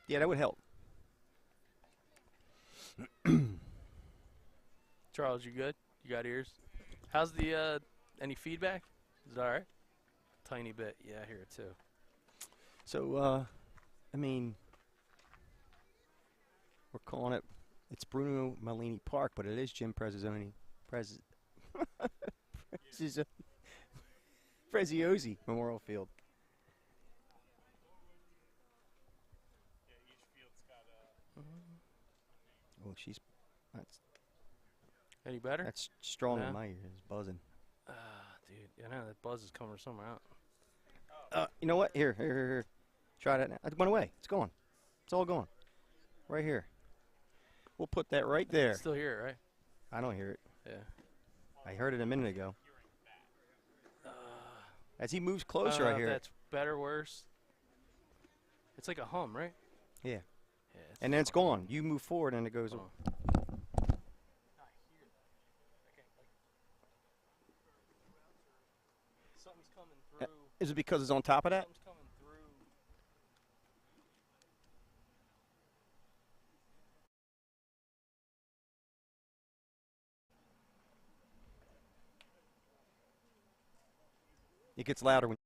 Yeah, that would help. Charles, you good? You got ears? How's the any feedback? Is it all right? Tiny bit. Yeah, I hear it too. So, I mean, we're calling it, it's Bruno Melini Park, but it is Jim Preziosi Memorial Field. Oh, that's Any better? That's strong No? in my ears. It's buzzing. Dude, I know that buzz is coming from somewhere out. You know what? Here. Try that now. It went away. It's gone. It's all gone. Right here. We'll put that right there. Still hear it, right? I don't hear it. Yeah. I heard it a minute ago. As he moves closer, I hear it. That's better, worse. It's like a hum, right? Yeah. And then it's gone. You move forward and it goes. Something's coming through. Is it because it's on top of that? Something's coming through. It gets louder when.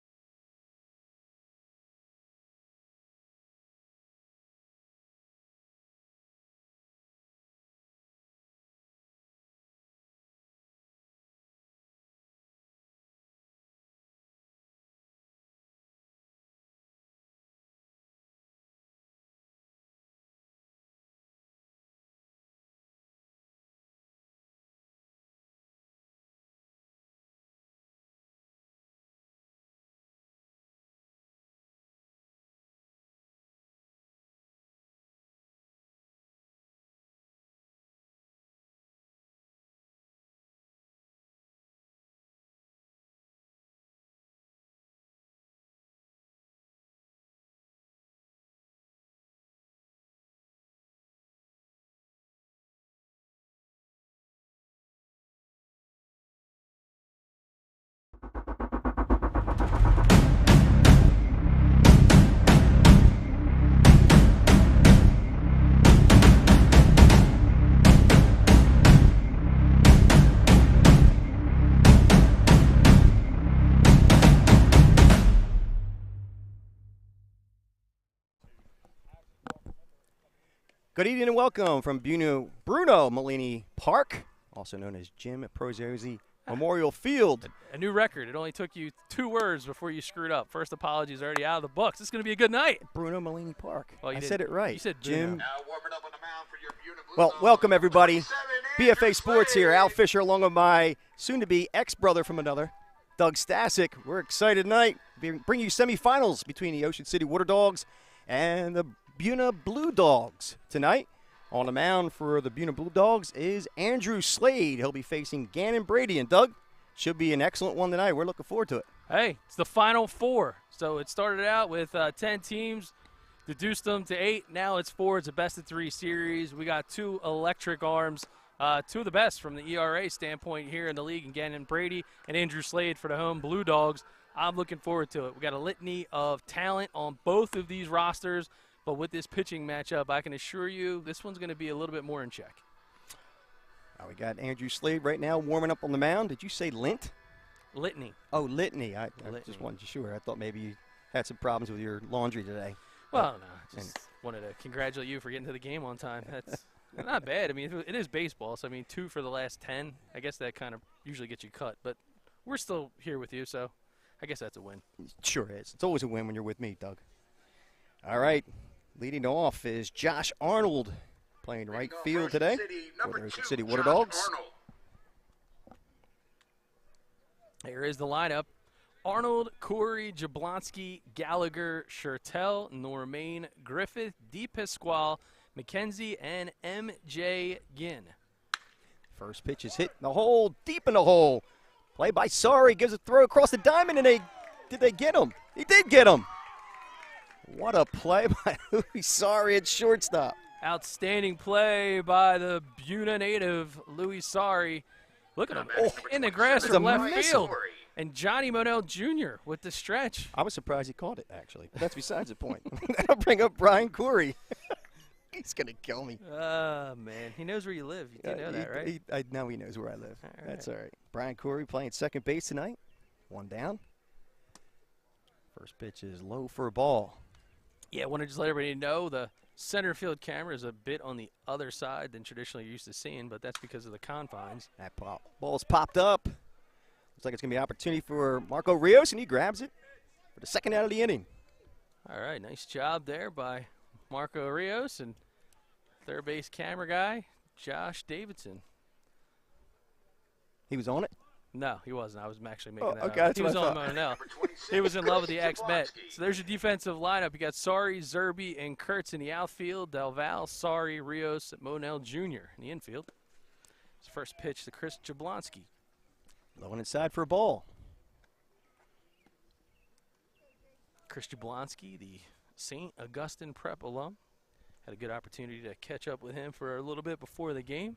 Good evening and welcome from Bruno Melini Park, also known as Jim Preziosi Memorial Field. A new record. It only took you 2 words before you screwed up. First apology is already out of the books. It's going to be a good night. Bruno Melini Park. Well, I said it right. You said Jim. Bruno. Well, welcome everybody. BFA Sports here. Al Fisher along with my soon-to-be ex-brother from another, Doug Stasic. We're excited tonight. Bring you semifinals between the Ocean City Water Dogs and the Buena Blue Dogs tonight. On the mound for the Buena Blue Dogs is Andrew Slade. He'll be facing Gannon Brady. And Doug, should be an excellent one tonight. We're looking forward to it. Hey, it's the Final Four. So it started out with 10 teams, reduced them to 8. Now it's 4. It's a best-of-3 series. We got 2 electric arms, 2 of the best from the ERA standpoint here in the league, and Gannon Brady and Andrew Slade for the home Blue Dogs. I'm looking forward to it. We got a litany of talent on both of these rosters. But with this pitching matchup, I can assure you this one's going to be a little bit more in check. We got Andrew Slade right now warming up on the mound. Did you say Lint? Litany. Oh, Litany. I just wanted to be sure. I thought maybe you had some problems with your laundry today. Well, no. Just wanted to congratulate you for getting to the game on time. That's not bad. I mean, it is baseball. So, I mean, 2 for the last 10. I guess that kind of usually gets you cut. But we're still here with you, so I guess that's a win. Sure is. It's always a win when you're with me, Doug. All right. Leading off is Josh Arnold playing right field today for the Ocean City Water Dogs. Here is the lineup. Arnold, Corey, Jablonski, Gallagher, Shurtell, Normaine, Griffith, DePasquale, McKenzie, and M.J. Ginn. First pitch is hit in the hole, deep in the hole. Play by Sari, gives a throw across the diamond, and did they get him? He did get him. What a play by Louis Sari at shortstop. Outstanding play by the Buena native, Louis Sari. Look at him in the grass from left field. And Johnny Monell Jr. with the stretch. I was surprised he caught it, actually. But that's besides the point. That'll bring up Brian Corey. He's going to kill me. Man. He knows where you live. You do know that, right? Now he knows where I live. All That's all right. Brian Corey playing second base tonight. 1 down. First pitch is low for a ball. Yeah, I want to just let everybody know the center field camera is a bit on the other side than traditionally you're used to seeing, but that's because of the confines. That ball's popped up. Looks like it's going to be an opportunity for Marco Rios, and he grabs it for the second out of the inning. All right, nice job there by Marco Rios and third base camera guy, Josh Davidson. He was on it? No, he wasn't. I was actually making that okay, up. that's He what was I on thought. Monell. He was in love with the ex-Met. So there's your defensive lineup. You got Sari, Zerby, and Kurtz in the outfield. Delval, Sari, Rios, Monell Jr. in the infield. His first pitch to Chris Jablonski. Low and inside for a ball. Chris Jablonski, the St. Augustine Prep alum. Had a good opportunity to catch up with him for a little bit before the game.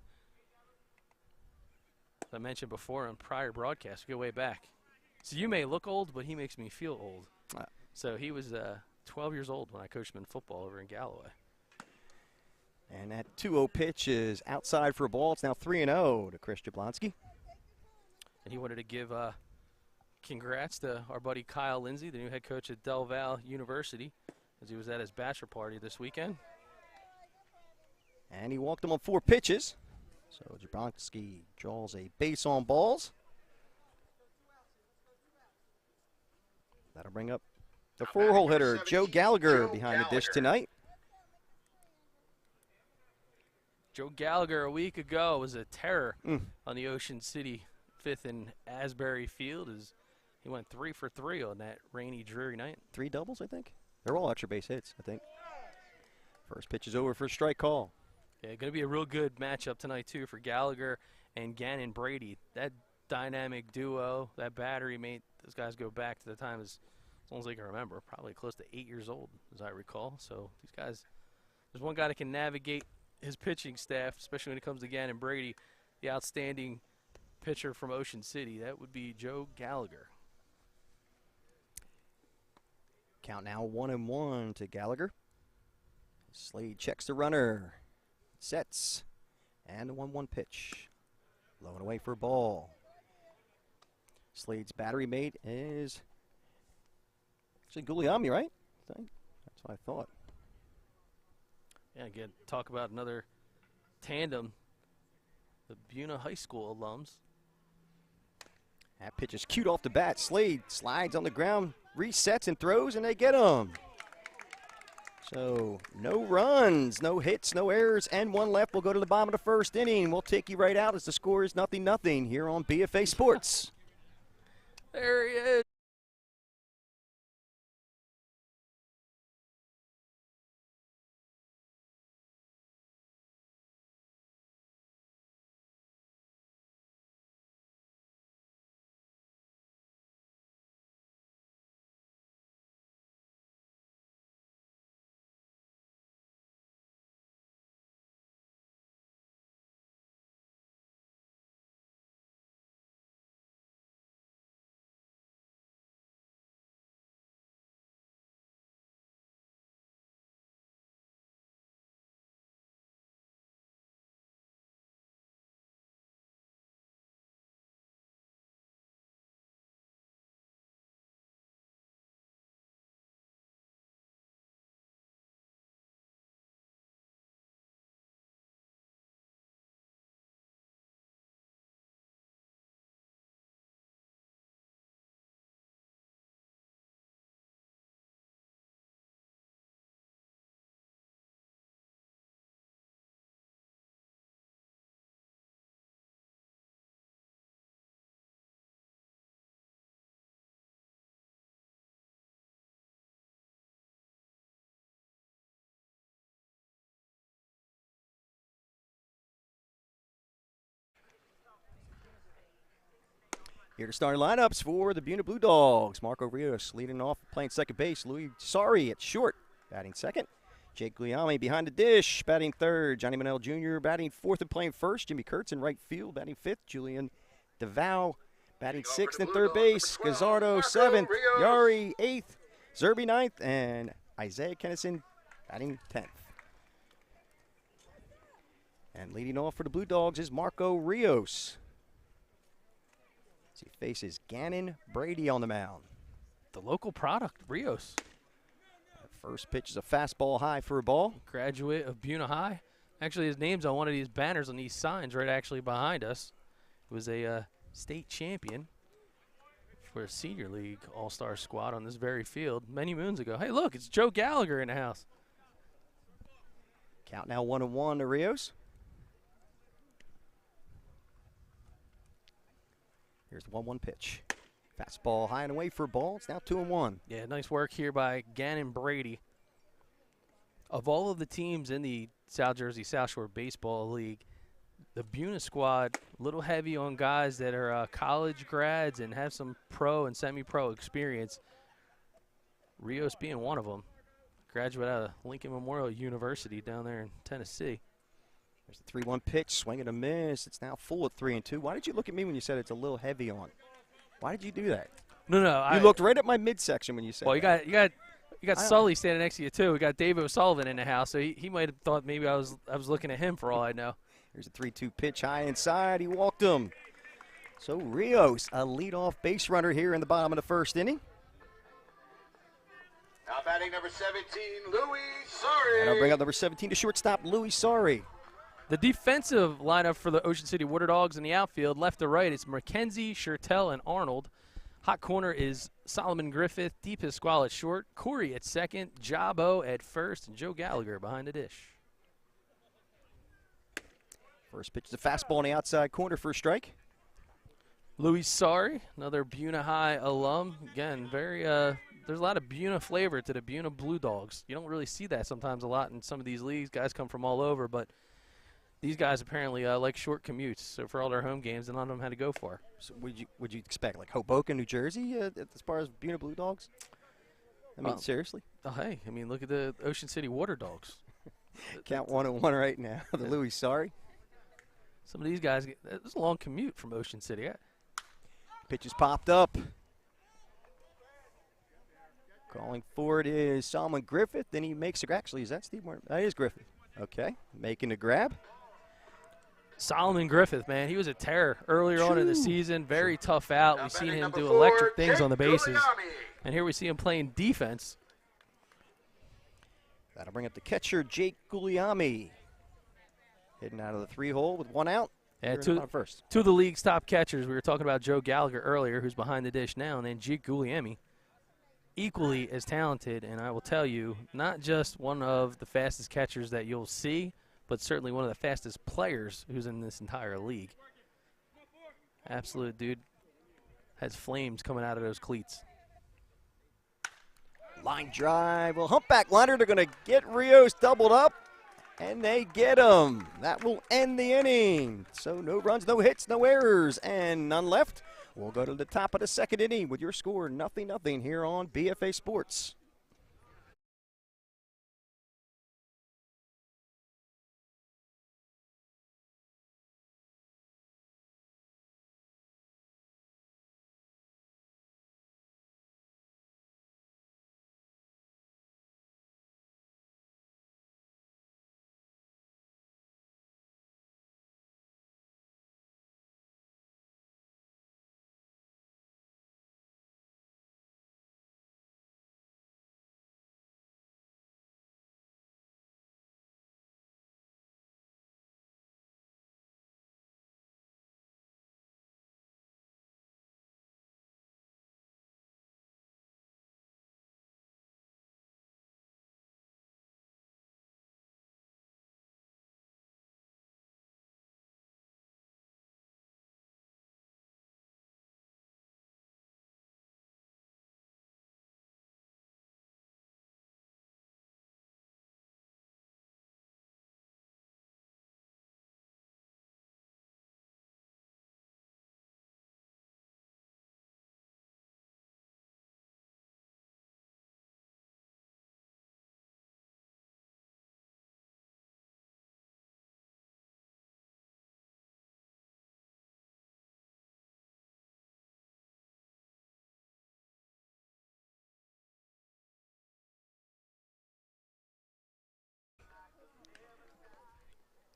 As I mentioned before on prior broadcasts, we go way back. So you may look old, but he makes me feel old. So he was 12 years old when I coached him in football over in Galloway. And that 2-0 pitch is outside for a ball. It's now 3-0 to Chris Jablonski. And he wanted to give congrats to our buddy Kyle Lindsay, the new head coach at Del Val University, as he was at his bachelor party this weekend. And he walked him on 4 pitches. So Jablonski draws a base on balls. That'll bring up the 4-hole hitter, Joe Gallagher, behind the dish tonight. Joe Gallagher a week ago was a terror on the Ocean City 5th and Asbury Field as he went 3 for 3 on that rainy, dreary night. 3 doubles, I think. They're all extra base hits, I think. First pitch is over for a strike call. Yeah, going to be a real good matchup tonight, too, for Gallagher and Gannon Brady. That dynamic duo, that battery mate, those guys go back to the time as long as they can remember, probably close to 8 years old, as I recall. So these guys, there's one guy that can navigate his pitching staff, especially when it comes to Gannon Brady, the outstanding pitcher from Ocean City. That would be Joe Gallagher. Count now 1-1 to Gallagher. Slade checks the runner. Sets. And the 1-1 pitch. Low and away for a ball. Slade's battery mate is actually Guglielmi, right? That's what I thought. Yeah, again, talk about another tandem. The Buena High School alums. That pitch is cute off the bat. Slade slides on the ground, resets and throws, and they get him. So no runs, no hits, no errors, and 1 left. We'll go to the bottom of the first inning. We'll take you right out as the score is 0-0 here on BFA Sports. There he is. Here to start lineups for the Buena Blue Dogs. Marco Rios leading off, playing second base. Louis Sari at short, batting second. Jake Guglielmi behind the dish, batting third. Johnny Monell Jr. batting fourth and playing first. Jimmy Kurtz in right field, batting fifth. Julian DeVow Batting 6th and third base, Gazzardo 7th, Yari 8th, Sjssbl 9th, and Isaiah Kennison batting 10th. And leading off for the Blue Dogs is Marco Rios. As he faces Gannon Brady on the mound. The local product, Rios. First pitch is a fastball high for a ball. Graduate of Buena High. Actually, his name's on one of these banners on these signs right actually behind us. He was a state champion for a senior league all-star squad on this very field many moons ago. Hey, look, it's Joe Gallagher in the house. Count now 1-1 to Rios. Here's the 1-1 pitch. Fastball high and away for a ball. It's now 2-1. Yeah, nice work here by Gannon Brady. Of all of the teams in the South Jersey South Shore Baseball League, the Buena squad, a little heavy on guys that are college grads and have some pro and semi-pro experience. Rios being one of them. Graduate out of Lincoln Memorial University down there in Tennessee. There's the 3-1 pitch, swing and a miss. It's now full at 3-2. Why did you look at me when you said it's a little heavy on? Why did you do that? No. You looked right at my midsection when you said that. Well, you got Sully standing next to you too. We got David O'Sullivan in the house, so he might have thought maybe I was looking at him for all I know. Here's a 3-2 pitch high inside. He walked him. So Rios, a leadoff base runner here in the bottom of the first inning. Now batting number 17, Louis Sorry. And I'll bring up number 17 to shortstop, Louis Sorry. The defensive lineup for the Ocean City Water Dogs in the outfield, left to right, it's McKenzie, Schertel, and Arnold. Hot corner is Solomon Griffith, Deep Pasquale at short, Corey at second, Jabo at first, and Joe Gallagher behind the dish. First pitch is a fastball on the outside corner for a strike. Louis Sorry, another Buena High alum. Again, there's a lot of Buena flavor to the Buena Blue Dogs. You don't really see that sometimes a lot in some of these leagues. Guys come from all over, but these guys apparently like short commutes. So for all their home games, none of them had to go far. So would you expect like Hoboken, New Jersey, as far as Buena Blue Dogs? I mean, seriously? Oh, hey, I mean, look at the Ocean City Water Dogs. Count 1-1 right now. The Louis Sorry. Some of these guys, it's a long commute from Ocean City. Pitches popped up. Calling for it is Solomon Griffith. Then he makes a grab. Actually, is that Steve Martin? That is Griffith. Okay, making the grab. Solomon Griffith, man, he was a terror earlier on in the season. Very tough out. We've seen him do electric things on the bases. And here we see him playing defense. That'll bring up the catcher, Jake Guglielmi. Hitting out of the 3-hole with 1 out. Yeah, two of the league's top catchers. We were talking about Joe Gallagher earlier, who's behind the dish now, and then Jake Guglielmi, equally as talented. And I will tell you, not just one of the fastest catchers that you'll see, but certainly one of the fastest players who's in this entire league. Absolute dude. Has flames coming out of those cleats. Line drive. Well, humpback liner. They're going to get Rios doubled up. And they get him. That will end the inning. So no runs, no hits, no errors, and none left. We'll go to the top of the second inning with your score 0-0 here on BFA Sports.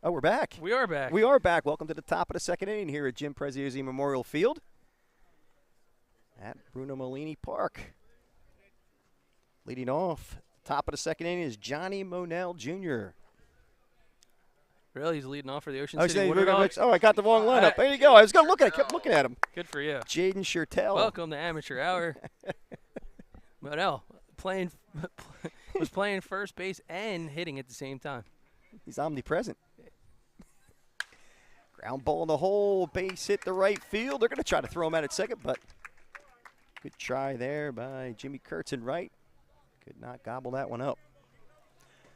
Oh, we're back. We are back. We are back. Welcome to the top of the second inning here at Jim Preziosi Memorial Field at Bruno Melini Park. Leading off, top of the second inning is Johnny Monell Jr. Really? He's leading off for the Ocean Oh, City Water Dogs? I got the wrong lineup. There you go. I was going to look at it. I kept looking at him. Good for you. Jaden Schertel. Welcome to Amateur Hour. Monell was playing first base and hitting at the same time. He's omnipresent. Ground ball in the hole, base hit the right field. They're going to try to throw him out at second, but good try there by Jimmy Kurtz in right. Could not gobble that one up.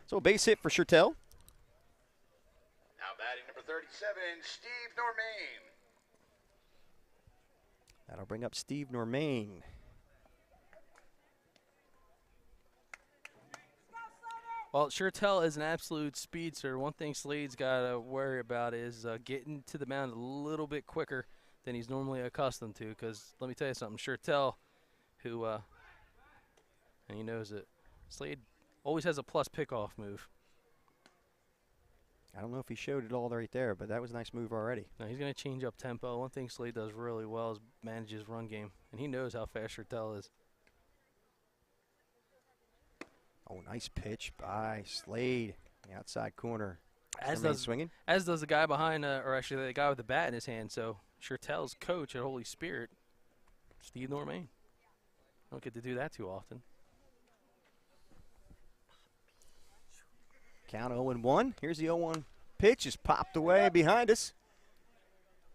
So a base hit for Schertel. Now batting number 37, Steve Normain. That'll bring up Steve Normain. Well, Schertel is an absolute speedster. One thing Slade's got to worry about is getting to the mound a little bit quicker than he's normally accustomed to. Because let me tell you something, Schertel, who, and he knows it, Slade always has a plus pickoff move. I don't know if he showed it all right there, but that was a nice move already. No, he's going to change up tempo. One thing Slade does really well is manage his run game, and he knows how fast Schertel is. Oh, nice pitch by Slade, the outside corner. As does the guy behind, or actually the guy with the bat in his hand. So Schertel's coach at Holy Spirit, Steve Normain. Don't get to do that too often. Count 0-1. Here's the 0-1 pitch. Is popped away behind us.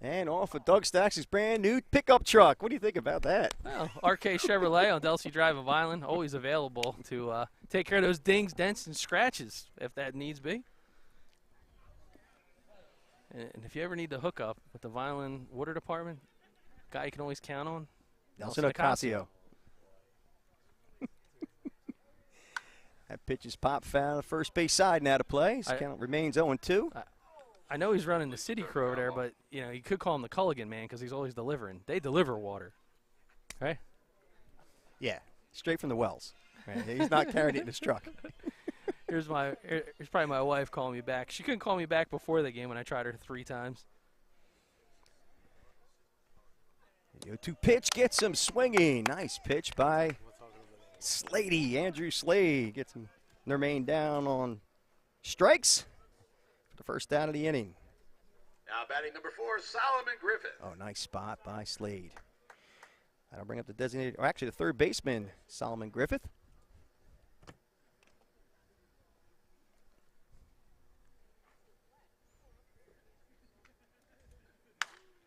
And off of Doug Stacks' brand new pickup truck. What do you think about that? Well, RK Chevrolet on Delsey Drive of Island, always available to take care of those dings, dents, and scratches if that needs be. And if you ever need to hook up with the Violin Water Department, guy you can always count on, Nelson Ocasio. That pitch is popped foul on the first base side now to play. His count remains 0-2. I know he's running the city crew over there, but you know you could call him the Culligan man because he's always delivering. They deliver water, right? Yeah, straight from the wells. Right? He's not carrying it in his truck. Here's probably my wife calling me back. She couldn't call me back before the game when I tried her 3 times. The 0-2 pitch gets him swinging. Nice pitch by Slady. Andrew Slade gets him Normain down on strikes. The first out of the inning. Now batting number 4, Solomon Griffith. Oh, nice spot by Slade. That'll bring up the designated, or actually the third baseman, Solomon Griffith.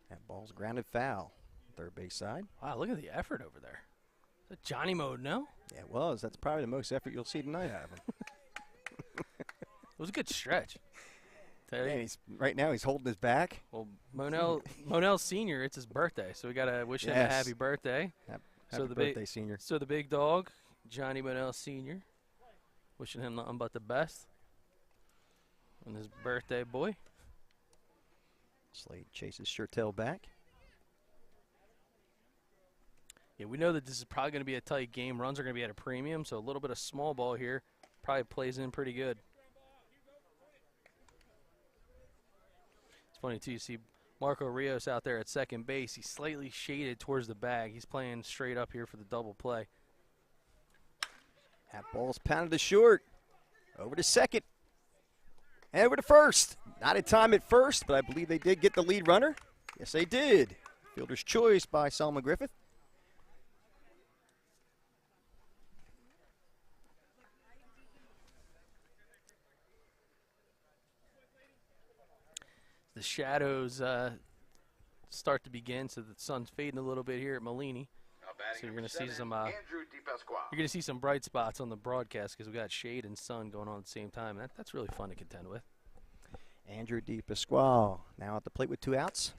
That ball's grounded foul, third base side. Wow, look at the effort over there. Is that Johnny Monell? Yeah, it was. That's probably the most effort you'll see tonight out of him. It was a good stretch. Yeah, right now he's holding his back. Well, Monell Senior, it's his birthday, so we gotta wish him a happy birthday. Happy birthday, Senior. So the big dog, Johnny Monell Senior, wishing him nothing but the best on his birthday, boy. Slade chases Schertel back. Yeah, we know that this is probably going to be a tight game. Runs are going to be at a premium, so a little bit of small ball here probably plays in pretty good. Funny too, you see Marco Rios out there at second base. He's slightly shaded towards the bag. He's playing straight up here for the double play. That ball's pounded to short. Over to second. And over to first. Not in time at first, but I believe they did get the lead runner. Yes, they did. Fielder's choice by Solomon Griffith. The shadows start to begin, so the sun's fading a little bit here at Melini. So you're going to see some bright spots on the broadcast because we got shade and sun going on at the same time. That's really fun to contend with. Andrew DePasquale now at the plate with 2 outs.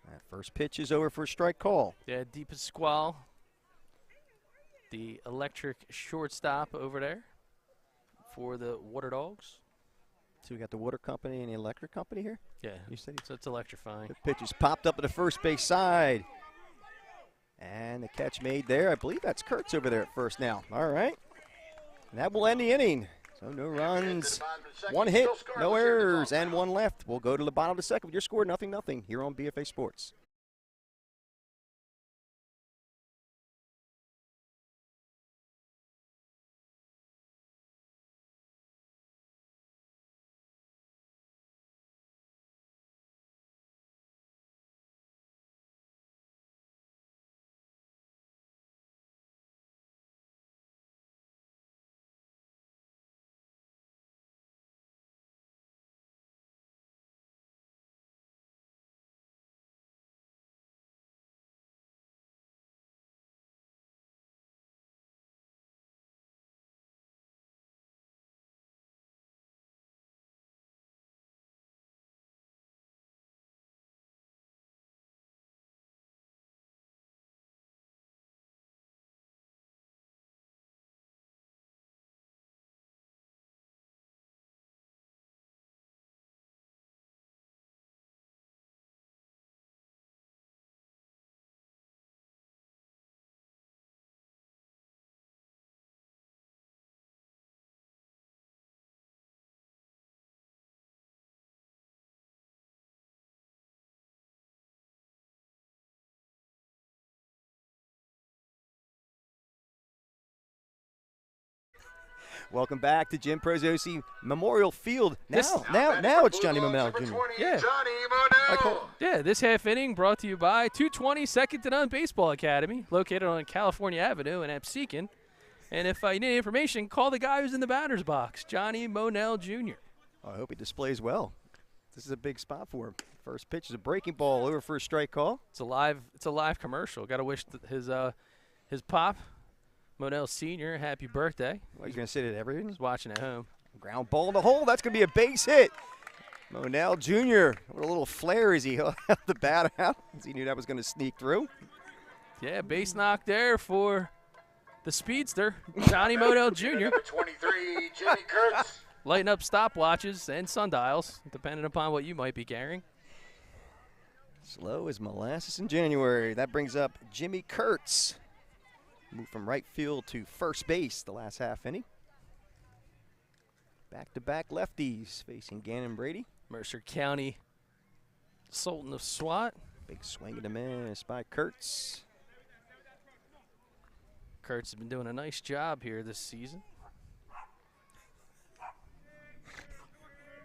That first pitch is over for a strike call. Yeah, DePasquale, the electric shortstop over there for the Water Dogs. So we got the water company and the electric company here? Yeah, you said so it's electrifying. The pitch is popped up at the first base side. And the catch made there. I believe that's Kurtz over there at first now. All right. And that will end the inning. So no runs, 1 hit, no errors, and 1 left. We'll go to the bottom of the second with your score, 0-0 here on BFA Sports. Welcome back to Jim Preziosi Memorial Field. Now it's Johnny Monell Jr. Yeah. Yeah, this half inning brought to you by 220 Second to None Baseball Academy, located on California Avenue in Absecon. And if you need information, call the guy who's in the batter's box, Johnny Monell Jr. I hope he displays well. This is a big spot for him. First pitch is a breaking ball over for a strike call. It's a live commercial. Got to wish his pop, Monell Sr., happy birthday. Well, he's going to sit at everything. He's watching at home. Ground ball in the hole. That's going to be a base hit. Monell Jr. with a little flare as he held the bat out, as he knew that was going to sneak through. Yeah, base knock there for the speedster, Johnny Monell Jr. Number 23, Jimmy Kurtz. Lighting up stopwatches and sundials, depending upon what you might be carrying. Slow as molasses in January. That brings up Jimmy Kurtz. Moved from right field to first base the last half inning. Back-to-back lefties facing Gannon Brady. Mercer County Sultan of SWAT. Big swing and a miss by Kurtz. Kurtz has been doing a nice job here this season.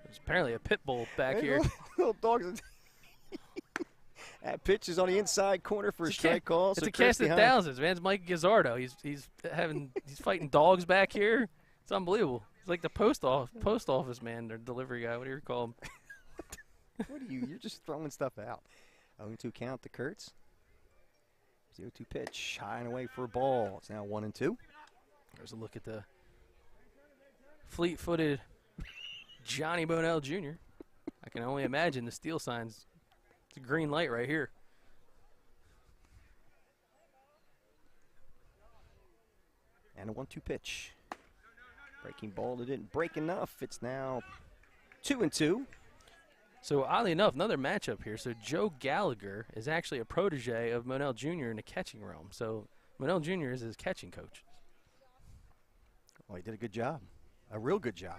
There's apparently a pit bull back here. Little dogs. That pitch is on the inside corner for a strike call. It's a cast of thousands, man. It's Mike Gazzardo. He's fighting dogs back here. It's unbelievable. It's like the post office man, or delivery guy. What do you call him? What are you? You're just throwing stuff out. 0-2 count to Kurtz. 0-2 pitch, high and away for a ball. It's now 1-2. There's a look at the fleet-footed Johnny Monell Jr. I can only imagine the steal signs. It's a green light right here. And a 1-2 pitch. Breaking ball that didn't break enough. It's now 2-2. So oddly enough, another matchup here. So Joe Gallagher is actually a protege of Monell Jr. in the catching realm. So Monell Jr. is his catching coach. Well, he did a good job. A real good job.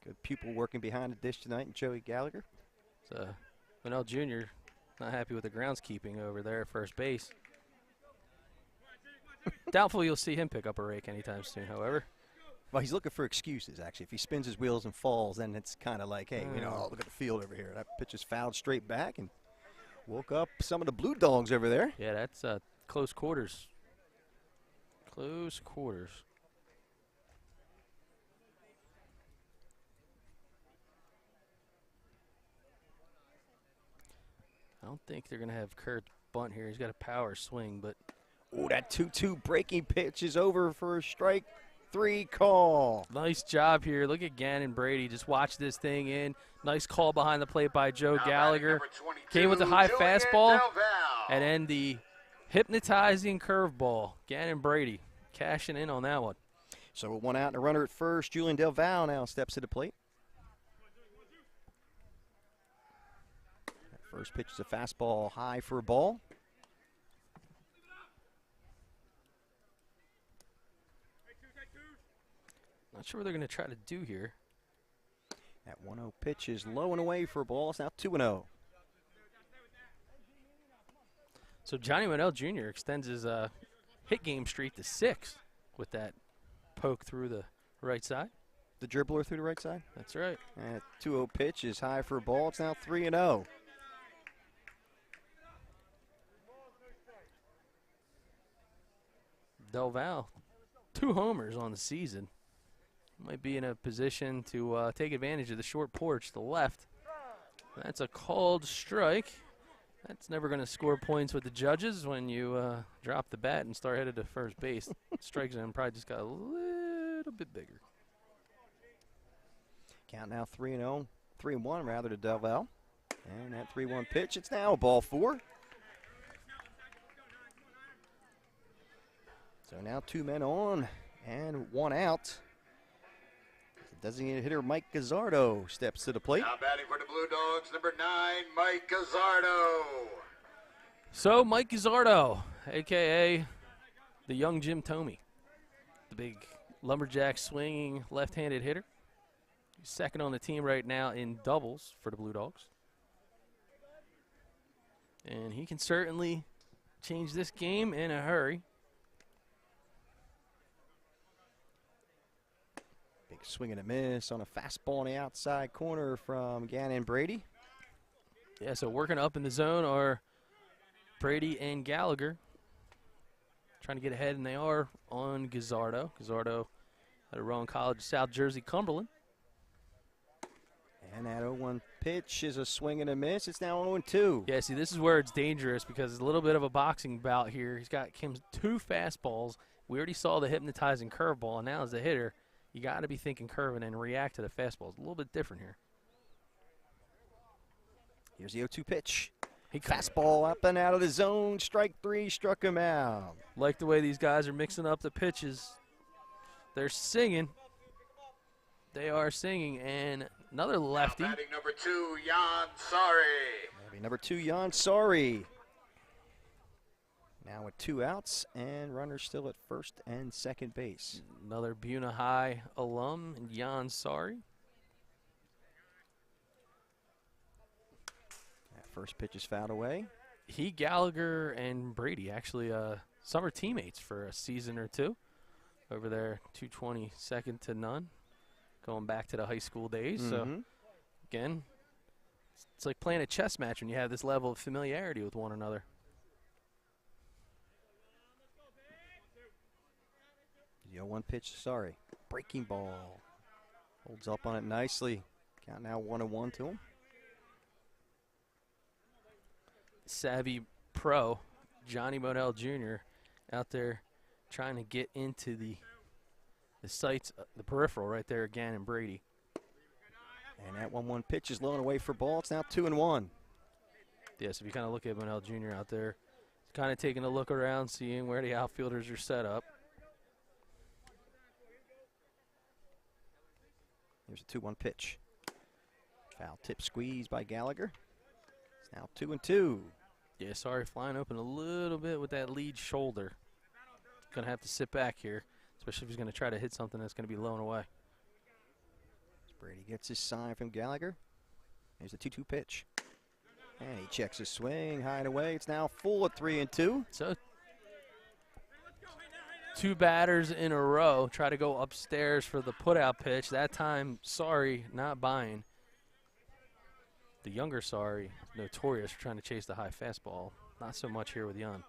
Good pupil working behind the dish tonight, and Joey Gallagher. So Monell Jr. not happy with the groundskeeping over there at first base. Doubtful you'll see him pick up a rake anytime soon, however. Well, he's looking for excuses, actually. If he spins his wheels and falls, then it's kind of like, hey, look at the field over here. That pitch is fouled straight back and woke up some of the Blue Dogs over there. Yeah, that's close quarters. Close quarters. I don't think they're going to have Kurt bunt here. He's got a power swing, but. Oh, that 2-2 breaking pitch is over for a strike 3 call. Nice job here. Look at Gannon Brady. Just watch this thing in. Nice call behind the plate by Joe Gallagher. Came with a high fastball. And then the hypnotizing curveball. Gannon Brady cashing in on that one. So with 1 out and a runner at first, Julian Del Valle now steps to the plate. That first pitch is a fastball high for a ball. Not sure what they're going to try to do here. That 1-0 pitch is low and away for a ball. It's now 2-0. So Johnny Monell Jr. extends his hit game streak to 6 with that poke through the right side. The dribbler through the right side? That's right. And that 2-0 pitch is high for a ball. It's now 3-0. Del Val, 2 homers on the season. Might be in a position to take advantage of the short porch to the left. That's a called strike. That's never going to score points with the judges when you drop the bat and start headed to first base. Strike zone probably just got a little bit bigger. Count now 3-0, 3-1 rather to Del Val. And that 3-1 pitch, it's now ball 4. So now 2 men on and 1 out. Designated hitter Mike Gazzardo steps to the plate. Now batting for the Blue Dogs, number 9, Mike Gazzardo. So Mike Gazzardo, a.k.a. the young Jim Thome, the big lumberjack swinging left-handed hitter. He's second on the team right now in doubles for the Blue Dogs. And he can certainly change this game in a hurry. Big swing and a miss on a fastball on the outside corner from Gannon Brady. Yeah, so working up in the zone are Brady and Gallagher. Trying to get ahead, and they are on Gazzardo. Gazzardo at Rowan College, South Jersey, Cumberland. And that 0-1 pitch is a swing and a miss. It's now 0-2. Yeah, see, this is where it's dangerous because it's a little bit of a boxing bout here. He's got Kim's 2 fastballs. We already saw the hypnotizing curveball, and now as a hitter, you got to be thinking curve and then react to the fastballs. A little bit different here. Here's the 0-2 pitch. Fastball up and out of the zone. Strike 3, struck him out. Like the way these guys are mixing up the pitches. They're singing. They are singing, and another lefty. Now batting number 2, Jan Sorry. That'll be number 2, Jan Sorry. Now with 2 outs and runners still at first and second base. Another Buena High alum, Jan Sorry. That first pitch is fouled away. He, Gallagher, and Brady actually summer teammates for a season or 2 over there, 220 second to none, going back to the high school days. So, again, it's like playing a chess match when you have this level of familiarity with one another. The 0-1 pitch, Sorry. Breaking ball. Holds up on it nicely. Count now 1-1 to him. Savvy pro, Johnny Monell Jr. out there trying to get into the sights, the peripheral right there again, and Brady. And that 1-1 pitch is low and away for ball. It's now 2-1. Yes, if you kind of look at Monell Jr. out there, kind of taking a look around, seeing where the outfielders are set up. Here's a 2-1 pitch. Foul tip squeeze by Gallagher. It's now 2-2. Yeah, Sorry, flying open a little bit with that lead shoulder. Going to have to sit back here, especially if he's going to try to hit something that's going to be low and away. Brady gets his sign from Gallagher. Here's the 2-2 pitch. And he checks his swing, high and away. It's now full at 3-2. So 2 batters in a row try to go upstairs for the put-out pitch. That time, Sorry, not buying. The younger Sorry, notorious for trying to chase the high fastball. Not so much here with Jan.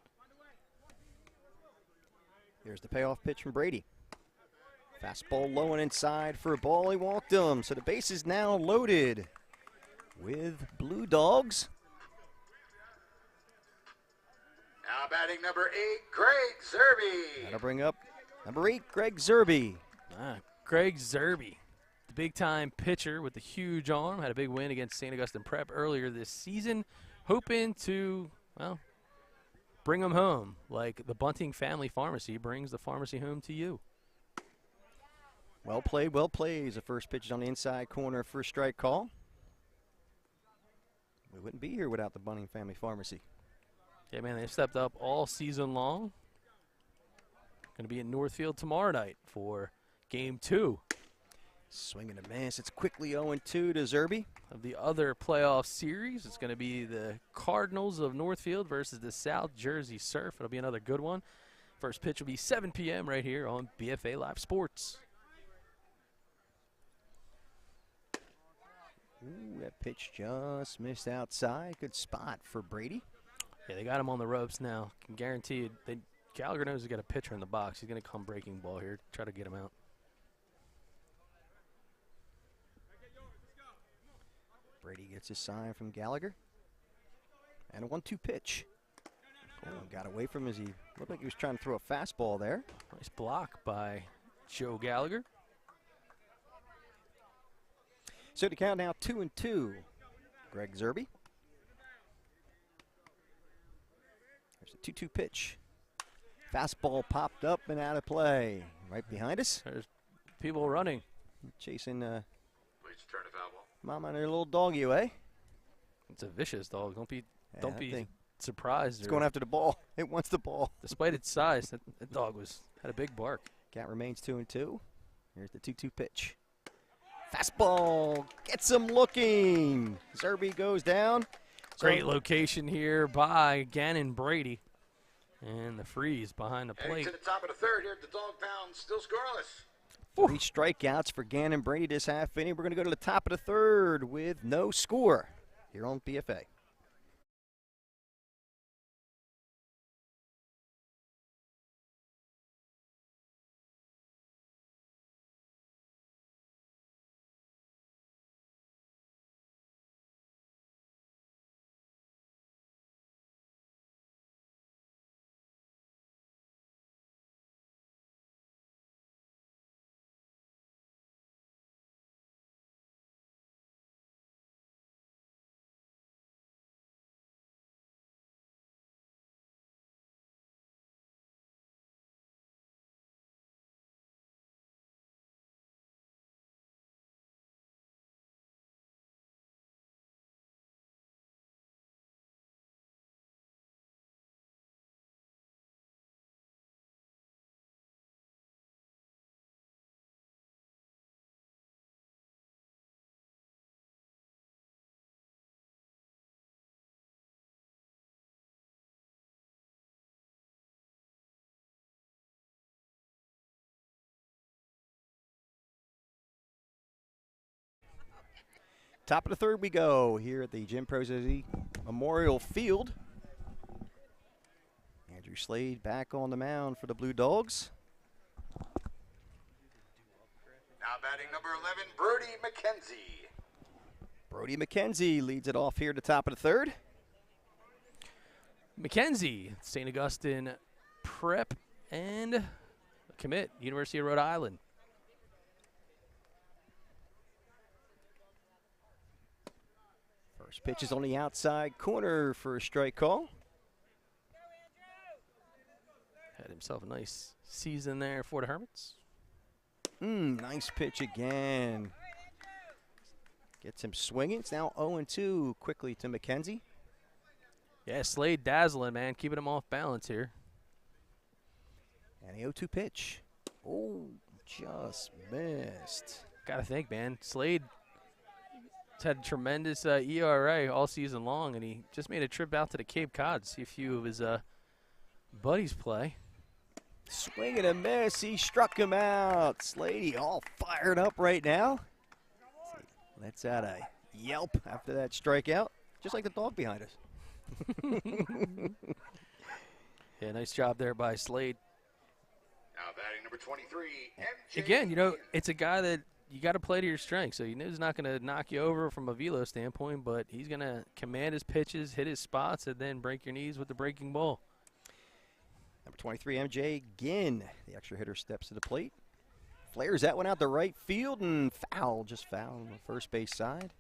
Here's the payoff pitch from Brady. Fastball low and inside for a ball. He walked him. So the base is now loaded with Blue Dogs. Now batting number 8, Greg Sjssbl. That'll bring up number 8, Greg Sjssbl. Greg Sjssbl, the big-time pitcher with the huge arm, had a big win against St. Augustine Prep earlier this season, hoping to, well, bring them home like the Bunting Family Pharmacy brings the pharmacy home to you. Well played, well played. The first pitch is on the inside corner for a strike call. We wouldn't be here without the Bunting Family Pharmacy. Yeah, man, they've stepped up all season long. Going to be in Northfield tomorrow night for Game 2 Swing and a miss. It's quickly 0-2 to Sjssbl. Of the other playoff series, it's going to be the Cardinals of Northfield versus the South Jersey Surf. It'll be another good one. First pitch will be 7 p.m. right here on BFA Live Sports. Ooh, that pitch just missed outside. Good spot for Brady. Yeah, they got him on the ropes now. Can guarantee you, Gallagher knows he's got a pitcher in the box. He's going to come breaking ball here, try to get him out. Brady gets a sign from Gallagher. And a 1-2 pitch. Oh, got away from him as he looked like he was trying to throw a fastball there. Nice block by Joe Gallagher. So to count now 2-2. Greg Sjssbl. There's a 2-2 pitch. Fastball popped up and out of play. Right behind us. There's people running. Chasing Please turn to foul ball. Mama and her little doggy away. It's a vicious dog. Don't be thing. surprised. It's going after the ball. It wants the ball. Despite its size, that dog had a big bark. Count remains 2-2. Here's the 2-2 pitch. Fastball gets him looking. Sjssbl goes down. Great location here by Gannon Brady. And the freeze behind the Heading plate. to the top of the third here at the Dog Pound, still scoreless. 3 strikeouts for Gannon Brady this half inning. We're going to go to the top of the third with no score here on BFA. Top of the third we go here at the Jim Prozesi Memorial Field. Andrew Slade back on the mound for the Blue Dogs. Now batting number 11, Brody McKenzie. Brody McKenzie leads it off here at the top of the third. McKenzie, St. Augustine Prep and commit, University of Rhode Island. First pitch is on the outside corner for a strike call. Had himself a nice season there for the Hermits. Nice pitch again. Gets him swinging. It's now 0-2 quickly to McKenzie. Yeah, Slade dazzling, man, keeping him off balance here. And a 0-2 pitch. Oh, just missed. Gotta think, man, Slade had a tremendous ERA all season long, and he just made a trip out to the Cape Cod to see a few of his buddies play. Swing and a miss. He struck him out. Slady all fired up right now. Let's out a yelp after that strikeout, just like the dog behind us. Yeah, nice job there by Slade. Now batting number 23, MJ. Again, you know, it's a guy that you got to play to your strengths. So you know he's not going to knock you over from a velo standpoint, but he's going to command his pitches, hit his spots, and then break your knees with the breaking ball. Number 23, MJ Ginn. The extra hitter steps to the plate. Flares that one out to right field and foul. Just foul on the first base side.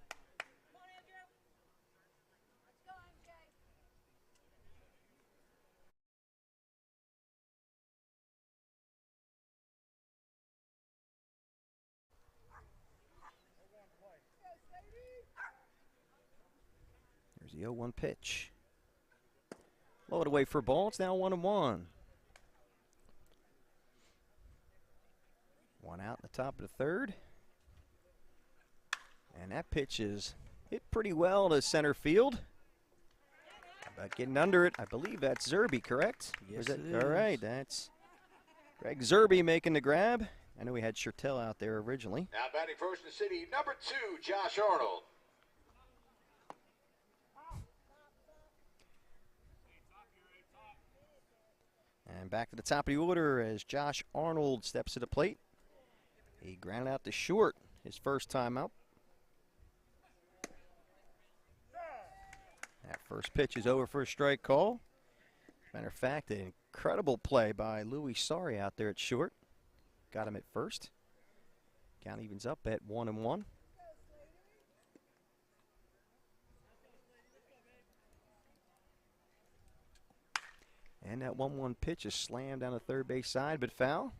Here's the 0-1 pitch. Low it away for a ball. It's now 1-1. One out in the top of the third. And that pitch is hit pretty well to center field. How about getting under it? I believe that's Sjssbl, correct? Yes, it is. All right, that's Greg Sjssbl making the grab. I know we had Shurtell out there originally. Now batting first in the city, number 2, Josh Arnold. And back to the top of the order as Josh Arnold steps to the plate. He grounded out to short his first time out. That first pitch is over for a strike call. Matter of fact, an incredible play by Louis Sari out there at short. Got him at first. Count evens up at 1-1. And that 1-1 pitch is slammed down the third base side, but foul.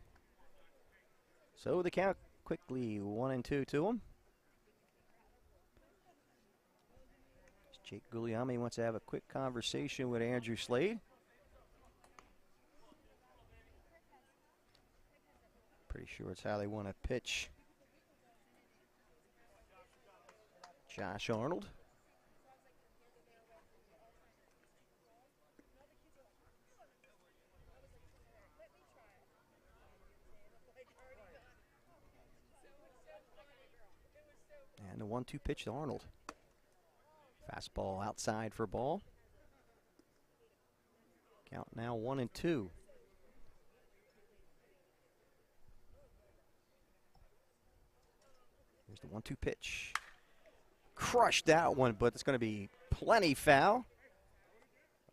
So the count quickly 1-2 to him. Jake Guglielmi wants to have a quick conversation with Andrew Slade. Pretty sure it's how they want to pitch Josh Arnold. And the 1-2 pitch to Arnold. Fastball outside for ball. Count now 1-2. Here's the 1-2 pitch. Crushed that one, but it's going to be plenty foul.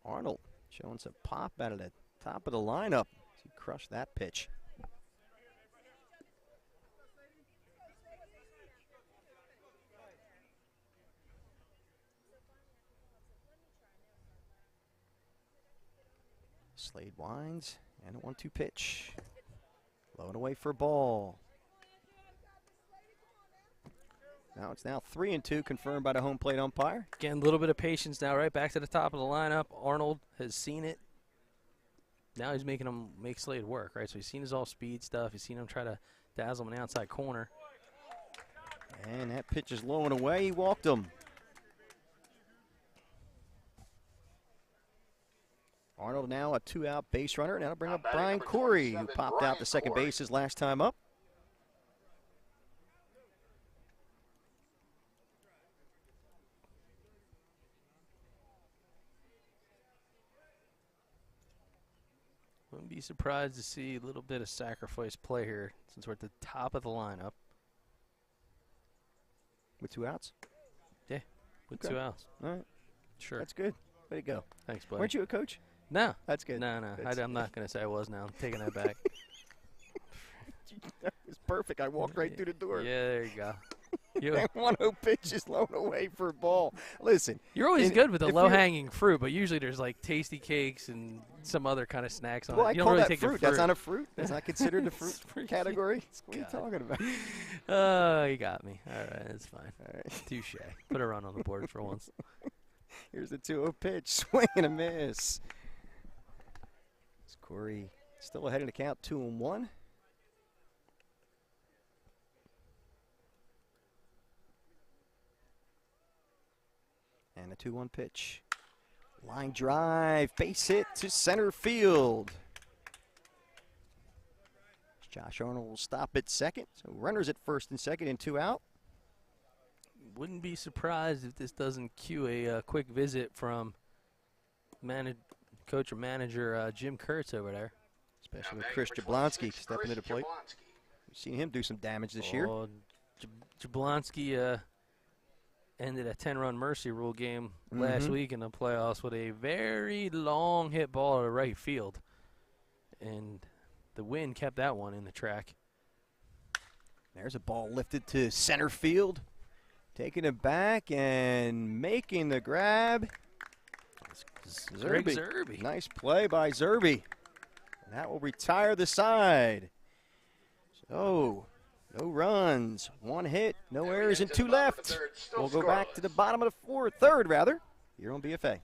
Arnold showing some pop out of the top of the lineup. He crushed that pitch. Slade winds, and a 1-2 pitch. Low and away for ball. Now it's 3-2, confirmed by the home plate umpire. Again, a little bit of patience now, right back to the top of the lineup. Arnold has seen it. Now he's making him make Slade work, right? So he's seen his all-speed stuff. He's seen him try to dazzle him in the outside corner. And that pitch is low and away. He walked him. Arnold now a 2-out base runner. Now to bring up Brian Corey, who popped out to second base his last time up. Wouldn't be surprised to see a little bit of sacrifice play here since we're at the top of the lineup. With 2 outs? Yeah, with Okay. 2 outs. All right. Sure. That's good. Way to go. Thanks, buddy. Weren't you a coach? No. That's good. No. I'm not going to say I was now. I'm taking that back. It's perfect. I walked right through the door. Yeah, there you go. That 1-0 pitch is low and away for a ball. Listen. You're always good with the if low-hanging fruit, but usually there's like tasty cakes and some other kind of snacks on Well, it. I You don't call really that take the fruit. That's not a fruit. That's not considered the fruit Fruit. category. What are you God. talking about? Oh, you got me. All right, that's fine. All right. Touche. Put a run on the board for once. Here's the 2-0 pitch. Swing and a miss. It's Corey still ahead in the count, 2-1. And a 2-1 pitch. Line drive, base hit to center field. Josh Arnold will stop at second. So runners at first and second and 2 out. Wouldn't be surprised if this doesn't cue a quick visit from coach or manager Jim Kurtz over there. Especially with Chris Jablonski stepping to the plate. We've seen him do some damage this year. Jablonski ended a 10-run mercy rule game last week in the playoffs with a very long hit ball to right field. And the wind kept that one in the track. There's a ball lifted to center field. Taking it back and making the grab. Greg Sjssbl. Nice play by Sjssbl. And that will retire the side. So, no runs, 1 hit, no errors, and 2 left. We'll go back to the bottom of the third, here on BFA.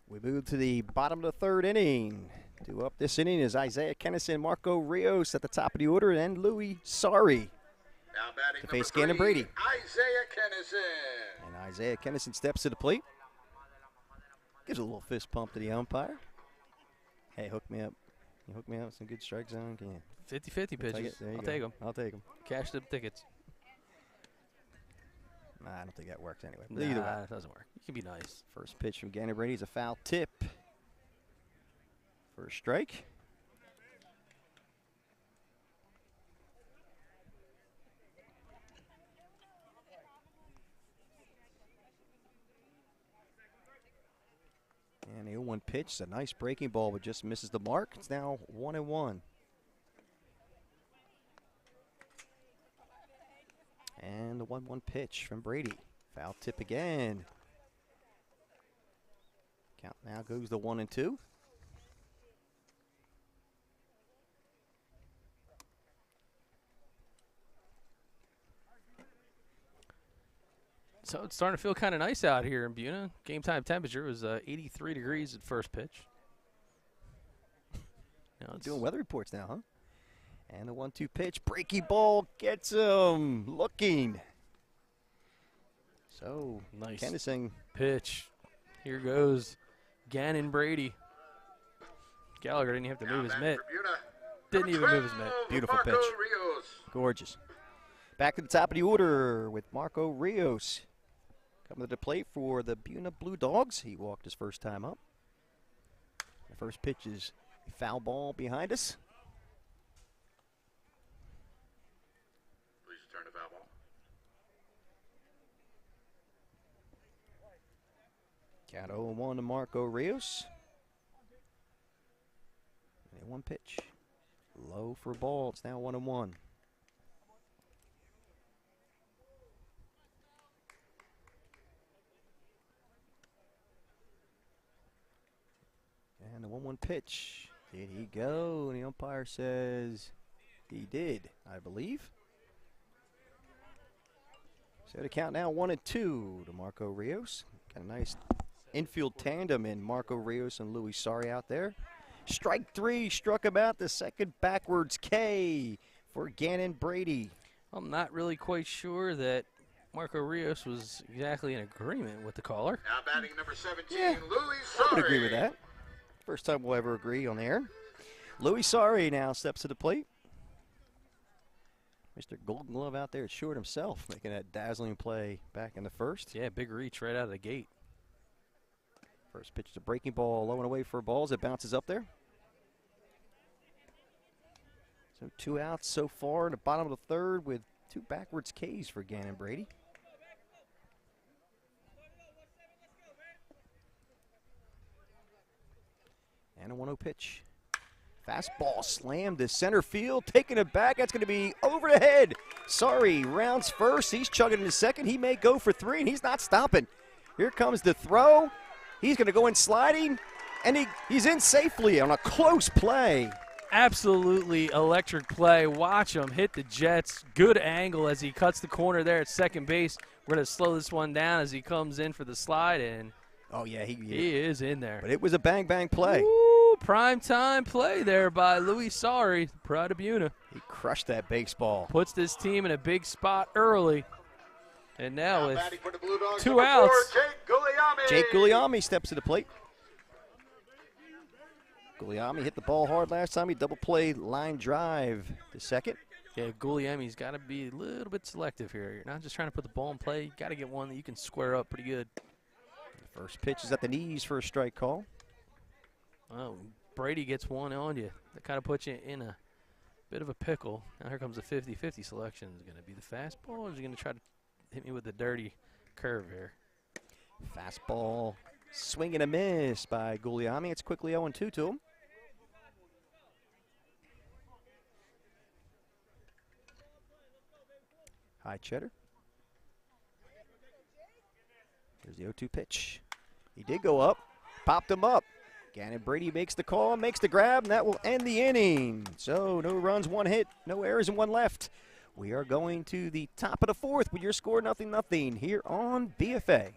We move to the bottom of the third inning. Due up this inning is Isaiah Kennison, Marco Rios at the top of the order, and Louis Sari Now batting to face number Gannon Brady. Isaiah Kennison. And Isaiah Kennison steps to the plate. Gives a little fist pump to the umpire. Hey, hook me up. You hook me up with some good strike zone. Can you? 50-50 pitches. I'll take them. I'll take them. Cash the tickets. Nah, I don't think that works anyway. But Nah, either way. it doesn't work. You can be nice. First pitch from Gannon Brady is a foul tip for a strike. And the 0-1 pitch is a nice breaking ball, but just misses the mark. It's now 1-1. And the 1-1 pitch from Brady. Foul tip again. Count now goes to 1-2. So it's starting to feel kind of nice out here in Buena. Game time temperature was 83 degrees at first pitch. Now it's Doing weather reports now, huh? And the 1-2 pitch. Breaky ball gets him looking. So, nice Kennison. pitch. Here goes Gannon Brady. Gallagher didn't have to move his mitt. Didn't even move his mitt. Beautiful Marco pitch. Rios. Gorgeous. Back to the top of the order with Marco Rios. Coming to the plate for the Buena Blue Dogs. He walked his first time up. The first pitch is a foul ball behind us. Please return to foul ball. Count 0-1 to Marco Rios. And 1 pitch. Low for a ball. It's now 1-1. And the 1-1 pitch. Did he go? And the umpire says he did, I believe. So the count now 1-2 to Marco Rios. Got a nice infield tandem in Marco Rios and Louis Sari out there. Strike 3 struck him out. The second backwards K for Gannon Brady. I'm not really quite sure that Marco Rios was exactly in agreement with the caller. Now batting number 17, Yeah, Louis I would Sari. agree with that. First time we'll ever agree on the air. Louis Sari now steps to the plate. Mr. Golden Glove out there at short himself, making that dazzling play back in the first. Yeah, big reach right out of the gate. First pitch is a breaking ball, low and away for balls. It bounces up there. So 2 outs so far in the bottom of the third with 2 backwards Ks for Gannon Brady. And a 1-0 pitch. Fastball slammed to center field, taking it back. That's going to be over the head. Sorry, rounds first. He's chugging into second. He may go for 3, and he's not stopping. Here comes the throw. He's going to go in sliding, and he's in safely on a close play. Absolutely electric play. Watch him hit the Jets. Good angle as he cuts the corner there at second base. We're going to slow this one down as he comes in for the slide, and Oh, yeah, he is in there. But it was a bang-bang play. Ooh, prime time play there by Louis Sari, pride of Buena. He crushed that baseball. Puts this team in a big spot early. And now with batting for the Blue Dogs, 2 number 4, outs. Jake Guglielmi. Jake Guglielmi steps to the plate. Guglielmi hit the ball hard last time. He double played line drive to second. Yeah, Guglielmi's got to be a little bit selective here. You're not just trying to put the ball in play. You got to get one that you can square up pretty good. The first pitch is at the knees for a strike call. Oh, Brady gets one on you. That kind of puts you in a bit of a pickle. Now here comes the 50-50 selection. Is it going to be the fastball, or is he going to try to hit me with the dirty curve here? Fastball, swing and a miss by Guglielmi. It's quickly 0-2 to him. High cheddar. Here's the 0-2 pitch. He did go up, popped him up. Gannon Brady makes the call, makes the grab, and that will end the inning. So no runs, 1 hit, no errors, and 1 left. We are going to the top of the 4th with your score 0-0 here on BFA.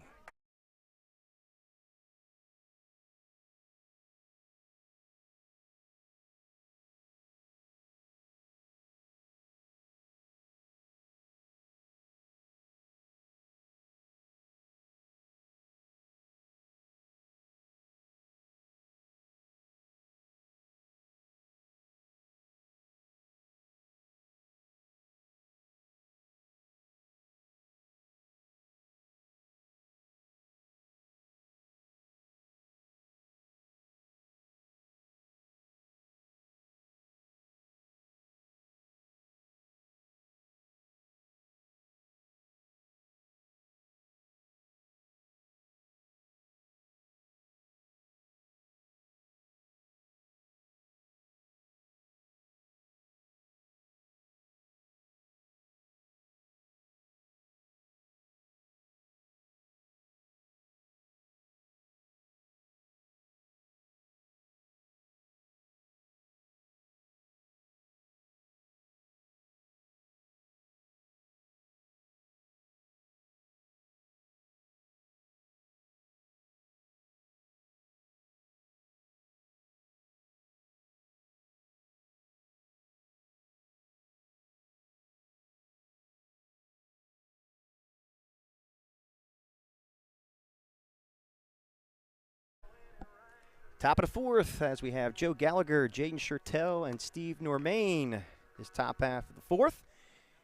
Top of the fourth, as we have Joe Gallagher, Jaden Schertel, and Steve Normain is top half of the fourth.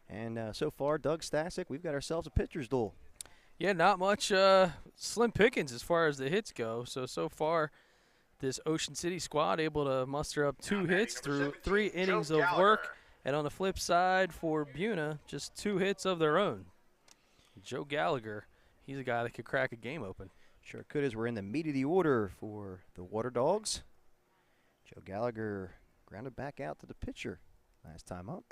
And so far, Doug Stasic, we've got ourselves a pitcher's duel. Yeah, not much slim pickings as far as the hits go. So far, this Ocean City squad able to muster up 2 hits through 3 innings of work. And on the flip side for Buena, just 2 hits of their own. Joe Gallagher, he's a guy that could crack a game open. Sure could, as we're in the meat of the order for the Water Dogs. Joe Gallagher grounded back out to the pitcher last time up.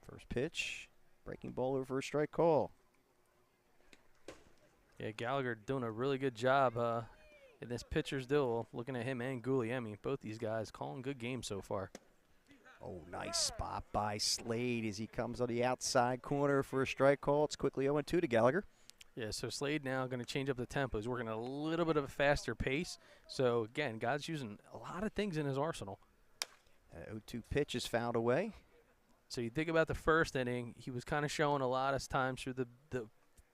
First pitch, breaking ball over a strike call. Yeah, Gallagher doing a really good job in this pitcher's duel. Looking at him and Guglielmi, both these guys calling good games so far. Oh, nice spot by Slade as he comes on the outside corner for a strike call. It's quickly 0-2 to Gallagher. Yeah, so Slade now going to change up the tempo. He's working at a little bit of a faster pace. So, again, guys using a lot of things in his arsenal. That 0-2 pitch is fouled away. So you think about the first inning, he was kind of showing a lot of times through the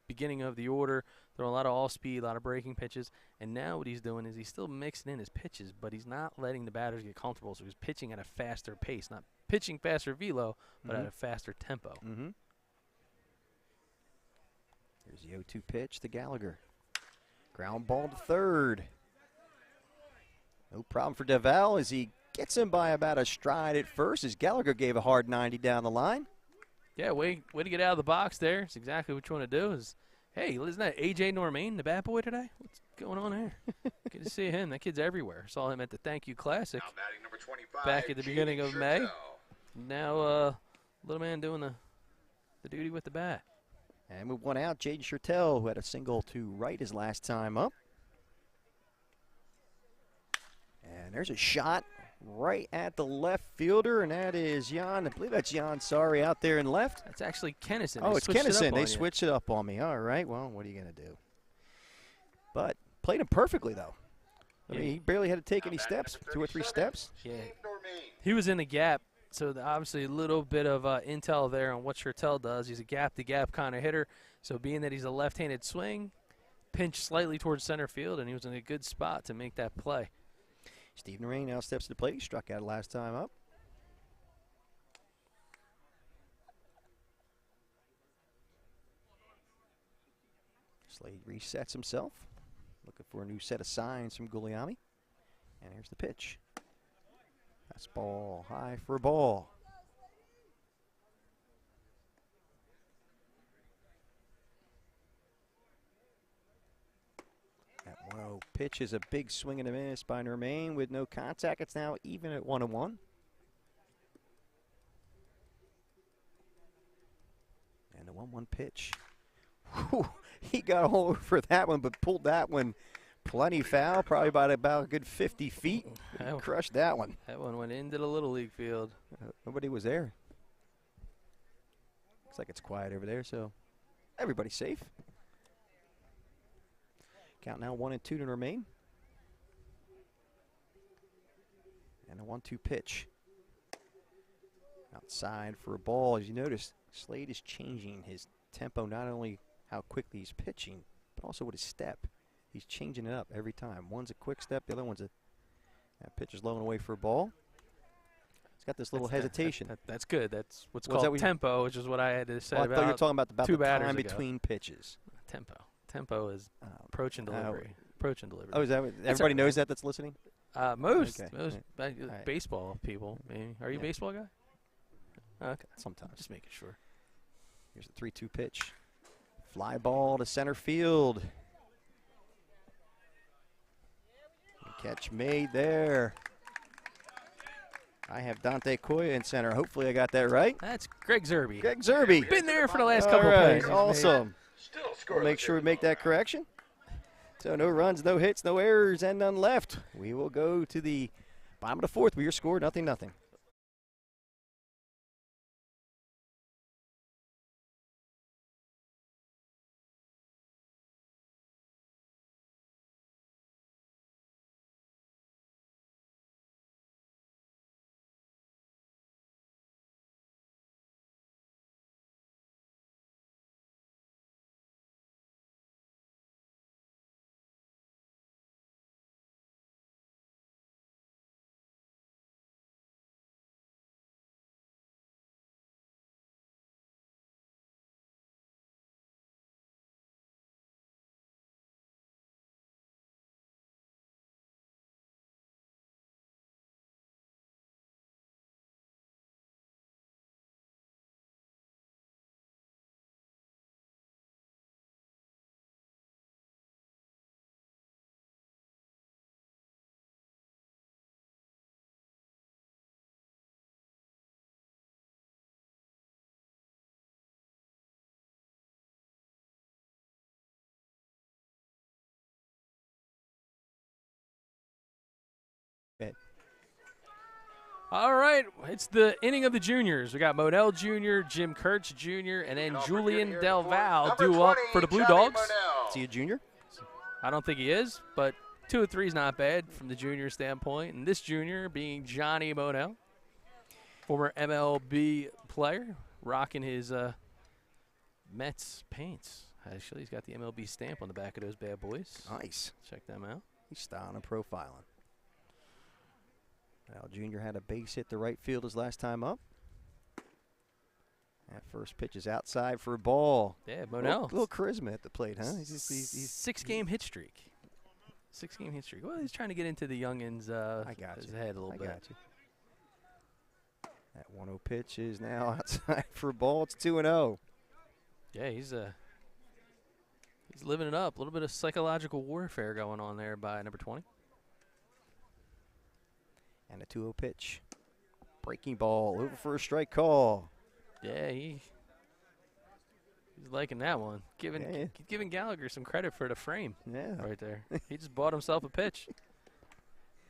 beginning of the order, throwing a lot of all-speed, a lot of breaking pitches. And now what he's doing is he's still mixing in his pitches, but he's not letting the batters get comfortable. So he's pitching at a faster pace, not pitching faster velo, but at a faster tempo. Here's the 0-2 pitch to Gallagher. Ground ball to third. No problem for DeVal as he gets him by about a stride at first as Gallagher gave a hard 90 down the line. Yeah, way to get out of the box there. It's exactly what you want to do is, hey, isn't that A.J. Normain, the bat boy today? What's going on here? Good to see him. That kid's everywhere. Saw him at the Thank You Classic back at the beginning of May. Now, little man doing the duty with the bat. And with one out, Jaden Schertel, who had a single to right his last time up. And there's a shot right at the left fielder, and that is Jan. I believe that's Jan Sorry out there in left. That's actually Kennison. Oh, it's Kennison. They switched it up on me. All right, well, what are you going to do? But played him perfectly, though. I mean, he barely had to take any steps, 2 or 3 steps. Yeah, he was in the gap. So obviously a little bit of intel there on what Schertel does. He's a gap-to-gap kind of hitter. So being that he's a left-handed swing, pinched slightly towards center field, and he was in a good spot to make that play. Steve Noreen now steps to the plate. He struck out last time up. Slade resets himself. Looking for a new set of signs from Guglielmi. And here's the pitch. That's ball high for a ball. That 1-0 pitch is a big swing and a miss by Normain with no contact. It's now even at 1-1. And the 1-1 pitch. Whew, he got all over that one, but pulled that one plenty foul, probably by about a good 50 feet. Crushed that one. That one went into the Little League field. Nobody was there. Looks like it's quiet over there, so everybody's safe. Count now 1-2 to Normain. And a 1-2 pitch. Outside for a ball. As you notice, Slade is changing his tempo, not only how quickly he's pitching, but also with his step. He's changing it up every time. One's a quick step, the other one's a pitch is low and away for a ball. He's got this little hesitation. That's good. That's what's called tempo, which is what I had to say about I thought you were talking about the time ago. between pitches. Tempo is approach and delivery. Approach and delivery. Oh, is that what, everybody knows that that's listening? Most right. baseball people. Maybe. Are you a baseball guy? Okay. Sometimes. Just making sure. Here's the 3-2 pitch. Fly ball to center field. Catch made there. I have Dante Koya in center. Hopefully I got that right. That's Greg Sjssbl. Greg Sjssbl. Been there for the last couple of plays. Awesome. We'll make sure we make that correction. So no runs, no hits, no errors, and none left. We will go to the bottom of the fourth with your score, 0-0. All right, it's the inning of the juniors. We got Monell Jr., Jim Kurtz Jr., and then Julian Del Val due up for the Blue Dogs. Is he a junior? I don't think he is, but 2 of 3 is not bad from the junior standpoint. And this junior being Johnny Monell, former MLB player, rocking his Mets paints. Actually, he's got the MLB stamp on the back of those bad boys. Nice. Check them out. He's styling and profiling. Al Jr. had a base hit to right field his last time up. That first pitch is outside for a ball. Yeah, Monell. Little charisma at the plate, huh? He's 6-game hit streak. 6-game hit streak. Well, he's trying to get into the youngins' head a little bit. I got you. That 1-0 pitch is now outside for a ball. It's 2-0. Yeah, he's living it up. A little bit of psychological warfare going on there by number 20. And a 2-0 pitch. Breaking ball over for a strike call. Yeah, he's liking that one. Giving Gallagher some credit for the frame. Yeah. Right there. He just bought himself a pitch.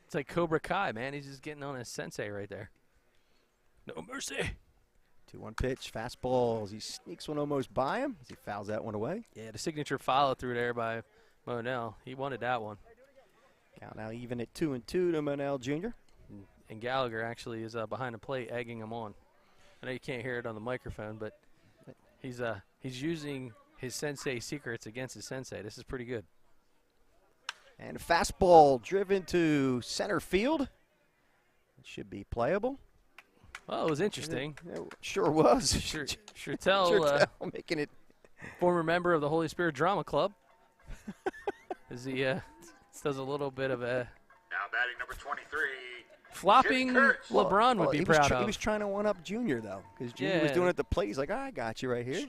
It's like Cobra Kai, man. He's just getting on his sensei right there. No mercy. 2-1 pitch, fastball. As he sneaks one almost by him as he fouls that one away. Yeah, the signature follow through there by Monell. He wanted that one. Count now even at 2-2 to Monell Jr. And Gallagher actually is behind the plate egging him on. I know you can't hear it on the microphone, but he's using his sensei secrets against his sensei. This is pretty good. And a fastball driven to center field. It should be playable. Well, it was interesting. It sure was. Schertel, making it. Former member of the Holy Spirit Drama Club. As he does a little bit of a Now batting number 23. flopping LeBron would be proud of. He was trying to one-up Junior, though, because Junior was doing it at the plate. He's like, I got you right here.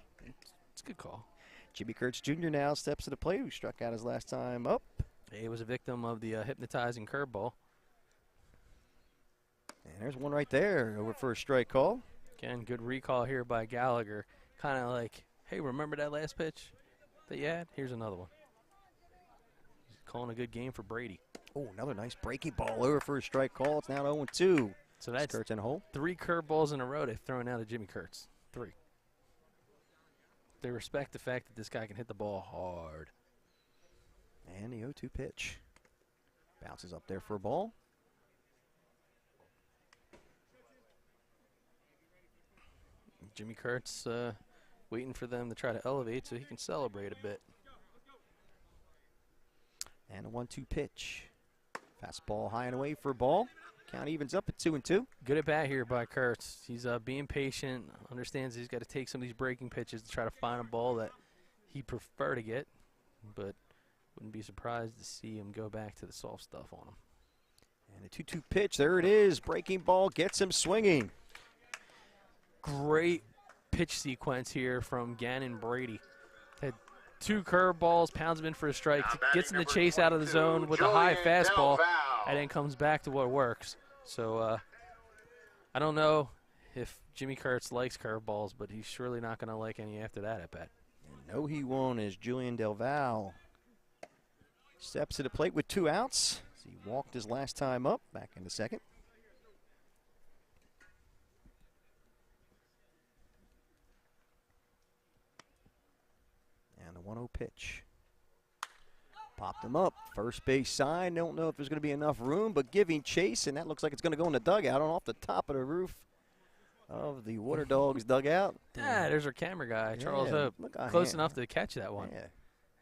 It's a good call. Jimmy Kurtz Jr. now steps to the plate, who struck out his last time up. He was a victim of the hypnotizing curveball. And there's one right there over for a strike call. Again, good recall here by Gallagher. Kind of like, hey, remember that last pitch that you had? Here's another one. He's calling a good game for Brady. Oh, another nice breaking ball over for a strike call. It's now 0-2. So that's Kurtz in a hole. 3 curveballs in a row they've thrown out of Jimmy Kurtz. 3. They respect the fact that this guy can hit the ball hard. And the 0-2 pitch. Bounces up there for a ball. Jimmy Kurtz waiting for them to try to elevate so he can celebrate a bit. And a 1-2 pitch. Fastball high and away for a ball. Count evens up at 2-2. Good at bat here by Kurtz. He's being patient, understands he's got to take some of these breaking pitches to try to find a ball that he'd prefer to get, but wouldn't be surprised to see him go back to the soft stuff on him. And a 2-2 pitch. There it is. Breaking ball gets him swinging. Great pitch sequence here from Gannon Brady. Had 2 curveballs, pounds him in for a strike, gets in the chase out of the zone with a high fastball, and then comes back to what works. So I don't know if Jimmy Kurtz likes curveballs, but he's surely not going to like any after that at bat. And no, he won't, as Julian Del Val steps to the plate with 2 outs. He walked his last time up, back in the second. And a 1-0 pitch. Popped him up. First base side. Don't know if there's going to be enough room, but giving chase, and that looks like it's going to go in the dugout on off the top of the roof of the Water Dogs dugout. Yeah, there's our camera guy, Charles Hope. Close enough to catch that one. Yeah.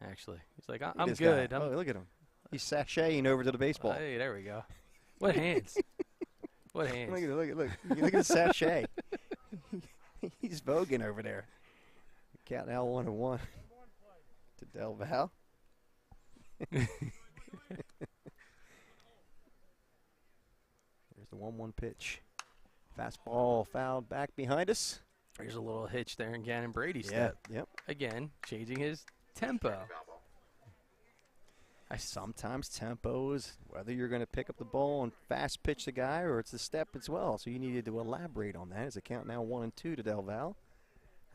Actually, he's like, I'm good. Oh, look at him. He's sashaying over to the baseball. Hey, there we go. What hands? What hands? Look at the sachet. He's voguing over there. Count now 1-1 to Del Val. There's the 1-1 pitch. Fastball fouled back behind us. There's a little hitch there in Gannon Brady's step. Yep. Again, changing his tempo. Sometimes tempo is whether you're going to pick up the ball and fast pitch the guy or it's the step as well. So you needed to elaborate on that. As a count now 1-2 to Del Val.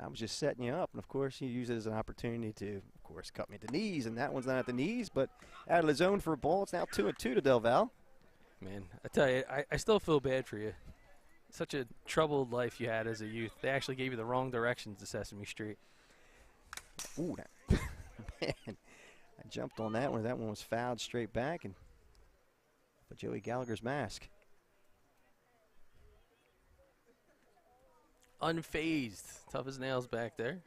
I was just setting you up, and of course you use it as an opportunity to, of course, cut me at the knees, and that one's not at the knees, but out of the zone for a ball. It's now 2-2 to Del Val. Man, I tell you, I still feel bad for you. such a troubled life you had as a youth. They actually gave you the wrong directions to Sesame Street. Ooh, man. I jumped on that one. That one was fouled straight back. But Joey Gallagher's mask. Unfazed. Tough as nails back there.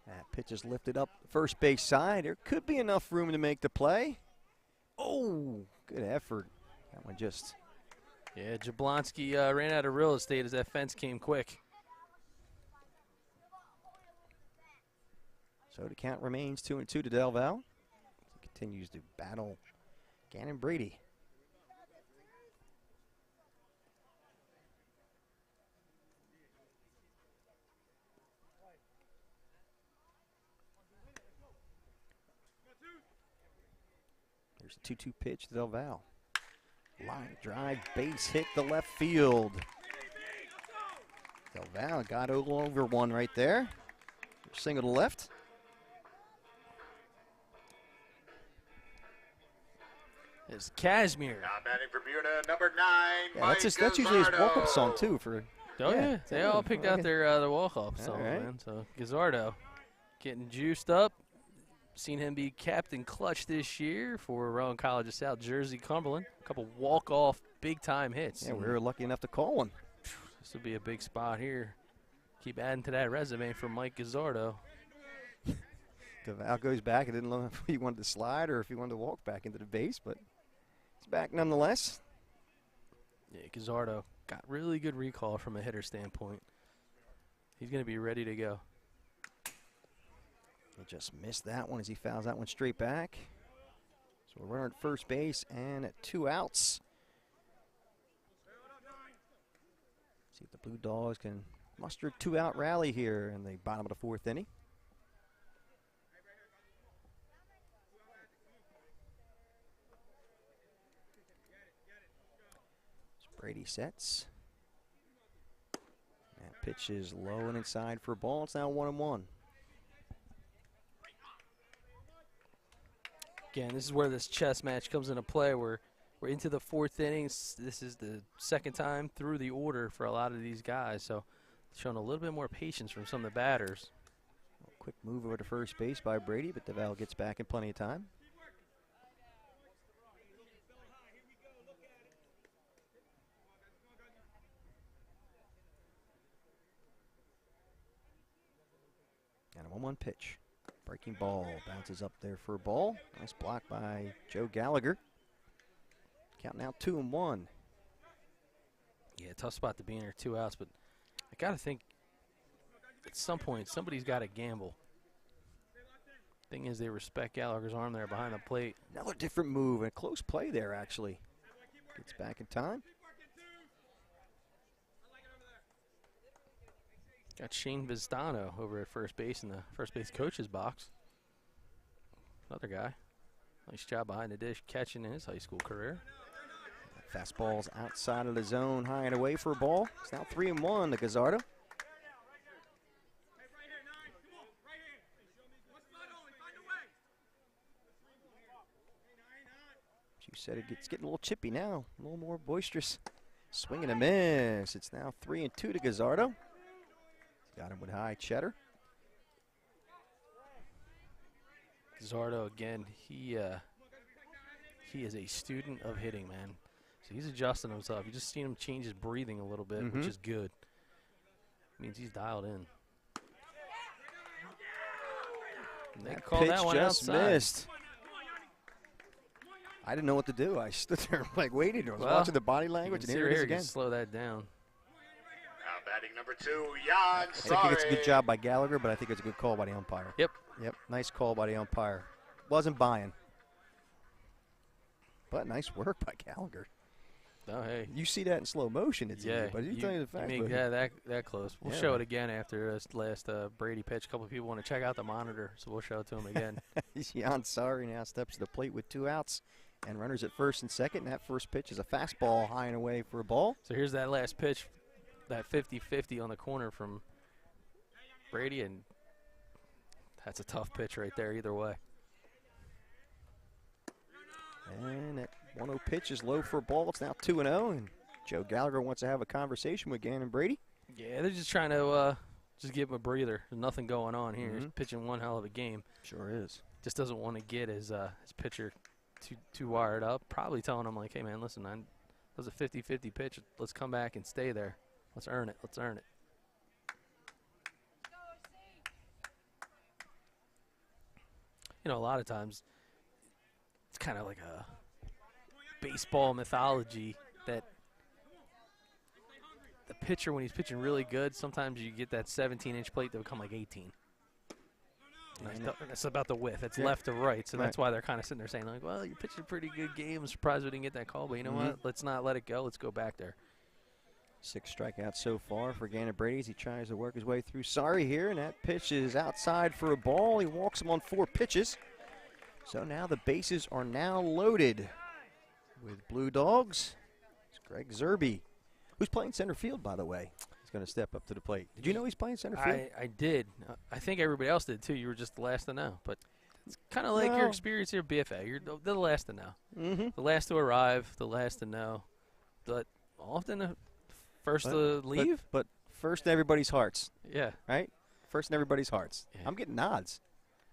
That pitch is lifted up first base side. There could be enough room to make the play. Oh, good effort. That one just. Yeah, Jablonski ran out of real estate as that fence came quick. So the count remains 2-2 to Del Val. He continues to battle Gannon Brady. There's a 2-2 pitch to Del Val. Line drive, base hit the left field. Del Val got over one right there. Single to left. It's Casimir. Now batting for Buena, number 9. Yeah, that's usually his walk-up song too. Yeah, they all picked out their walk-up song, right. man. So Gazzardo getting juiced up. Seen him be captain clutch this year for Rowan College of South Jersey, Cumberland. A couple walk-off big-time hits. Yeah, we were lucky enough to call one. This will be a big spot here. Keep adding to that resume for Mike Gazzardo. Val goes back. I didn't know if he wanted to slide or if he wanted to walk back into the base, but he's back nonetheless. Yeah, Gazzardo got really good recall from a hitter standpoint. He's going to be ready to go. He just missed that one as he fouls that one straight back. So we're running at first base and at 2 outs. See if the Blue Dogs can muster a 2-out rally here in the bottom of the 4th inning. Brady sets. That pitch is low and inside for a ball. It's now 1-1. Again, this is where this chess match comes into play. We're into the 4th inning. This is the second time through the order for a lot of these guys. So showing a little bit more patience from some of the batters. Quick move over to first base by Brady, but DeVal gets back in plenty of time. And a 1-1 pitch. Breaking ball. Bounces up there for a ball. Nice block by Joe Gallagher. Count now 2-1. Yeah, tough spot to be in there, 2 outs, but I got to think at some point somebody's got to gamble. Thing is, they respect Gallagher's arm there behind the plate. Another different move and a close play there, actually. Gets back in time. Got Shane Vistano over at first base in the first base coach's box. Another guy. Nice job behind the dish catching in his high school career. Fastball's outside of the zone, high and away for a ball. It's now 3-1 to Gazzardo. You said it's getting a little chippy now, a little more boisterous. Swing and a miss. It's now 3-2 to Gazzardo. Got him with high cheddar. Gazzardo again, he is a student of hitting, man. So he's adjusting himself. You just seen him change his breathing a little bit, which is good. Means he's dialed in. And they call that one just outside. Missed. I didn't know what to do. I stood there like waiting. I was Well, watching the body language, and here it is again. Slow that down. Now batting number 2, Jan I think it's a good job by Gallagher, but I think it's a good call by the umpire. Yep. Yep, nice call by the umpire. Wasn't buying. But nice work by Gallagher. Oh, hey. You see that in slow motion, it's easy, but you tell you the fact. You make that close. We'll Yeah, show man. it again after this last Brady pitch. A couple of people want to check out the monitor, so we'll show it to them again. Jan Sari now steps to the plate with 2 outs and runners at first and second. And that first pitch is a fastball high and away for a ball. So here's that last pitch, that 50-50 on the corner from Brady, and that's a tough pitch right there either way. And that 1-0 pitch is low for a ball. It's now 2-0, and Joe Gallagher wants to have a conversation with Gannon Brady. Yeah, they're just trying to just give him a breather. There's nothing going on here. He's pitching one hell of a game. Sure is. Just doesn't want to get his pitcher too wired up. Probably telling him, like, hey, man, listen, that was a 50-50 pitch. Let's come back and stay there. Let's earn it. Let's earn it. You know, a lot of times it's kind of like a baseball mythology that the pitcher, when he's pitching really good, sometimes you get that 17-inch plate that become like 18. That's about the width. It's left to right, so that's why they're kind of sitting there saying, like, well, you're pitching a pretty good game. I'm surprised we didn't get that call, but you know what? Let's not let it go. Let's go back there. 6 strikeouts so far for Gannon Brady as he tries to work his way through Sorry here, and that pitch is outside for a ball. He walks him on 4 pitches. So now the bases are now loaded with Blue Dogs. It's Greg Sjssbl, who's playing center field, by the way. He's going to step up to the plate. Did you know he's playing center field? I did. I think everybody else did, too. You were just the last to know. But it's kind of like your experience here at BFA. You're the last to know. The last to arrive, the last to know. But often the first to leave. But first in everybody's hearts. Yeah. Right? First in everybody's hearts. Yeah. I'm getting nods.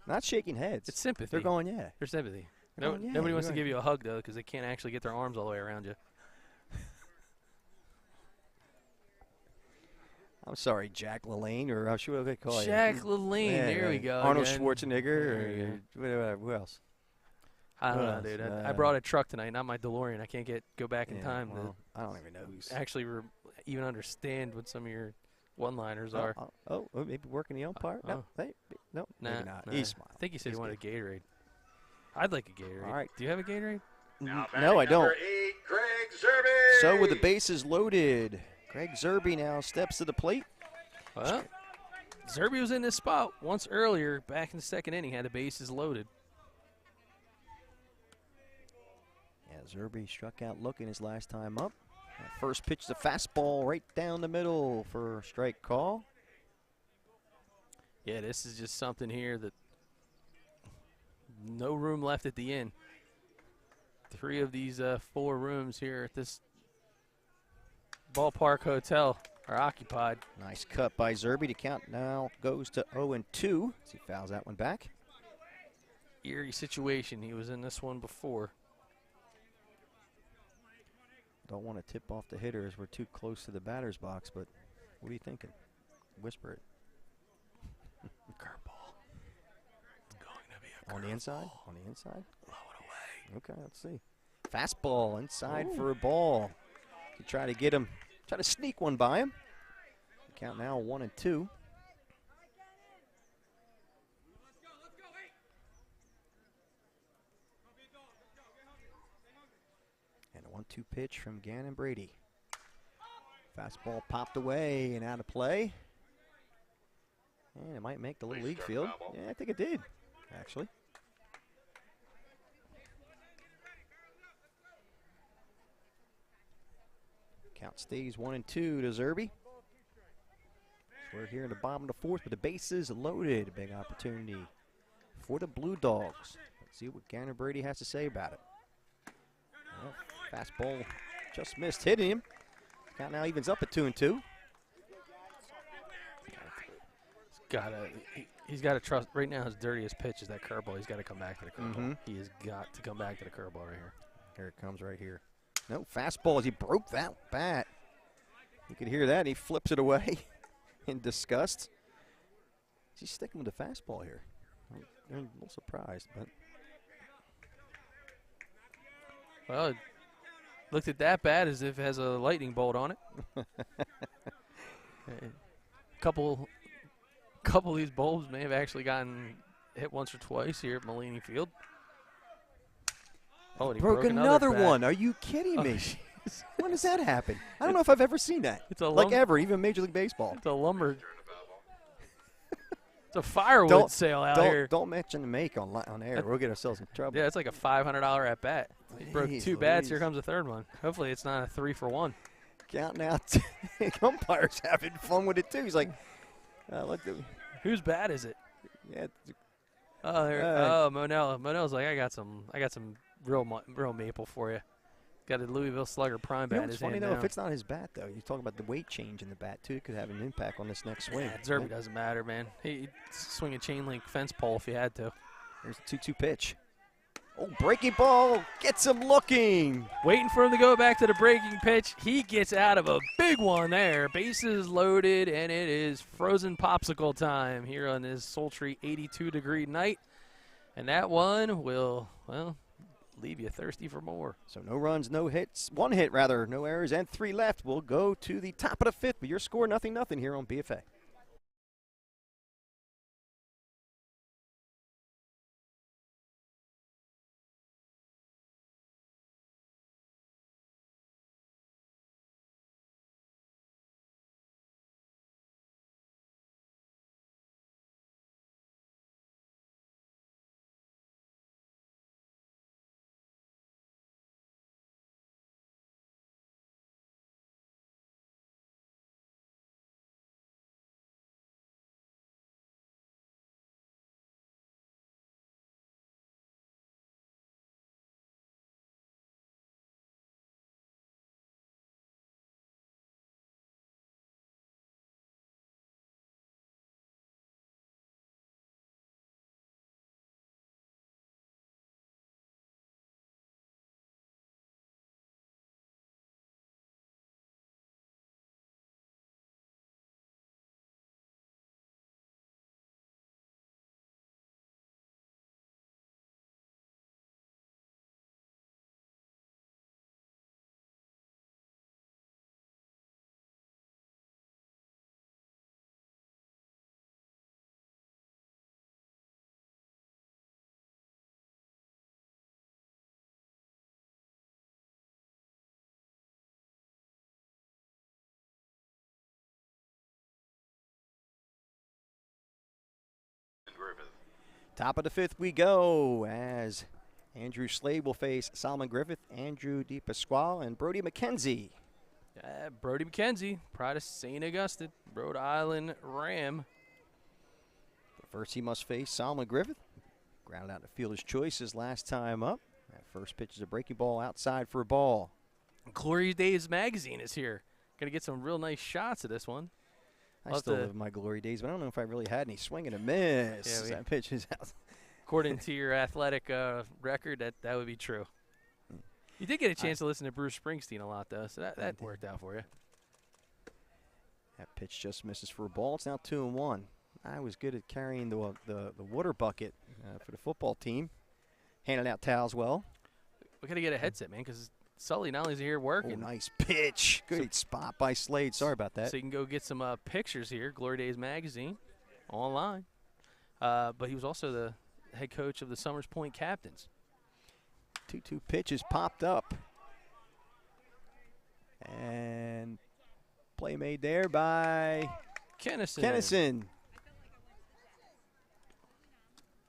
Not shaking heads. It's sympathy. They're going, yeah. There's sympathy. Nobody wants to give you a hug, though, because they can't actually get their arms all the way around you. I'm sorry, Jack LaLanne, or what should I call you? Jack LaLanne. Yeah, there we go. Arnold Schwarzenegger, or who else? I don't know, dude. I brought a truck tonight, not my DeLorean. I can't go back in time. Well, I don't even know who's actually even understand what some of your one-liners are. Maybe working the umpire? No, maybe not. Nah. He smiled. I think he said he wanted a Gatorade. I'd like a Gatorade. All right. Do you have a Gatorade? No, I don't. 8, Greg Sjssbl. So with the bases loaded, Greg Sjssbl now steps to the plate. Well, Sjssbl was in this spot once earlier, back in the second inning, had the bases loaded. Yeah, Sjssbl struck out looking his last time up. First pitch is a fastball right down the middle for a strike call. Yeah, this is just something here that no room left at the end. 3 of these 4 rooms here at this ballpark hotel are occupied. Nice cut by Sjssbl. The count now goes to 0-2 as he fouls that one back. Eerie situation. He was in this one before. Don't want to tip off the hitter as we're too close to the batter's box, but what are you thinking? Whisper it. Curveball. It's going to be a curveball. On the inside? On the inside? Blow it away. Okay, let's see. Fastball inside for a ball. To try to get him, try to sneak one by him. Count now 1-2. And a 1-2 pitch from Gannon Brady. Fastball popped away and out of play. And it might make the Little League field. Yeah, I think it did, actually. Count stays 1-2 to Sjssbl. We're here in the bottom of the 4th with the bases loaded. Big opportunity for the Blue Dogs. Let's see what Gannon Brady has to say about it. Well, fastball just missed hitting him. Count now evens up at 2-2. He's got to trust. Right now, his dirtiest pitch is that curveball. He's got to come back to the curveball. He has got to come back to the curveball right here. Here it comes right here. No, fastball as he broke that bat. You could hear that. He flips it away in disgust. He's sticking with the fastball here. I'm a little surprised, but. Well, it looked at that bat as if it has a lightning bolt on it. Couple of these bulbs may have actually gotten hit once or twice here at Melini Field. Oh, and he broke another one. Are you kidding me? When does that happen? I don't know if I've ever seen that. It's a like ever, even Major League Baseball. It's a lumber. It's a firewood sale out here. Don't mention the make on air. We'll get ourselves in trouble. Yeah, it's like a $500 at bat. He broke 2 bats. Here comes a 3rd one. Hopefully it's not a 3-for-1. Counting out. Umpire's having fun with it, too. He's like, whose bat is it? Yeah. Oh, Monell. Monell's like, I got some real maple for you. Got a Louisville Slugger prime bat in his hand. It's funny, though, now. if it's not his bat, though, you talk about the weight change in the bat, too. It could have an impact on this next swing. Yeah, Sjssbl doesn't matter, man. He'd swing a chain link fence pole if he had to. There's a 2-2 pitch. Oh, breaking ball gets him looking. Waiting for him to go back to the breaking pitch. He gets out of a big one there. Bases loaded, and it is frozen popsicle time here on this sultry 82-degree night. And that one will, well, leave you thirsty for more. So no runs, no hits. 1 hit, rather. No errors, and 3 left. We'll go to the top of the 5th with your score, 0-0 here on BFA. Top of the 5th we go as Andrew Slade will face Solomon Griffith, Andrew DePasquale, and Brody McKenzie. Brody McKenzie, pride of St. Augustine, Rhode Island Ram. But first he must face Solomon Griffith. Grounded out to fielder's choice his last time up. That first pitch is a breaking ball outside for a ball. Glory Days magazine is here. Gonna get some real nice shots of this one. I still live my glory days, but I don't know if I really had any swing and a miss. Yeah, that pitch is out. According to your athletic record, that would be true. You did get a chance to listen to Bruce Springsteen a lot, though, so that worked out for you. That pitch just misses for a ball. It's now 2-1. I was good at carrying the water bucket for the football team. Handing out towels well. We got to get a headset, man, because Sully not only is he here working. Oh, nice pitch. Good spot by Slade. Sorry about that. So you can go get some pictures here, Glory Days magazine, online. But he was also the head coach of the Summers Point Captains. 2-2 pitches popped up. And play made there by Kennison.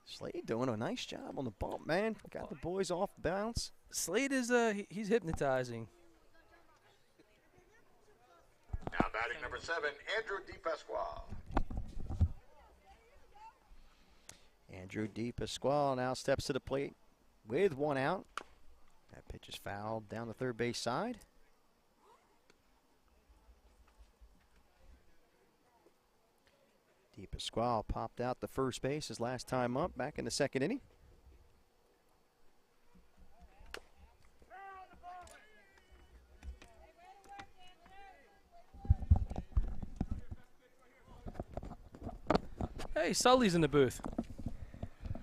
Slade doing a nice job on the bump, man. Got the boys off bounce. Slade is he's hypnotizing. Now batting number 7, Andrew DePasquale. Andrew DePasquale now steps to the plate with 1 out. That pitch is fouled down the third base side. DePasquale popped out the first base his last time up back in the 2nd inning. Hey, Sully's in the booth.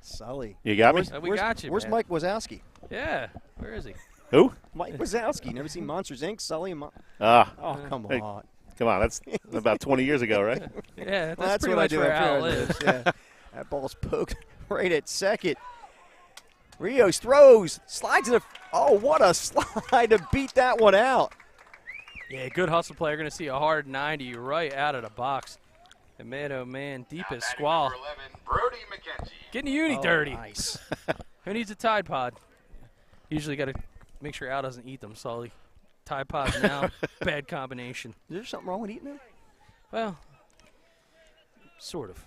Sully. You got me? We got you, Where's man. Mike Wazowski? Yeah, where is he? Who? Mike Wazowski. Never seen Monsters, Inc.? Sully and Oh, come hey, on. come on. That's about 20 years ago, right? Yeah, that's, Well, that's pretty what I much do where up here. Al lives. Yeah. That ball's poked right at second. Rios throws, slides in the. Oh, what a slide to beat that one out. Yeah, good hustle play. You're going to see a hard 90 right out of the box. And man, oh man, DePasquale. Number 11, Brody McKenzie. Getting the uni dirty. Nice. Who needs a Tide Pod? Usually got to make sure Al doesn't eat them, Sully. Tide Pods now, bad combination. Is there something wrong with eating them? Well, sort of.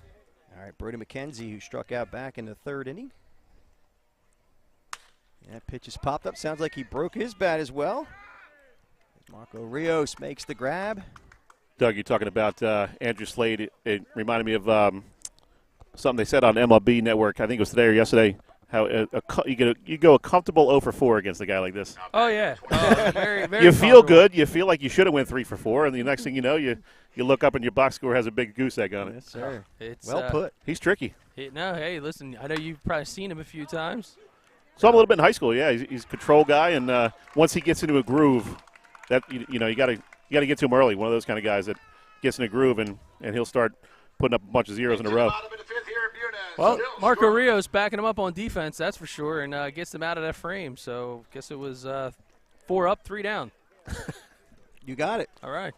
All right, Brody McKenzie, who struck out back in the 3rd inning. That pitch has popped up. Sounds like he broke his bat as well. Marco Rios makes the grab. Doug, you're talking about Andrew Slade. It reminded me of something they said on MLB Network. I think it was today or yesterday. How you go a comfortable 0 for 4 against a guy like this. Oh yeah, very, very. You feel good. You feel like you should have went 3 for 4, and the next thing you know, you look up and your box score has a big goose egg on it. Yes, sir. It's well put. He's tricky. No, hey, listen. I know you've probably seen him a few times. Saw him a little bit in high school. Yeah, he's a control guy, and once he gets into a groove, that you got to get to him early. One of those kind of guys that gets in a groove, and he'll start putting up a bunch of zeros in a row. Well, Marco Rios backing him up on defense, that's for sure, and gets them out of that frame. So I guess it was 4 up, 3 down. You got it. All right.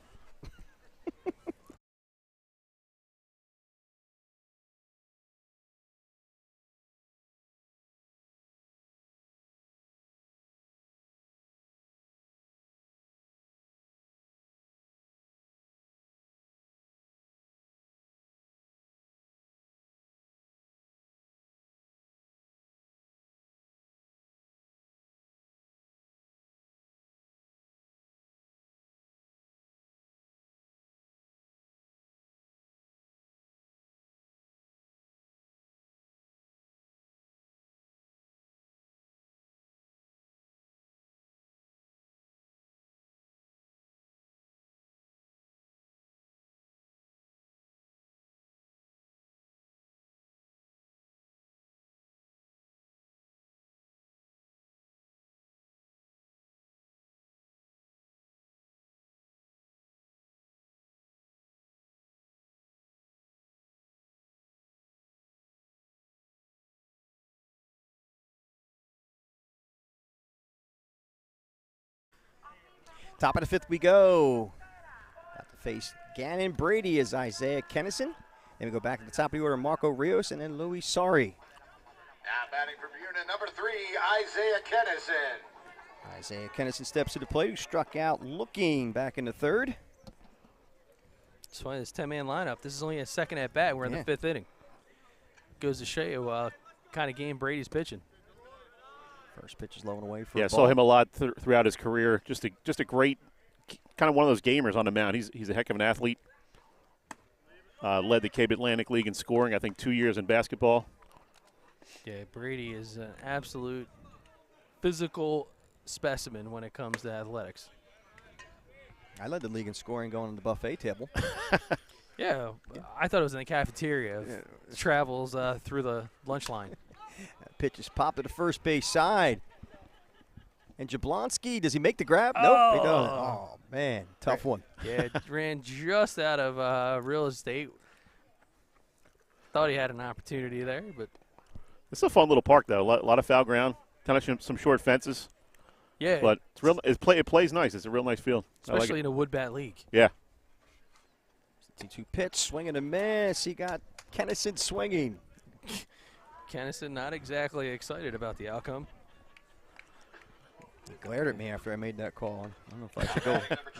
Top of the 5th we go. Got to face Gannon Brady as Isaiah Kennison. Then we go back to the top of the order, Marco Rios, and then Louis Sari. Now batting for Buena, number 3, Isaiah Kennison. Isaiah Kennison steps to the plate, who struck out looking back in the 3rd. That's why this 10-man lineup. This is only a second at bat. We're in the 5th inning. Goes to show you kind of game Brady's pitching. First pitch is low and away for Yeah, a ball. saw him a lot throughout his career. Just a great, kind of one of those gamers on the mound. He's a heck of an athlete. Led the Cape Atlantic League in scoring, I think 2 years in basketball. Yeah, Brady is an absolute physical specimen when it comes to athletics. I led the league in scoring going on the buffet table. Yeah, I thought it was in the cafeteria. Travels through the lunch line. Pitch is popped to the first base side. And Jablonski, does he make the grab? Nope, he doesn't. Oh, man, tough one. Yeah, ran just out of real estate. Thought he had an opportunity there, but. It's a fun little park, though. A lot of foul ground, kind of some short fences. Yeah. But it's real. It plays nice. It's a real nice field. Especially in a wood bat league. Yeah. 2 pitch, swing and a miss. He got Kennison swinging. Kennison not exactly excited about the outcome. He glared at me after I made that call. I don't know if I should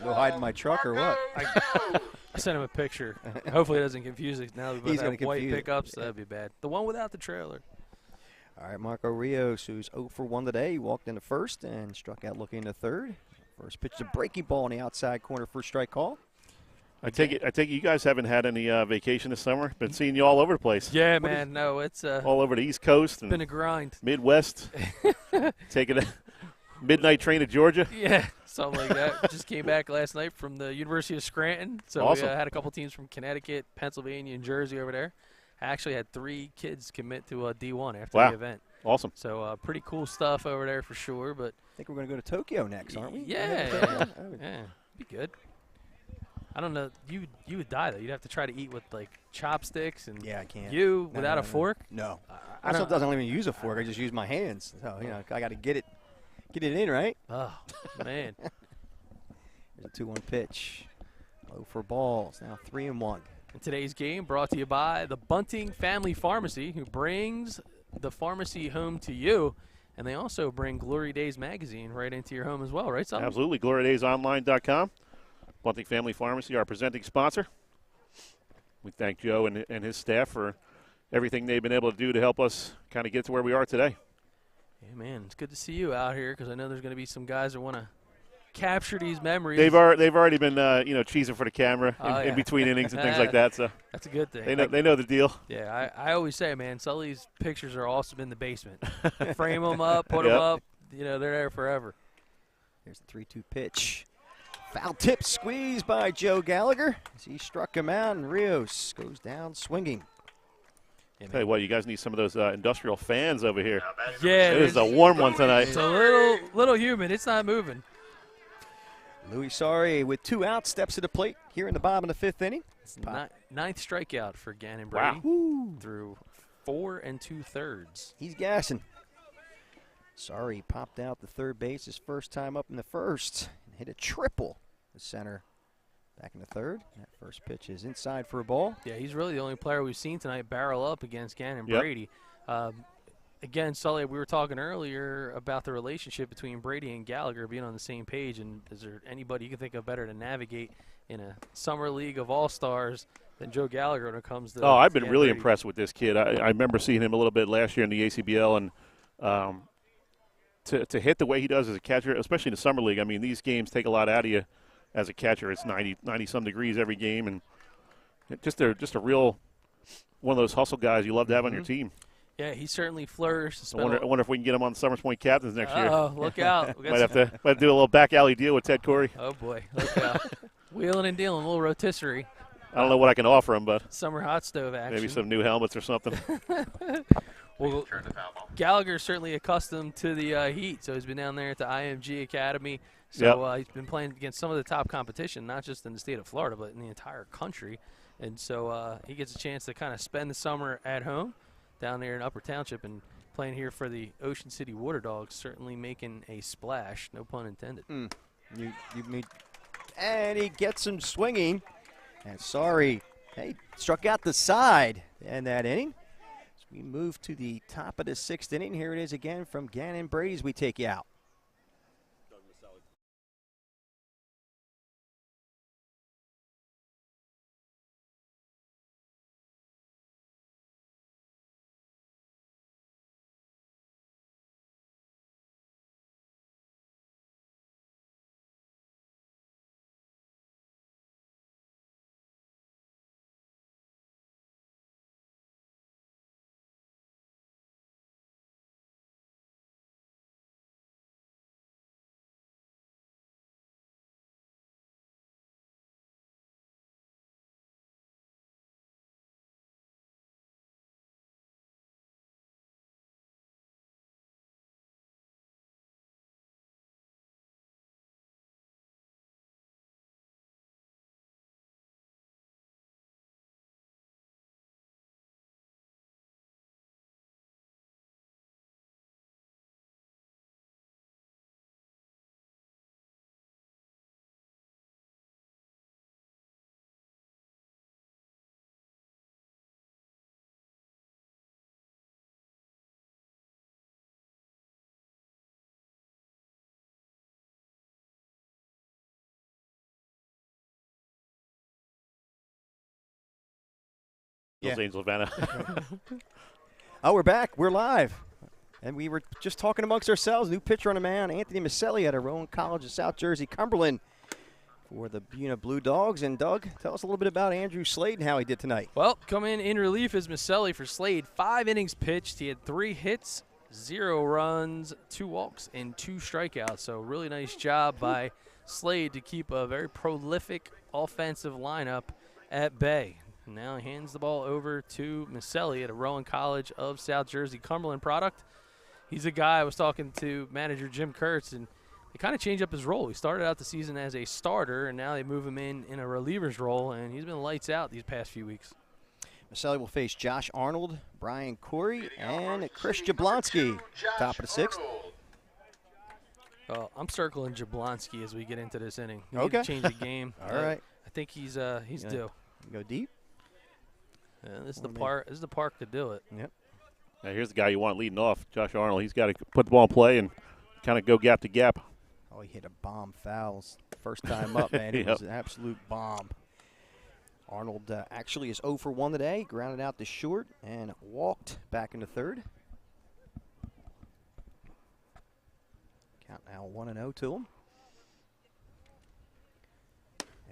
go hide in my truck or what. I sent him a picture. Hopefully it doesn't confuse it. Now we both He's have gonna white confuse it. pickups. That'd be bad. The one without the trailer. All right, Marco Rios, who's 0 for 1 today, walked in the 1st and struck out looking in the 3rd. First pitch, a breaking ball on the outside corner for a strike call. I take it you guys haven't had any vacation this summer. Been seeing you all over the place. Yeah, man. No, it's all over the East Coast and been a grind. Midwest. Taking a midnight train to Georgia. Yeah, something like that. Just came back last night from the University of Scranton. So awesome. We had a couple teams from Connecticut, Pennsylvania, and Jersey over there. I actually had 3 kids commit to D1 after the event. Awesome. So pretty cool stuff over there for sure. But I think we're going to go to Tokyo next, aren't we? Yeah, be good. I don't know. You would die though. You'd have to try to eat with like chopsticks and I can't. You without a fork? No. I sometimes don't even use a fork. I just use my hands. So I got to get it in, right? Oh man. There's a 2-1 pitch. Low for balls. Now 3-1. In today's game, brought to you by the Bunting Family Pharmacy, who brings the pharmacy home to you, and they also bring Glory Days magazine right into your home as well, right, Solomon? Absolutely. GloryDaysOnline.com. Bunting Family Pharmacy, our presenting sponsor. We thank Joe and his staff for everything they've been able to do to help us kind of get to where we are today. Yeah, man, it's good to see you out here because I know there's going to be some guys that want to capture these memories. They've already been cheesing for the camera in Yeah. between innings and things like that. So that's a good thing. They know the deal. Yeah, I always say, man, Sully's pictures are awesome in the basement. Frame them up, put them up. They're there forever. Here's the 3-2 pitch. Foul tip squeezed by Joe Gallagher as he struck him out, and Rios goes down swinging. Tell you what, you guys need some of those industrial fans over here. Yeah, it is a warm one tonight. It's a little humid. It's not moving. Luis Sari with 2 outs steps to the plate here in the bottom of the 5th inning. Ninth strikeout for Gannon Brady. Wow. Through 4 2/3. He's gassing. Sari popped out the third base his first time up in the first and hit a triple to center. Back in the third. That first pitch is inside for a ball. Yeah, he's really the only player we've seen tonight barrel up against Gannon Brady. Again, Sully, we were talking earlier about the relationship between Brady and Gallagher being on the same page, and is there anybody you can think of better to navigate in a summer league of all-stars than Joe Gallagher when it comes to I've been really Brady. impressed with this kid. I remember seeing him a little bit last year in the ACBL, and to hit the way he does as a catcher, especially in the summer league, I mean, these games take a lot out of you as a catcher. It's 90-some degrees every game, and just a real one of those hustle guys you love to have on your team. Yeah, he certainly flourished. I wonder if we can get him on the Summers Point Captains next year. Oh, look out. might have to do a little back alley deal with Ted Corey. Oh, boy. Look out. Wheeling and dealing, a little rotisserie. I don't know what I can offer him, but Summer hot stove action. maybe some new helmets or something. Well, Gallagher's certainly accustomed to the heat, so he's been down there at the IMG Academy. So he's been playing against some of the top competition, not just in the state of Florida, but in the entire country. And so he gets a chance to kind of spend the summer at home down there in Upper Township and playing here for the Ocean City Water Dogs, certainly making a splash, no pun intended. And he gets him swinging. And Sari, struck out the side in that inning. As we move to the top of the 6th inning, here it is again from Gannon Brady as we take you out. Angel Vanna. Oh, we're back. We're live. And we were just talking amongst ourselves. New pitcher on the mound, Anthony Maselli at Rowan College of South Jersey, Cumberland for the Buena Blue Dogs. And, Doug, tell us a little bit about Andrew Slade and how he did tonight. Well, coming in relief is Maselli for Slade. 5 innings pitched. He had 3 hits, 0 runs, 2 walks, and 2 strikeouts. So really nice job by Slade to keep a very prolific offensive lineup at bay. Now he hands the ball over to Maselli at Rowan College of South Jersey, Cumberland product. He's a guy I was talking to manager Jim Kurtz, and they kind of changed up his role. He started out the season as a starter, and now they move him in a reliever's role, and he's been lights out these past few weeks. Maselli will face Josh Arnold, Brian Corey, and Chris Jablonski, top of the 6th. I'm circling Jablonski as we get into this inning. We Okay. need to change the game. All right. I think he's due. Go deep. Yeah, this is the park to do it. Yep. Now here's the guy you want leading off, Josh Arnold. He's got to put the ball in play and kind of go gap to gap. Oh, he hit a bomb fouls first time up, man. It was an absolute bomb. Arnold actually is 0 for 1 today, grounded out to short and walked back into third. Now 1-0 to him.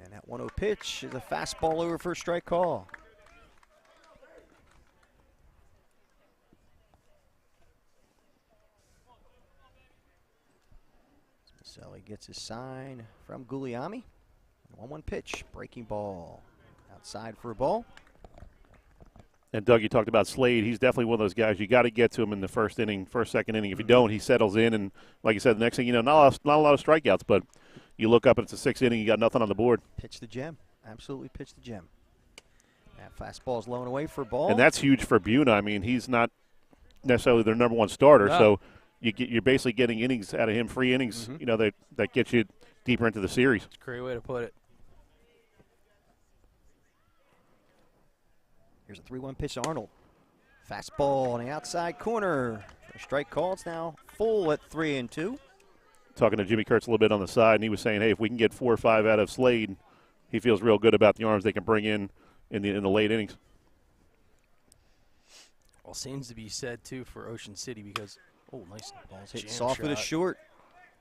And that 1-0 pitch is a fastball over for a strike call. Maselli gets his sign from Guglielmi. 1-1 pitch, breaking ball. Outside for a ball. And, Doug, you talked about Slade. He's definitely one of those guys. You got to get to him in the first inning, second inning. If you don't, he settles in. And, like you said, the next thing you know, not a lot of strikeouts, but you look up and it's the sixth inning, you got nothing on the board. Pitch the gem. Absolutely pitch the gem. That fastball's low and away for a ball. And that's huge for Buena. I mean, he's not necessarily their number one starter, so you're basically getting innings out of him, free innings, you know, that get you deeper into the series. That's a great way to put it. Here's a 3-1 pitch to Arnold. Fastball on the outside corner. For a strike call, it's now full at 3-2. Talking to Jimmy Kurtz a little bit on the side, and he was saying, hey, if we can get 4 or 5 out of Slade, he feels real good about the arms they can bring in the late innings. Well, seems to be said, too, for Ocean City because, oh, nice Ball's hit jam soft shot. with a short.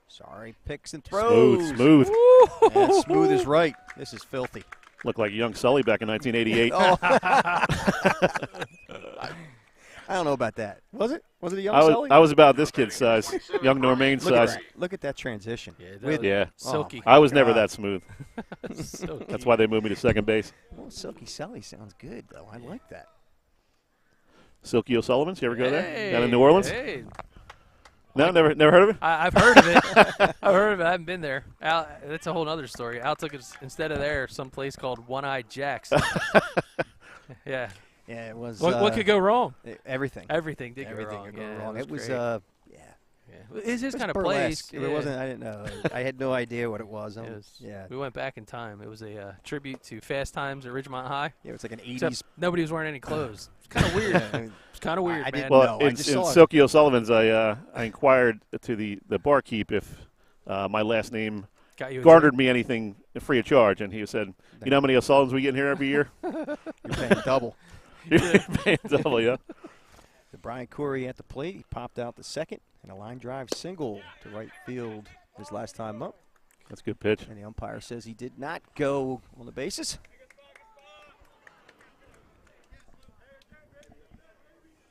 Sorry, picks and throws. Smooth. And smooth is right. This is filthy. Looked like young Sully back in 1988. I don't know about that. Was it? Was it a young Sully? I was about this kid's size, young Normain size. Look at that transition. Yeah, silky. I was never that smooth. Silky. That's why they moved me to second base. Well, Silky Sully sounds good, though. I like that. Silky O'Sullivan's, you ever go there? Hey, Down in New Orleans? Hey. No, never heard of it? I've heard of it. I've heard of it. I haven't been there. Al, that's a whole other story. Al took us, instead of there, some place called One-Eyed Jack's. Yeah. Yeah, it was. What could go wrong? Everything. Everything did Everything go wrong. could go Yeah, wrong. It was, great. yeah. It's his kind of burlesque. place. If it wasn't, I didn't know. I had no idea what it was. Yeah. We went back in time. It was a tribute to Fast Times at Ridgemont High. Yeah, it was like an 80s. Except nobody was wearing any clothes. It's kind of weird. It's kind of weird, I man. didn't Well, know. in Silky O'Sullivan's, I inquired to the barkeep if my last name Got you a garnered me anything free of charge, and he said, "You know how many O'Sullivans we get in here every year? You're paying double. You're paying double, yeah." The Brian Corey at the plate. He popped out the second, and a line drive single to right field his last time up. That's a good pitch. And the umpire says he did not go on the bases.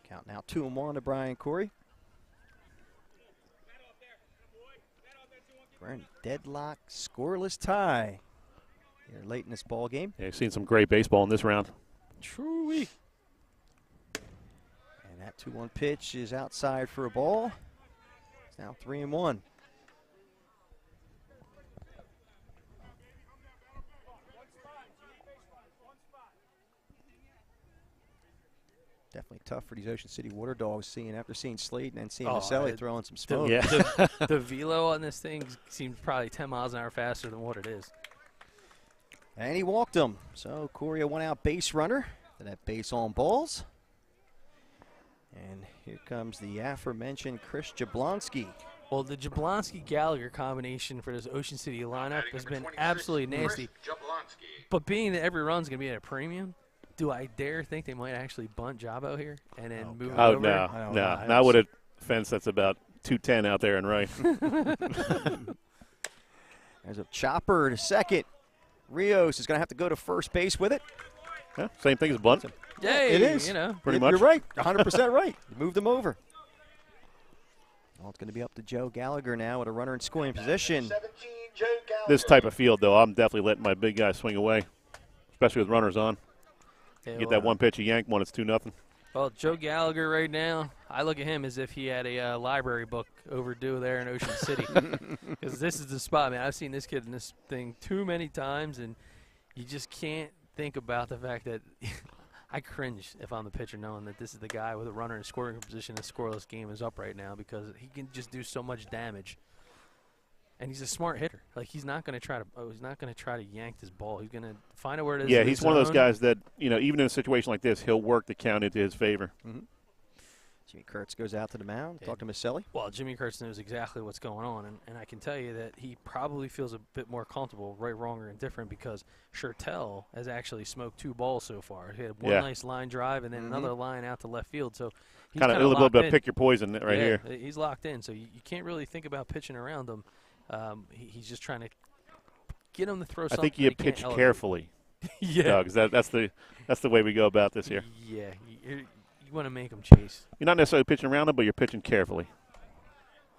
Count now 2-1 to Brian Corey. We're in deadlock, scoreless tie here late in this ball game. Yeah, you've seen some great baseball in this round. Truly. And that 2-1 pitch is outside for a ball. It's now 3-1. Definitely tough for these Ocean City Water Dogs after seeing Slade and then seeing Maselli throwing some smoke. Yeah. The velo on this thing seems probably 10 miles an hour faster than what it is. And he walked him. So Corey, a one-out base runner. To that base on balls. And here comes the aforementioned Chris Jablonski. Well, the Jablonski-Gallagher combination for this Ocean City lineup has been absolutely nasty. But being that every run's going to be at a premium, do I dare think they might actually bunt Jabo here and then move it over? Oh, no. Not with a fence that's about 210 out there and right. There's a chopper to second. Rios is going to have to go to first base with it. Yeah, same thing as bunt. Yeah, it is. You know. Pretty much. You're right. 100% right. You moved them over. Well, it's going to be up to Joe Gallagher now with a runner in scoring position. This type of field, though, I'm definitely letting my big guy swing away, especially with runners on. Yeah, Get that one pitch, a yank one, it's 2-0. Well, Joe Gallagher right now, I look at him as if he had a library book overdue there in Ocean City. Because this is the spot, man. I've seen this kid in this thing too many times, and you just can't think about the fact that I cringe if I'm the pitcher knowing that this is the guy with a runner in scoring position. The scoreless game is up right now because he can just do so much damage. And he's a smart hitter. Like he's not going to try to yank this ball. He's going to find out where it is. Yeah, he's one of those guys that, you know, even in a situation like this, he'll work the count into his favor. Mm-hmm. Jimmy Kurtz goes out to the mound. Talk to Maselli. Well, Jimmy Kurtz knows exactly what's going on, and I can tell you that he probably feels a bit more comfortable, right, wrong, or indifferent, because Sjssbl has actually smoked 2 balls so far. He had one nice line drive and then another line out to left field. So he's kind of a little bit of pick your poison right here. He's locked in, so you can't really think about pitching around him. He's just trying to get him to throw something. I think you pitch carefully. Yeah, Dawgs, that's the way we go about this here. Yeah, you want to make him chase. You're not necessarily pitching around him, but you're pitching carefully.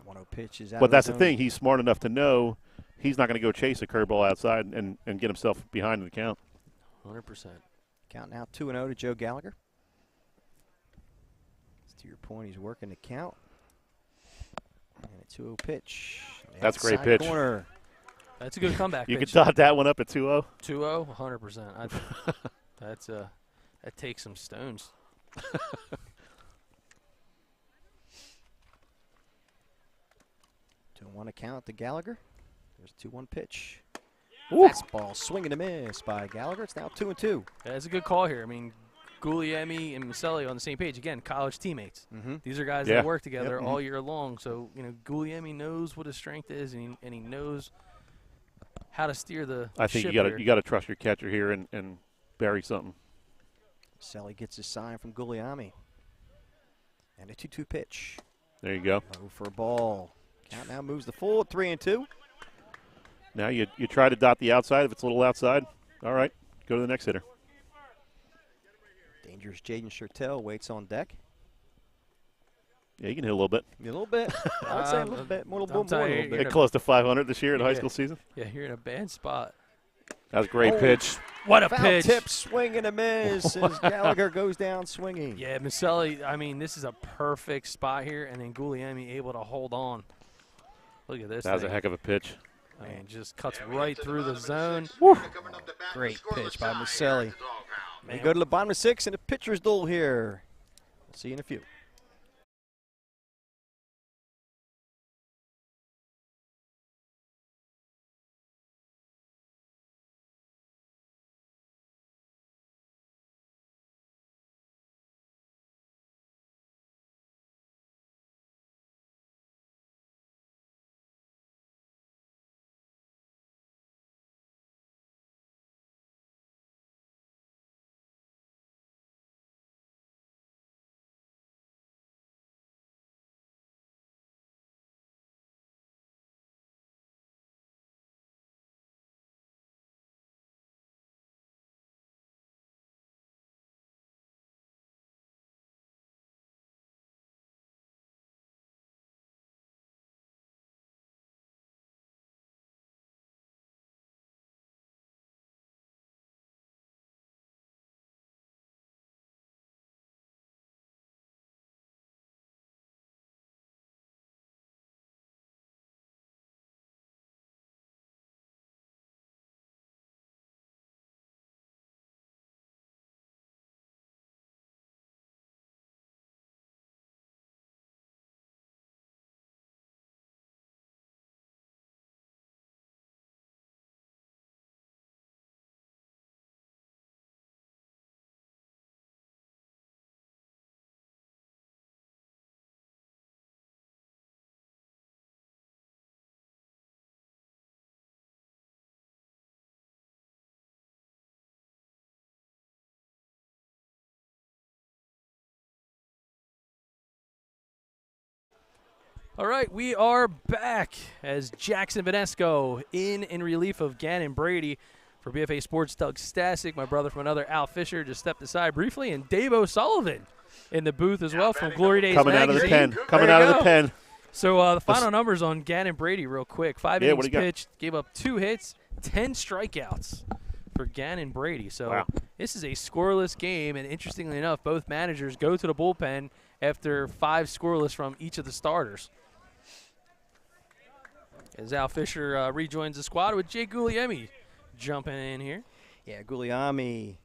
1-0 pitch is out. But that's the thing. He's smart enough to know he's not going to go chase a curveball outside and get himself behind the count. 100%. Count now 2-0 to Joe Gallagher. To your point, he's working the count. And a 2-0 pitch. That's a great pitch. Corner. That's a good comeback. You pitch. could dot that one up at 2-0. 2-0, 100%. That takes some stones. 2-1 account to Gallagher. There's a 2-1 pitch. Ooh. Fastball swing and a miss by Gallagher. It's now 2-2. Yeah, that's a good call here. I mean, Guglielmi and Maselli on the same page. Again, college teammates. These are guys that work together all year long. So, Guglielmi knows what his strength is, and he knows how to steer the I think ship you got to trust your catcher here and bury something. Maselli gets his sign from Guglielmi. And a 2-2 pitch. There you go. Low for a ball. Count now moves the full 3-2. Now you try to dot the outside. If it's a little outside, all right, go to the next hitter. Dangerous Jaden Sjssbl waits on deck. Yeah, you can hit a little bit. A little bit. I would say a little bit. More a little bit. Get close to 500 this year in high school season. Yeah, you're in a bad spot. That was a great pitch. What a Foul pitch. Tip, swing and a miss as Gallagher goes down swinging. Yeah, Maselli, I mean, this is a perfect spot here, and then Guglielmi able to hold on. Look at this. That was a heck of a pitch. I mean, just cuts right through the zone. Great pitch by Maselli. We go to the bottom of 6 and a pitcher's duel here. We'll see you in a few. All right, we are back as Jackson Vanesco in relief of Gannon Brady for BFA Sports. Doug Stasic, my brother from another, Al Fisher, just stepped aside briefly, and Dave O'Sullivan in the booth as well from Glory Days Coming Magazine. out of the pen. Coming out of the pen. So the final numbers on Gannon Brady real quick. 5 innings pitched, gave up 2 hits, 10 strikeouts for Gannon Brady. So this is a scoreless game, and interestingly enough, both managers go to the bullpen after 5 scoreless from each of the starters. As Al Fisher rejoins the squad with Jay Guglielmi jumping in here. Yeah, Guglielmi.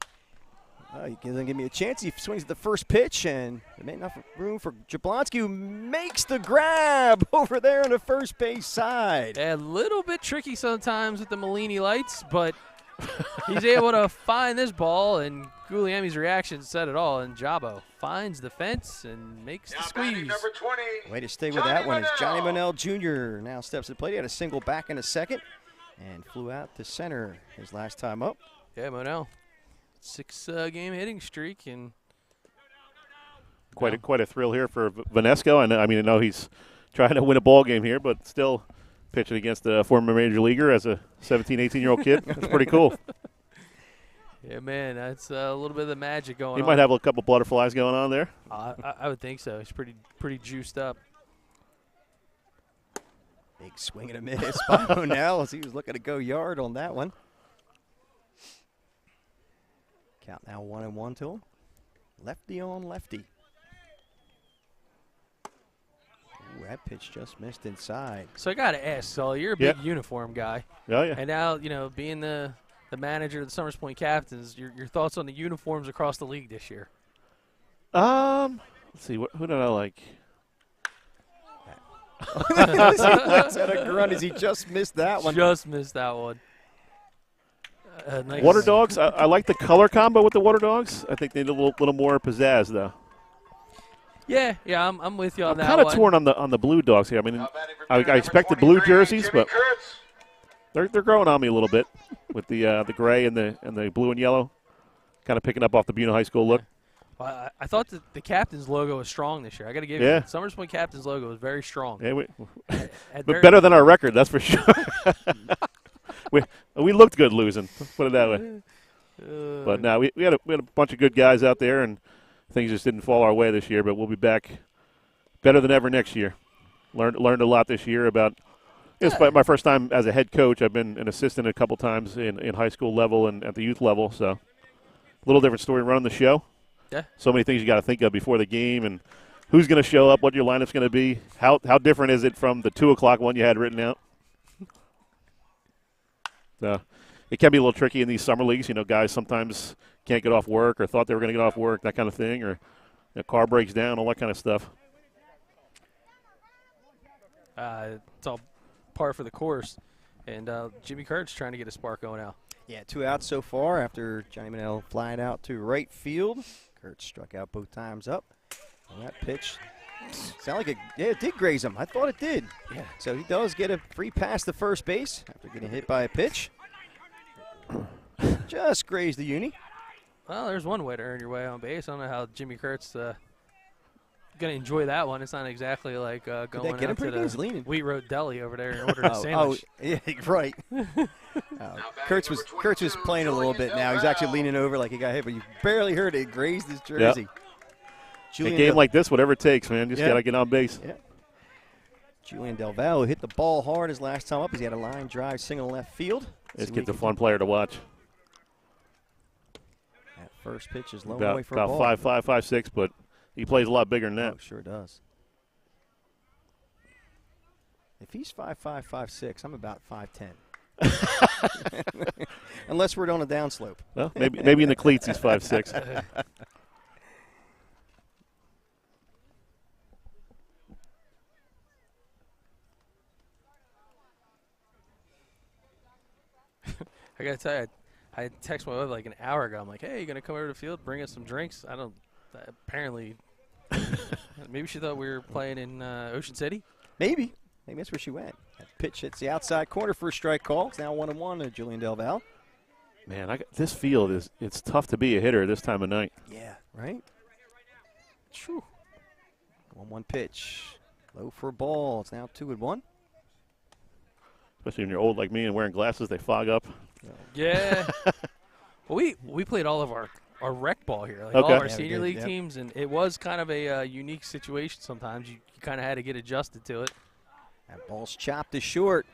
He doesn't give me a chance. He swings at the first pitch, and there ain't enough room for Jablonski, who makes the grab over there on the first base side. A little bit tricky sometimes with the Melini lights, but He's able to find this ball, and Guglielmi's reaction said it all. And Jabo finds the fence and makes the squeeze. Number 20. Way to stay with that one is Johnny Monell Jr. Now steps to the plate. He had a single back in a second and flew out to center his last time up. Yeah, Monell. 6-game hitting streak, and quite a thrill here for Vanesco. I know he's trying to win a ball game here, but still pitching against a former major leaguer as a 17, 18-year-old kid. That's pretty cool. Yeah, man, that's a little bit of the magic going on. He might have a couple butterflies going on there. I would think so. He's pretty juiced up. Big swing and a miss by Monell as he was looking to go yard on that one. Count now 1-1 to him. Lefty on lefty. Ooh, that pitch just missed inside. So I got to ask, Sully, you're a big uniform guy. Oh, yeah. And now, being the manager of the Summers Point Captains, your thoughts on the uniforms across the league this year? Let's see. Who did I like? He lets out a grunt as he just missed that one. Just missed that one. Nice. Water Dogs. I like the color combo with the Water Dogs. I think they need a little more pizzazz, though. Yeah, I'm with you on that. I'm kind of torn on the blue Dogs here. I mean, I expected blue jerseys, but they're growing on me a little bit with the gray and the blue and yellow, kind of picking up off the Buena High School look. Well, I thought that the captain's logo was strong this year. I got to give you that. Summers Point Captain's logo was very strong. Yeah, but better than our record, that's for sure. we looked good losing. Put it that way. But no, we had a bunch of good guys out there, and things just didn't fall our way this year. But we'll be back better than ever next year. Learned a lot this year about. It's my first time as a head coach. I've been an assistant a couple times in high school level and at the youth level. So a little different story running the show. Yeah. So many things you got to think of before the game, and who's going to show up, what your lineup's going to be. How different is it from the 2:00 one you had written out? So it can be a little tricky in these summer leagues. Guys sometimes can't get off work or thought they were going to get off work, that kind of thing, or a car breaks down, all that kind of stuff. It's all par for the course. And Jimmy Kurt's trying to get a spark going out. Yeah, 2 outs so far after Johnny Monell flying out to right field. Kurt struck out both times up. And that pitch sounded like it did graze him. I thought it did. Yeah. So he does get a free pass to first base after getting hit by a pitch. Just grazed the uni. Well, there's one way to earn your way on base. I don't know how Jimmy Kurt's going to enjoy that one. It's not exactly like going out to the Wheat Road Deli over there and ordering a sandwich. Oh, yeah, right. Kurtz was playing a little bit now. He's actually leaning over like he got hit, but you barely heard it. It grazed his jersey. Yep. A game like this, whatever it takes, man. Just got to get on base. Yeah. Julian Del Valle hit the ball hard his last time up. He had a line drive single left field. This kid's a fun player to watch. That first pitch is low away for a ball. About 5'5", 5'6", but he plays a lot bigger than that. Oh, sure does. If he's 5'5", 5'6", I'm about 5'10". Unless we're on a downslope. Well, maybe in the cleats he's 5'6". I got to tell you, I texted my wife like an hour ago. I'm like, hey, you going to come over to the field, bring us some drinks? Apparently, maybe she thought we were playing in Ocean City. Maybe that's where she went. That pitch hits the outside corner for a strike call. It's now 1-1 to Julian Del Valle. Man, this field it's tough to be a hitter this time of night. Yeah, right? True. 1-1 pitch. Low for a ball. It's now 2-1. Especially when you're old like me and wearing glasses, they fog up. Yeah. Well, we played all of our rec ball here, like all of our senior league teams, and it was kind of a unique situation sometimes. You kind of had to get adjusted to it. That ball's chopped to short.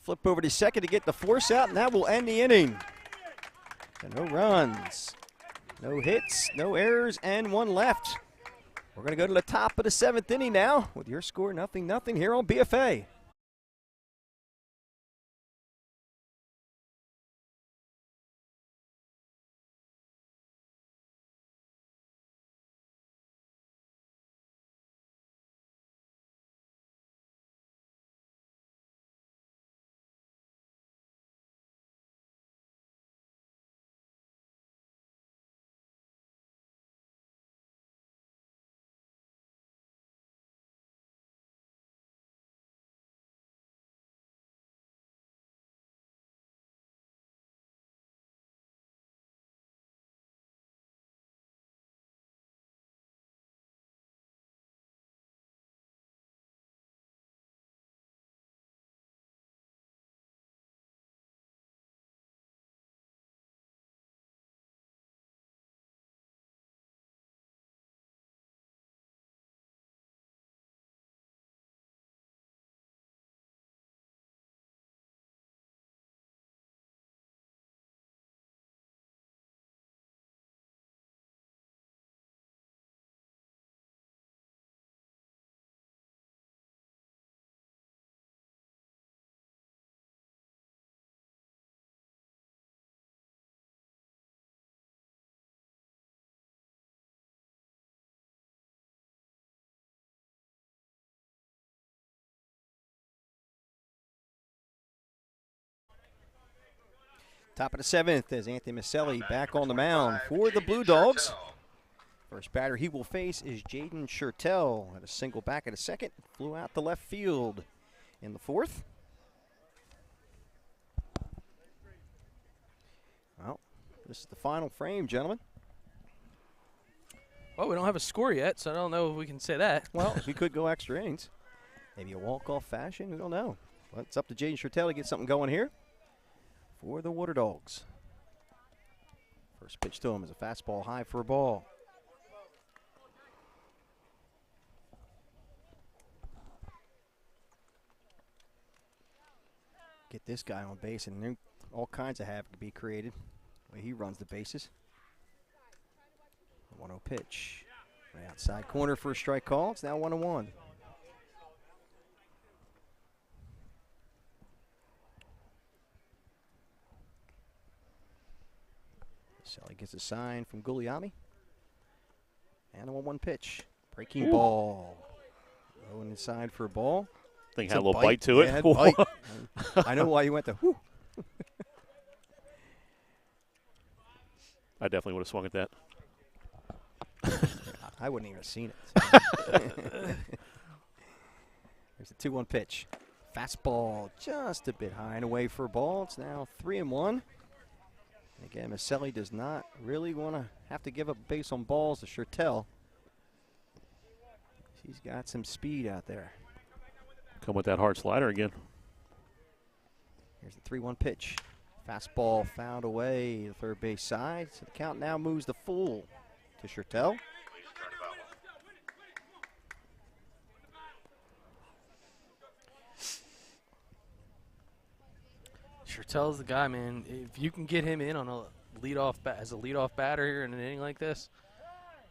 Flip over to second to get the force out, and that will end the inning. And no runs, no hits, no errors, and one left. We're going to go to the top of the 7th inning now with your score 0-0 here on BFA. Top of the 7th as Anthony Maselli back on the mound for the Blue Dogs. First batter he will face is Jaden Shurtell. Had a single back at the 2nd. Flew out to left field in the 4th. Well, this is the final frame, gentlemen. Well, we don't have a score yet, so I don't know if we can say that. Well, we could go extra innings. Maybe a walk-off fashion. We don't know. But it's up to Jaden Shurtell to get something going here for the Water Dogs. First pitch to him is a fastball high for a ball. Get this guy on base, and all kinds of havoc to be created the way he runs the bases. 1-0 pitch. Right outside corner for a strike call. It's now 1-1. Sally gets a sign from Guglielmi. And a 1-1 pitch. Breaking ball. Going inside for a ball. I think it had a little bite to it. Yeah, bite. I know why you went to whoo. I definitely would have swung at that. I wouldn't even have seen it. There's a 2-1 pitch. Fastball just a bit high and away for a ball. It's now 3-1. Again, Maselli does not really want to have to give up base on balls to Shurtell. She's got some speed out there. Come with that hard slider again. Here's the 3-1 pitch. Fastball fouled away the third base side. So the count now moves the full to Shurtell. Shurtell's the guy, man. If you can get him in on a as a leadoff batter here in an inning like this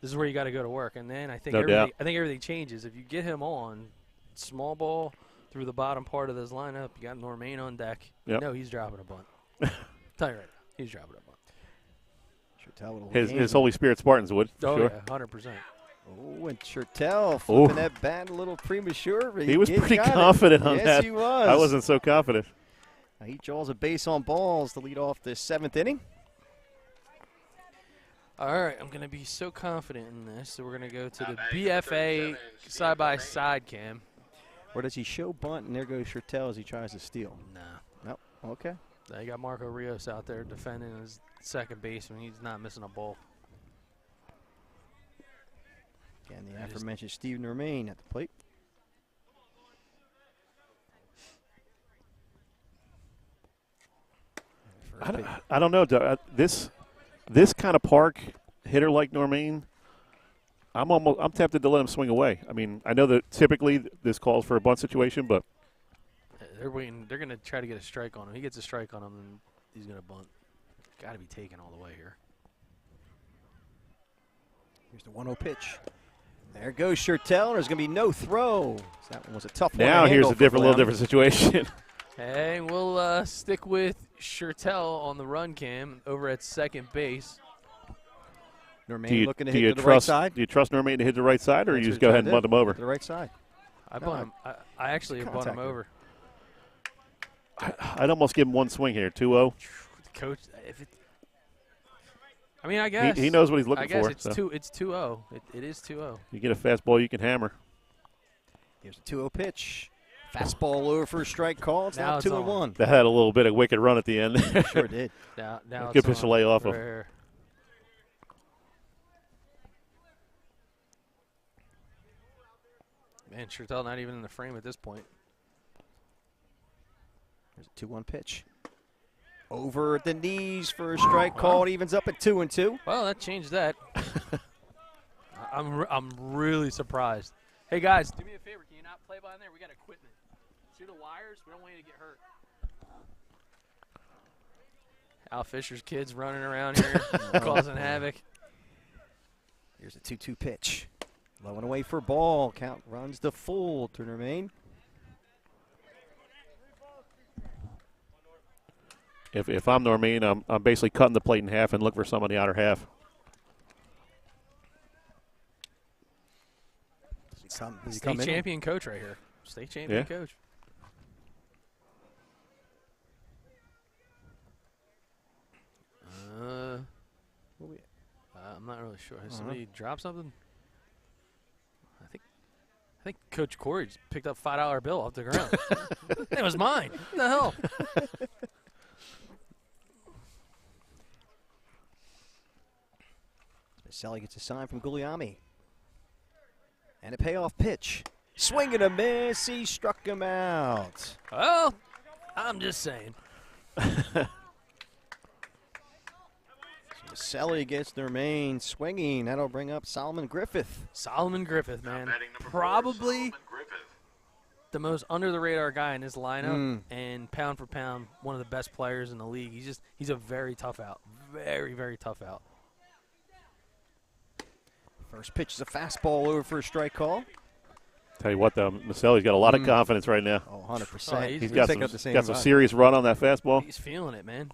is where you got to go to work. And then I think everything changes. If you get him on small ball through the bottom part of this lineup, you got Normain on deck. Yep. You know he's dropping a bunt. Tell you right now, he's dropping a bunt. His Holy Spirit Spartans would. Oh, sure. Yeah, 100%. Oh, and Shurtell flipping that bat a little premature. But he was pretty confident on that. Yes, he was. I wasn't so confident. Now he draws a base on balls to lead off this 7th inning. All right, I'm going to be so confident in this, so we're going to go to the BFA side-by-side cam. Or does he show bunt, and there goes Shurtell as he tries to steal? No. Nope. Okay. Now you got Marco Rios out there defending his second baseman. He's not missing a ball. Again, the aforementioned Steve Normain at the plate. I don't know. This kind of park hitter like Normain, I'm tempted to let him swing away. I mean, I know that typically this calls for a bunt situation, but they're waiting. They're going to try to get a strike on him. He gets a strike on him, and he's going to bunt. Got to be taken all the way here. Here's the 1-0 pitch. There goes Shurtell. There's going to be no throw. That one was a tough one. Now here's a little different situation. Hey, we'll stick with Shurtell on the run cam over at second base. Normain looking to hit to the right side. Do you trust Normain to hit the right side, or you just go ahead and bunt him over? To the right side. I actually bunt him over. I'd almost give him one swing here, 2-0. Coach, I guess he knows what he's looking for. I guess it's 2-0. It is 2-0. You get a fastball, you can hammer. Here's a 2-0 pitch. Fastball over for a strike call. It's now 2-1. That had a little bit of wicked run at the end. Sure did. Now good pitch to lay off of. Man, Shurtell not even in the frame at this point. There's a 2-1 pitch. Over at the knees for a strike call. It evens up at 2-2. Well, that changed that. I'm really surprised. Hey, guys, do me a favor. Can you not play by in there? We got equipment. See the wires? We don't want you to get hurt. Al Fisher's kids running around here causing havoc. Here's a 2-2 pitch. Low and away for ball. Count runs to full to Normain. If I'm Normain, I'm basically cutting the plate in half and look for some on the outer half. State champion coach right here. State champion coach. I'm not really sure. Has somebody dropped something? I think Coach Corey just picked up a $5 bill off the ground. It was mine. What the hell? Maselli gets a sign from Guglielmi. And a payoff pitch. Swing and a miss. He struck him out. Well, I'm just saying. Maselli gets their main swinging. That'll bring up Solomon Griffith. Solomon Griffith, man. Probably the most under-the-radar guy in this lineup, and pound for pound, one of the best players in the league. He's a very tough out. Very, very tough out. First pitch is a fastball over for a strike call. Tell you what, though, Maselli's got a lot of confidence right now. Oh, 100%. He's got some serious run on that fastball. He's feeling it, man.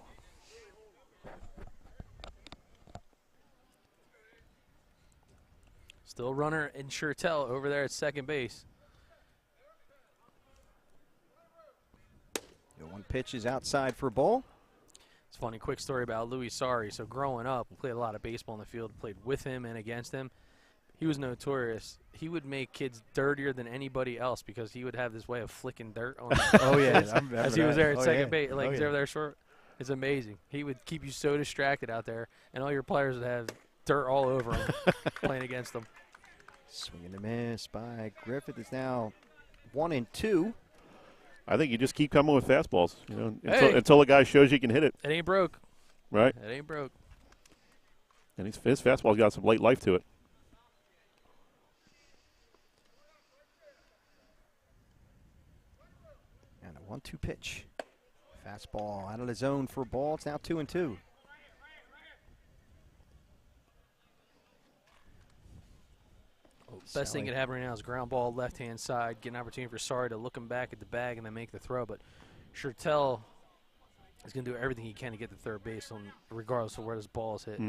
Still runner in Shurtell over there at second base. The one pitch is outside for a ball. It's a funny, quick story about Louis Sari. So growing up, we played a lot of baseball in the field, played with him and against him. He was notorious. He would make kids dirtier than anybody else because he would have this way of flicking dirt on them. Oh, yeah. As he was there at second base. Like, he's over there short. It's amazing. He would keep you so distracted out there, and all your players would have dirt all over him playing against them. Swing and a miss by Griffith. It's now 1-2. I think you just keep coming with fastballs, you know, until the guy shows you can hit it. It ain't broke. Right. It ain't broke. And his fastball's got some late life to it. And a 1-2 pitch. Fastball out of the zone for a ball. It's now 2-2. Best thing that could happen right now is ground ball left-hand side, get an opportunity for Sari to look him back at the bag and then make the throw. But Shurtell is going to do everything he can to get to third base, regardless of where this ball is hit.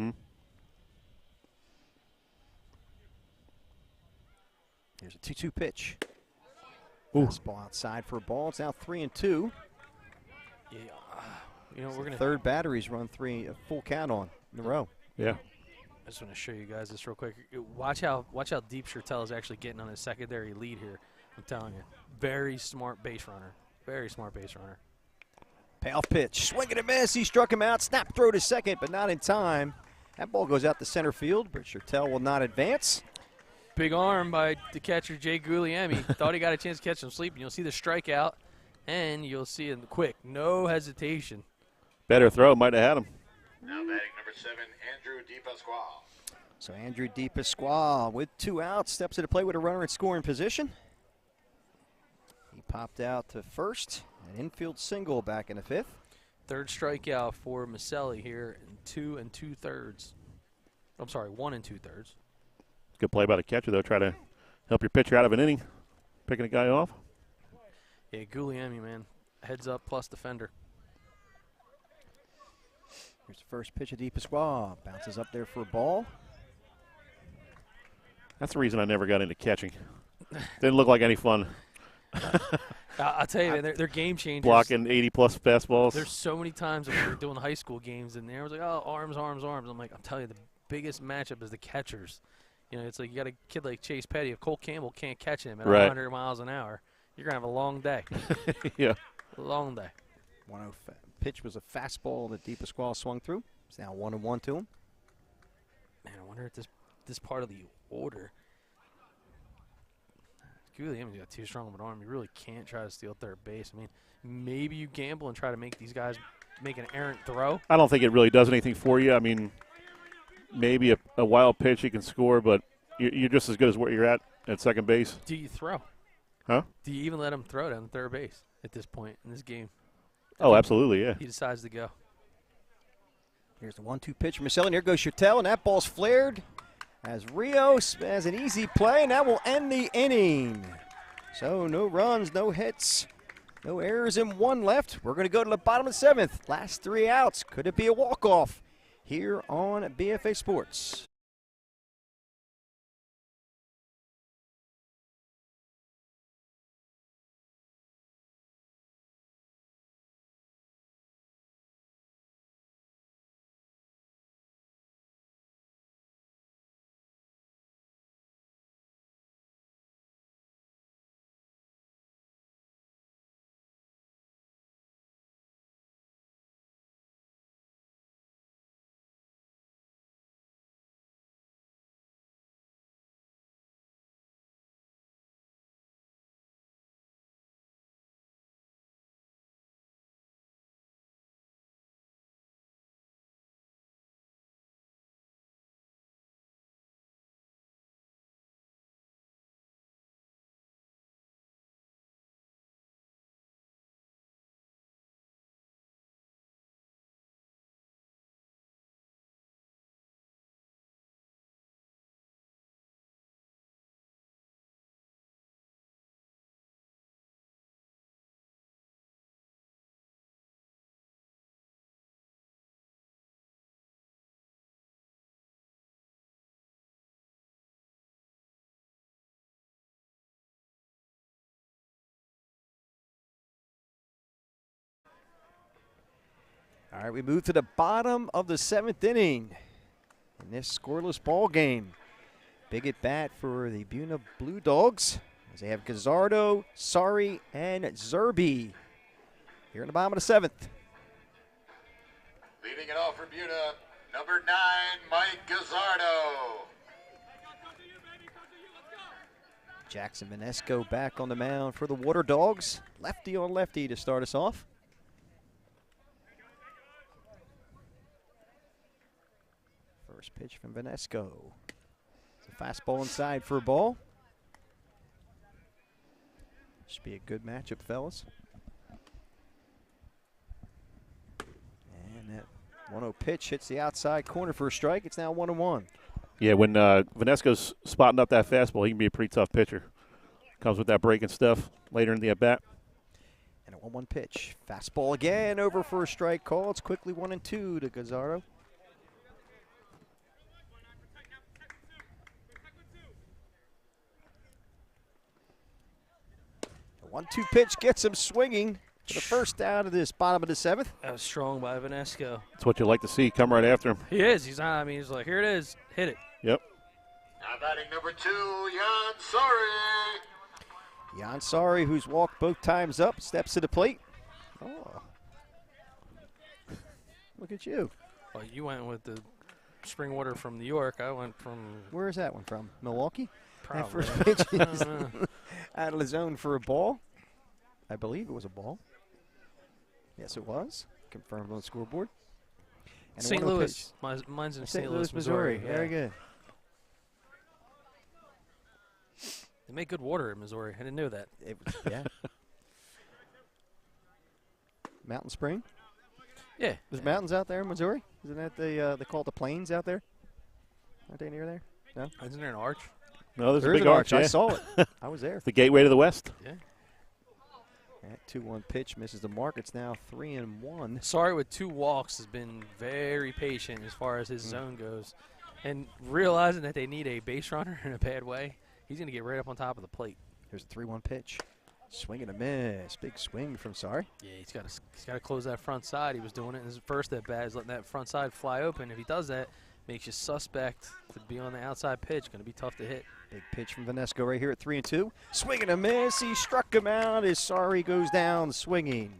Here's a 2-2 pitch. Fastball outside for a ball. It's now 3-2. Yeah, you know, we're gonna third batteries run a full count on in a row. Yeah. I just want to show you guys this real quick. Watch how deep Shurtell is actually getting on his secondary lead here. I'm telling you, very smart base runner. Very smart base runner. Payoff pitch, swing and a miss. He struck him out. Snap throw to second, but not in time. That ball goes out to center field, but Shurtell will not advance. Big arm by the catcher, Jay Guglielmi. Thought he got a chance to catch him sleeping. You'll see the strikeout, and you'll see it quick. No hesitation. Better throw, might have had him. Now batting number 7, Andrew DePasquale. So Andrew DePasquale with 2 outs steps to the plate with a runner in scoring position. He popped out to first, an infield single back in the 5th. Third strikeout for Maselli here in 2 2/3. I'm sorry, 1 2/3. Good play by the catcher, though. Try to help your pitcher out of an inning, picking a guy off. Yeah, Guglielmi, man. Heads up plus defender. Here's the first pitch of DePasquale. Bounces up there for a ball. That's the reason I never got into catching. Didn't look like any fun. I'll tell you, man, they're game changers. Blocking 80-plus fastballs. There's so many times when we were doing high school games, and there was like, oh, arms, arms, arms. I'm like, I'm telling you, the biggest matchup is the catchers. You know, it's like you got a kid like Chase Petty. If Cole Campbell can't catch him at 100 miles an hour, you're going to have a long day. Yeah. Long day. 1-0 pitch was a fastball that DePasquale swung through. It's now 1-1 to him. Man, I wonder if this part of the order. Guglielmi's got too strong of an arm. You really can't try to steal third base. I mean, maybe you gamble and try to make these guys make an errant throw. I don't think it really does anything for you. I mean, maybe a wild pitch you can score, but you're just as good as where you're at second base. Do you throw? Huh? Do you even let him throw down third base at this point in this game? Oh, absolutely, yeah. He decides to go. Here's the 1-2 pitch from Maselli. Here goes Shurtell, and that ball's flared as Rios has an easy play, and that will end the inning. So no runs, no hits, no errors, and 1 left. We're going to go to the bottom of the 7th. Last 3 outs. Could it be a walk-off here on BFA Sports? All right, we move to the bottom of the 7th inning in this scoreless ball game. Big at bat for the Buena Blue Dogs as they have Gazzardo, Sari, and Sjssbl here in the bottom of the 7th. Leading it off for Buena, number 9, Mike Gazzardo. Jackson Vanesco back on the mound for the Water Dogs. Lefty on lefty to start us off. First pitch from Vanesco. It's a fastball inside for a ball. Should be a good matchup, fellas. And that 1-0 pitch hits the outside corner for a strike. It's now 1-1. Yeah, when Vanesco's spotting up that fastball, he can be a pretty tough pitcher. Comes with that breaking stuff later in the at-bat. And a 1-1 pitch. Fastball again over for a strike call. It's quickly 1-2 to Gazzardo. The 1-2 pitch gets him swinging for the first out of this bottom of the 7th. That was strong by Vanesco. That's what you like to see. Come right after him. He is. He's on. I mean, he's like, here it is. Hit it. Yep. Now batting number 2, Jan Sari. Jan Sari, who's walked both times up, steps to the plate. Oh. Look at you. Well, you went with the spring water from New York. I went from Where is that one from? Milwaukee? That probably. first pitch I is don't know. out of the zone for a ball. I believe it was a ball. Yes, it was. Confirmed on the scoreboard. And a St. 1-0 Louis. pitch. Mine's in St. Louis, Missouri. Yeah. Very good. They make good water in Missouri. I didn't know that. It was, yeah. Mountain Spring. Yeah. There's mountains out there in Missouri. Isn't that they call it the plains out there? Aren't they near there? No. Isn't there an arch? No, there's There's a big an arch. arch. I Yeah. saw it. I was there. The gateway to the west. Yeah. That 2-1 pitch misses the mark. It's now 3-1. Sorry with 2 walks has been very patient as far as his zone goes. And realizing that they need a base runner in a bad way, he's going to get right up on top of the plate. Here's a 3-1 pitch. Swing and a miss. Big swing from Sari. Yeah, he's got to close that front side. He was doing it in his first at bat. He's letting that front side fly open. If he does that, makes you suspect to be on the outside pitch. Going to be tough to hit. Big pitch from Vanesco right here at 3-2. Swing and a miss. He struck him out as Sari goes down swinging.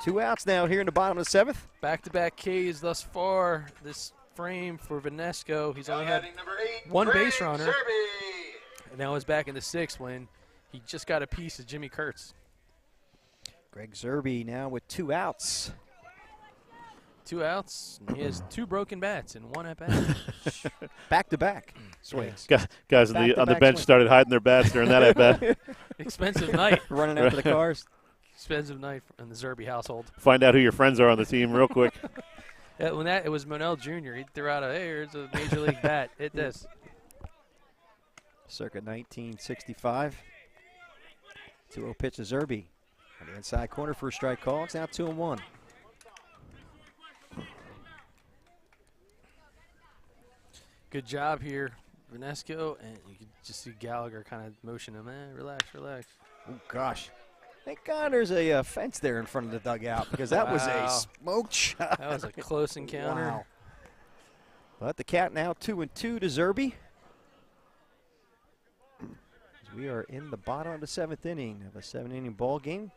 2 outs now here in the bottom of the 7th. Back-to-back Ks thus far. This frame for Vanesco. He's only had Batting number 8, one Greg base runner. Sjssbl. And now he's back in the 6th when he just got a piece of Jimmy Kurtz. Greg Sjssbl now with 2 outs. 2 outs. He has 2 broken bats and 1 at bat. Back-to-back swings. Guys on the Back-to-back bench swing. started hiding their bats during that at bat. Expensive night. Running after the cars. Expensive night in the Sjssbl household. Find out who your friends are on the team real quick. Yeah, when it was Monell Jr. He threw out hey, here's a major league bat. Hit this. Circa 1965. 2-0 pitch to Sjssbl. On the inside corner for a strike call. It's now 2-1. Good job here, Vanesco, and you can just see Gallagher kind of motion him. Relax, relax. Oh, gosh. Thank God there's a fence there in front of the dugout because that was a Wow. smoked shot. That was a close encounter. Wow. But the count now 2-2 to Sjssbl. As we are in the bottom of the 7th inning of a 7-inning ball game.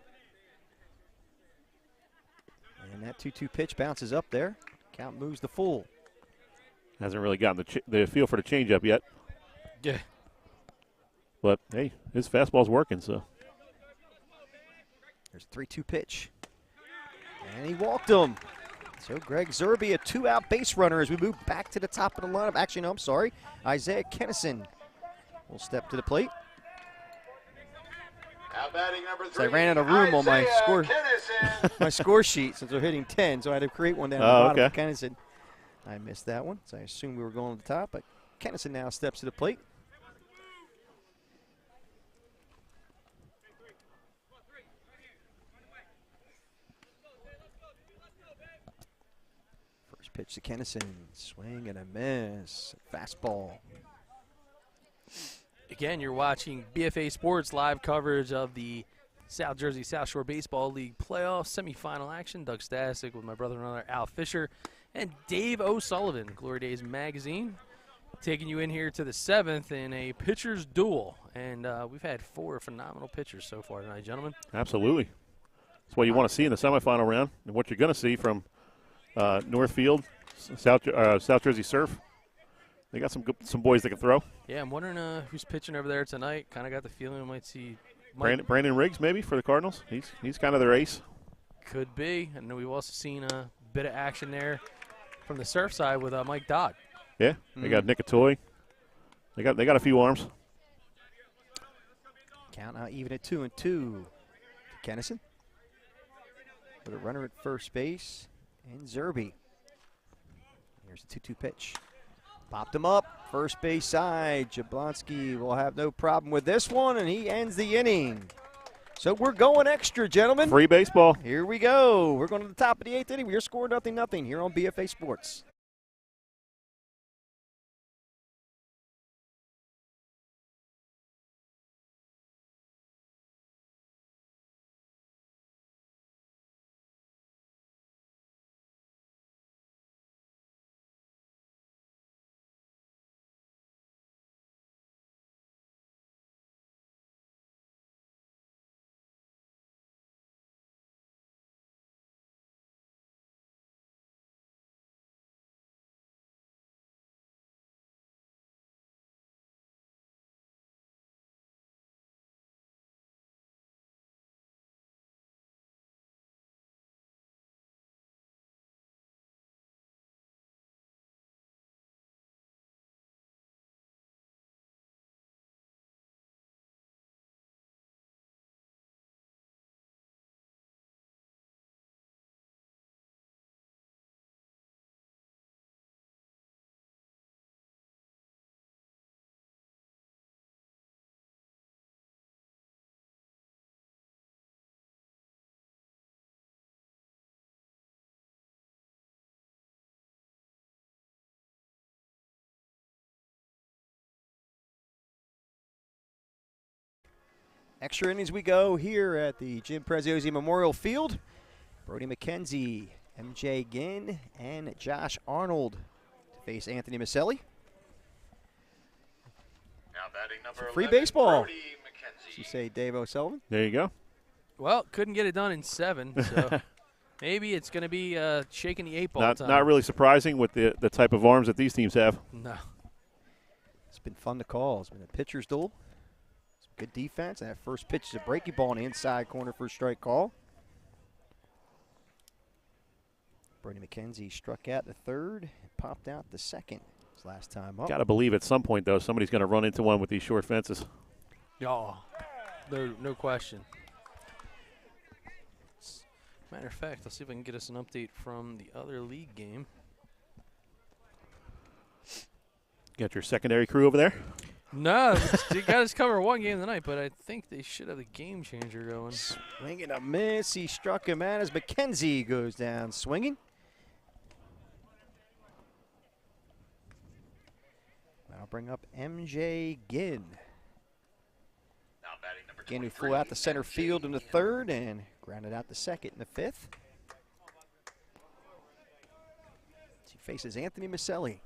And that 2-2 pitch bounces up there. Count moves to full. Hasn't really gotten the feel for the changeup yet. Yeah. But, hey, his fastball's working, so. There's a 3-2 pitch. And he walked him. So Greg Sjssbl, a 2-out base runner as we move back to the top of the lineup. Actually, no, I'm sorry. Isaiah Kennison will step to the plate. Now batting number 3, So I ran out of room on my Isaiah score. Kennison. My score sheet since we're hitting 10, so I had to create one down Oh, the bottom okay. for Kennison. I missed that one, so I assumed we were going to the top, but Kennison now steps to the plate. First pitch to Kennison, swing and a miss, fastball. Again, you're watching BFA Sports live coverage of the South Jersey South Shore Baseball League playoff semifinal action. Doug Stasic with my brother and another Al Fisher and Dave O'Sullivan, Glory Days Magazine, taking you in here to the 7th in a pitcher's duel. And we've had 4 phenomenal pitchers so far tonight, gentlemen. Absolutely. That's what you want to see in the semifinal round, and what you're going to see from Northfield, South Jersey Surf. They got some boys that can throw. Yeah, I'm wondering who's pitching over there tonight. Kind of got the feeling we might see Brandon Riggs, maybe, for the Cardinals. He's kind of their ace. Could be. I know we've also seen a bit of action there from the Surf side with Mike Dodd. Yeah, they got Nick Atoy. They got a few arms. Count now even at 2-2 to Kennison. With a runner at first base and Sjssbl. Here's a 2-2 pitch. Popped him up, first base side. Jablonski will have no problem with this one, and he ends the inning. So we're going extra, gentlemen. Free baseball. Here we go. We're going to the top of the 8th inning. We're scoring 0-0 here on BFA Sports. Extra innings we go here at the Jim Preziosi Memorial Field. Brody McKenzie, MJ Ginn, and Josh Arnold to face Anthony Maselli. Now batting number Free 11, baseball. Brody McKenzie. You say Dave O'Sullivan? There you go. Well, couldn't get it done in 7, so maybe it's going to be shaking the 8-ball time. Not really surprising with the type of arms that these teams have. No. It's been fun to call. It's been a pitcher's duel. Some good defense. And that first pitch is a breaking ball in the inside corner for a strike call. Brody McKenzie struck out the third and popped out the second his last time up. Got to believe at some point, though, somebody's going to run into one with these short fences. Oh, no question. Matter of fact, I'll see if I can get us an update from the other league game. Got your secondary crew over there? No, they got us cover one game tonight, but I think they should have the game changer going. Swinging a miss. He struck him out as McKenzie goes down swinging. I'll bring up MJ Ginn. Now batting number Ginn who 23, flew out the center MJ field in the third and grounded out the second in the fifth. He faces Anthony Maselli.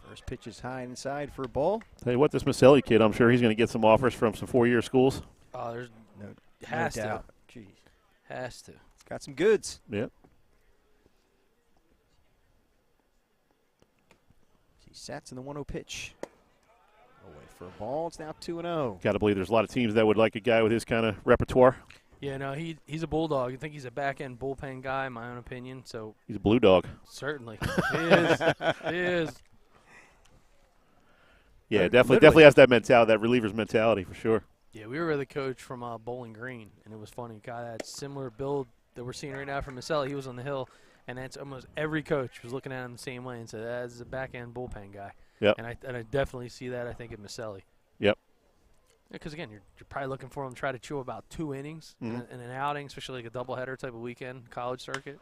First pitch is high inside for a ball. Tell you what, this Maselli kid, I'm sure he's going to get some offers from some four-year schools. Oh, there's no has to. doubt. Jeez. Has to. It's got some goods. Yep. He sets in the 1-0 pitch. Away for a ball. It's now 2-0. Got to believe there's a lot of teams that would like a guy with his kind of repertoire. Yeah, no, he's a bulldog. I think he's a back-end bullpen guy, in my own opinion. So He's a blue dog. certainly, he is. He is. Yeah, definitely has that mentality, that reliever's mentality for sure. Yeah, we were with a coach from Bowling Green, and it was funny. Guy that similar build that we're seeing right now from Maselli. He was on the hill, and that's almost every coach was looking at him the same way and said, "That's a back-end bullpen guy." Yep. And I definitely see that. I think in Maselli. Yep. Because again, you're probably looking for him to try to chew about 2 innings in an outing, especially like a doubleheader type of weekend college circuit.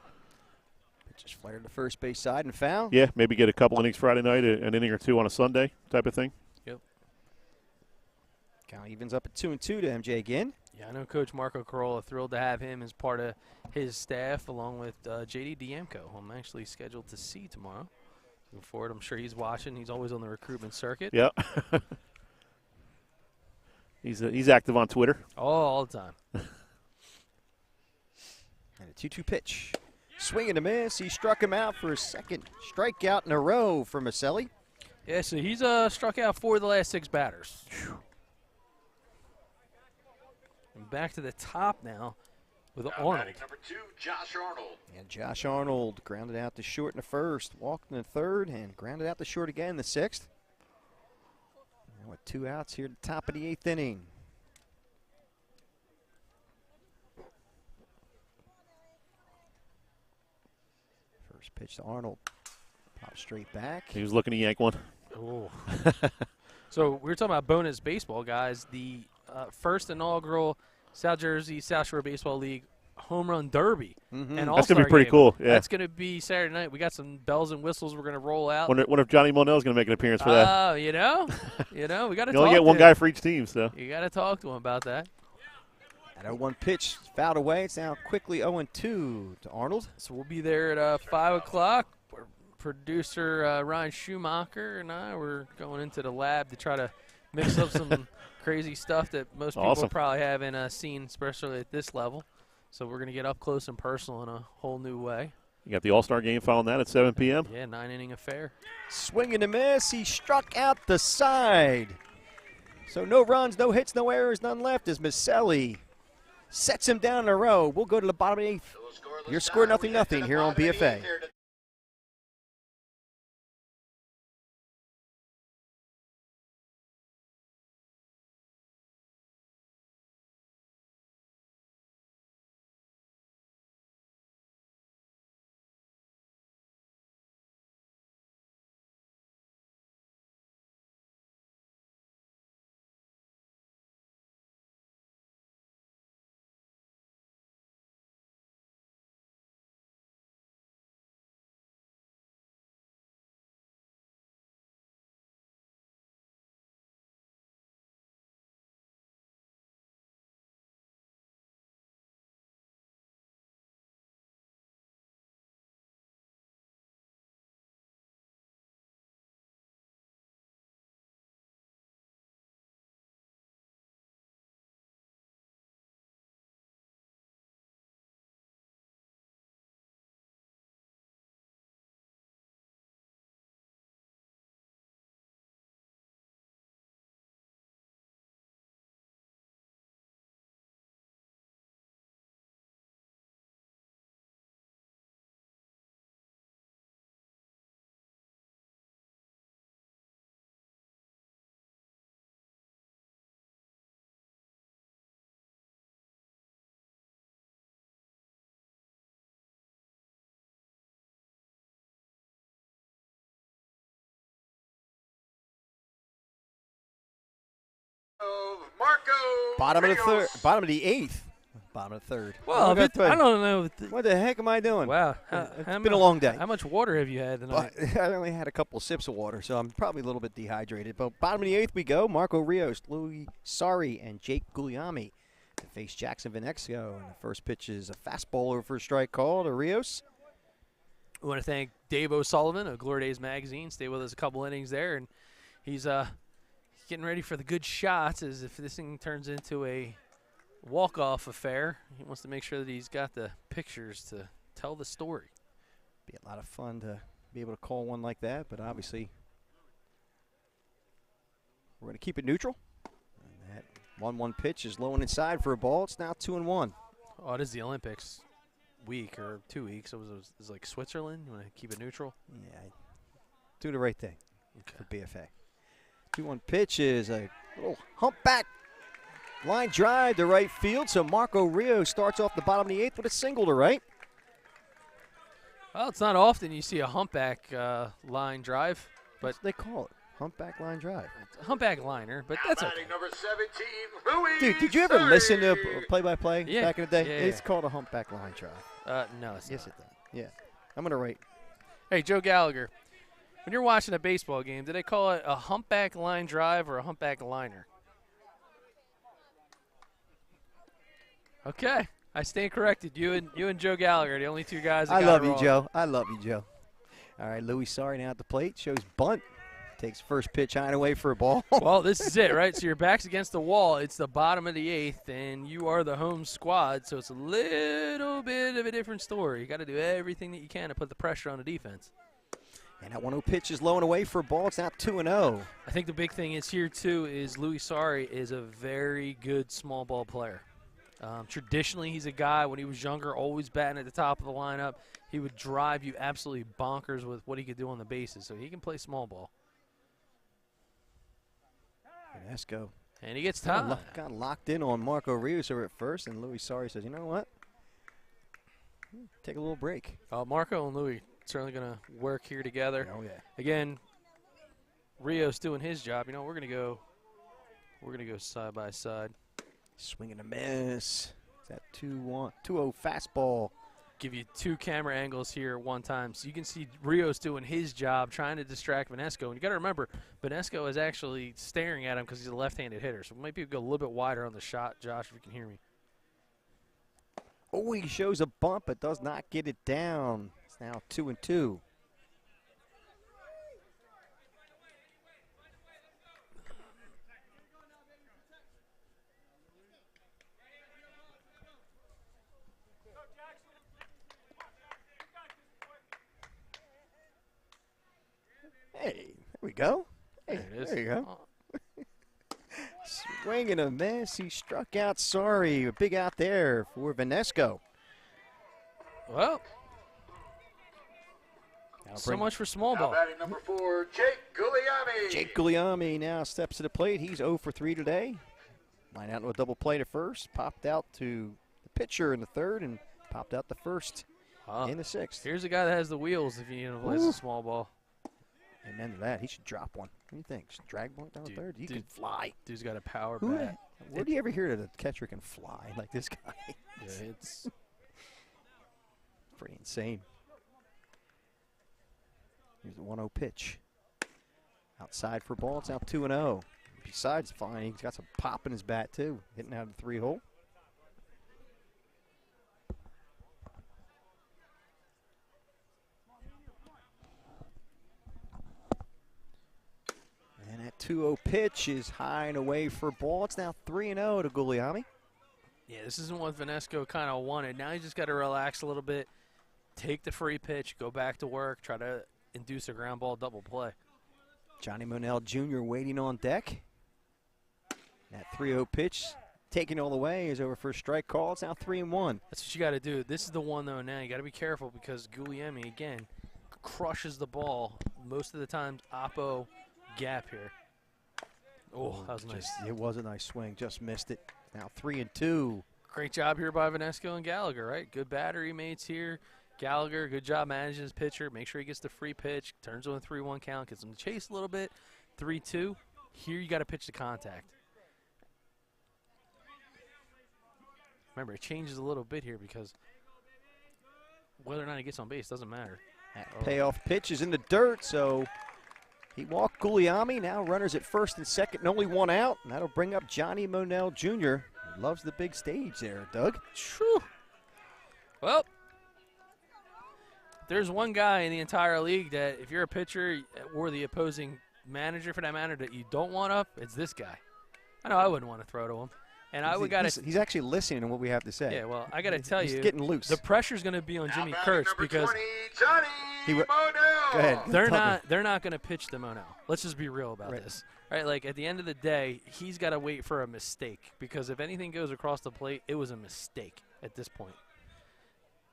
Pitch is flared to first base side and foul. Yeah, maybe get a couple innings Friday night, an inning or two on a Sunday type of thing. Count evens up at 2-2 to MJ again. Yeah, I know Coach Marco Carolla thrilled to have him as part of his staff, along with JD Diemko, who I'm actually scheduled to see tomorrow. Looking forward. I'm sure he's watching. He's always on the recruitment circuit. Yeah. He's active on Twitter. All the time. And a 2-2 pitch. Swing and a miss. He struck him out for his second strikeout in a row for Maselli. Yeah, so he's struck out 4 of the last 6 batters. And back to the top now with Arnold. Number 2, Josh Arnold. And Josh Arnold grounded out to short in the first, walked in the third, and grounded out to short again in the 6th. Now with 2 outs here at the top of the 8th inning. First pitch to Arnold. Pop straight back. He was looking to yank one. Oh. So we were talking about bonus baseball, guys. The first inaugural South Jersey South Shore Baseball League Home Run Derby. Mm-hmm. And That's going to be pretty cool. Yeah. That's going to be Saturday night. We got some bells and whistles we're going to roll out. Wonder if Johnny Monell's going to make an appearance for that. Oh, you know, we got to talk You only get one guy for each team, so. You got to talk to him about that. That 0-1 pitch fouled away. It's now quickly 0-2 to Arnold. So we'll be there at 5 o'clock. Producer Ryan Schumacher and I were going into the lab to try to mix up some crazy stuff that most people probably haven't seen, especially at this level. So we're going to get up close and personal in a whole new way. You got the All-Star game following that at 7 p.m. Yeah, 9-inning affair. Swing and a miss. He struck out the side. So no runs, no hits, no errors, none left as Maselli sets him down in a row. We'll go to the bottom of the 8th. Your score 0-0 here on BFA. Marco Bottom of the Rios. third. Bottom of the 8th. Bottom of the 3rd. Well, I don't know. What the heck am I doing? Wow. It's been a long day. How much water have you had tonight? I only had a couple of sips of water, so I'm probably a little bit dehydrated. But bottom of the 8th we go. Marco Rios, Louis Sari, and Jake Guglielmi to face Jackson Venexio. And the first pitch is a fastball over a strike call to Rios. We want to thank Dave O'Sullivan of Glory Days Magazine. Stayed with us a couple innings there, and he's getting ready for the good shots as if this thing turns into a walk-off affair. He wants to make sure that he's got the pictures to tell the story. Be a lot of fun to be able to call one like that, but obviously we're going to keep it neutral. And that 1-1 pitch is low and inside for a ball. It's now 2-1. Oh, it is the Olympics week or 2 weeks. It was like Switzerland. You want to keep it neutral? Yeah, do the right thing for BFA. 2-1 pitch is a little humpback line drive to right field. So Marco Rios starts off the bottom of the 8th with a single to right. Well, it's not often you see a humpback line drive, but That's what they call it, humpback line drive. humpback liner, but that's okay. Number 17, Louis Dude, did you ever listen to Sari. play-by-play Yeah, back in the day? yeah, It's yeah. called a humpback line drive. No, it's Yes, not. it does. Yeah. I'm going to write. Hey, Joe Gallagher, when you're watching a baseball game, do they call it a humpback line drive or a humpback liner? Okay. I stand corrected. You and Joe Gallagher, the only two guys that I got love it you, wrong. Joe. I love you, Joe. All right, Louis Sorry now at the plate. Shows bunt. Takes first pitch high and away for a ball. Well, this is it, right? So your back's against the wall. It's the bottom of the 8th, and you are the home squad, so it's a little bit of a different story. You got to do everything that you can to put the pressure on the defense. And that 1-0 pitch is low and away for a ball. It's now 2-0. I think the big thing is here, too, is Louis Sorry is a very good small ball player. Traditionally, he's a guy, when he was younger, always batting at the top of the lineup. He would drive you absolutely bonkers with what he could do on the bases, so he can play small ball. Esco. And he gets tied. Got locked in on Marco Rios over at first, and Louis Sorry says, you know what? Take a little break. Marco and Louis certainly going to work here together. Oh, yeah. Again, Rios doing his job. You know, we're going to go side by side. Swing and a miss. Is that 2-1? 2-0 fastball. Give you two camera angles here at one time. So you can see Rios doing his job, trying to distract Vanesco. And you got to remember, Vanesco is actually staring at him because he's a left-handed hitter. So maybe go a little bit wider on the shot, Josh, if you can hear me. Oh, he shows a bump, but does not get it down. It's now 2-2. Hey, there we go. Hey, There it is. there you go. Swing and a miss. He struck out Sorry. A big out there for Vanesco. Well, so much for small Now ball. batting number 4, Jake Guglielmi. Jake Guglielmi now steps to the plate. He's 0 for 3 today. Line out to a double play to first. Popped out to the pitcher in the third and popped out the first in the sixth. Here's a guy that has the wheels if you need to play a small ball. And then to that, he should drop one. What do you think? Should drag one down the third? He can fly. Dude's got a power Who bat. Where do you ever hear that a catcher can fly like this guy? Yeah, it's pretty insane. Here's the 1-0 pitch. Outside for ball. It's now 2-0. Besides fine, he's got some pop in his bat, too. Hitting out of the 3-hole. And that 2-0 pitch is high and away for ball. It's now 3-0 to Guglielmi. Yeah, this isn't what Vanesco kind of wanted. Now he's just got to relax a little bit, take the free pitch, go back to work, try to induce a ground ball double play. Johnny Monell Jr. waiting on deck. That 3-0 pitch taken all the way is over for a strike call. It's now 3-1. That's what you got to do. This is the one, though, now. You got to be careful because Guglielmi, again, crushes the ball most of the time. Oppo gap here. Oh, that was nice. It was a nice swing. Just missed it. Now 3-2. Great job here by Vanesco and Gallagher, right? Good battery mates here. Gallagher, good job managing his pitcher. Make sure he gets the free pitch. Turns on a 3-1 count. Gets him to chase a little bit. 3-2. Here you got to pitch to contact. Remember, it changes a little bit here because whether or not he gets on base doesn't matter. That payoff pitch is in the dirt, so he walked Guglielmi. Now runners at first and second and only one out. And that'll bring up Johnny Monell Jr. He loves the big stage there, Doug. True. Well, there's one guy in the entire league that if you're a pitcher or the opposing manager for that matter that you don't want up, it's this guy. I know I wouldn't want to throw to him. And he's actually listening to what we have to say. Yeah, well, I got to tell you. He's getting loose. The pressure's going to be on Jimmy Kurtz because 20, Johnny Monell. Go ahead. they're not going to pitch to Monell. Let's just be real about this. Right? Like, at the end of the day, he's got to wait for a mistake because if anything goes across the plate, it was a mistake at this point.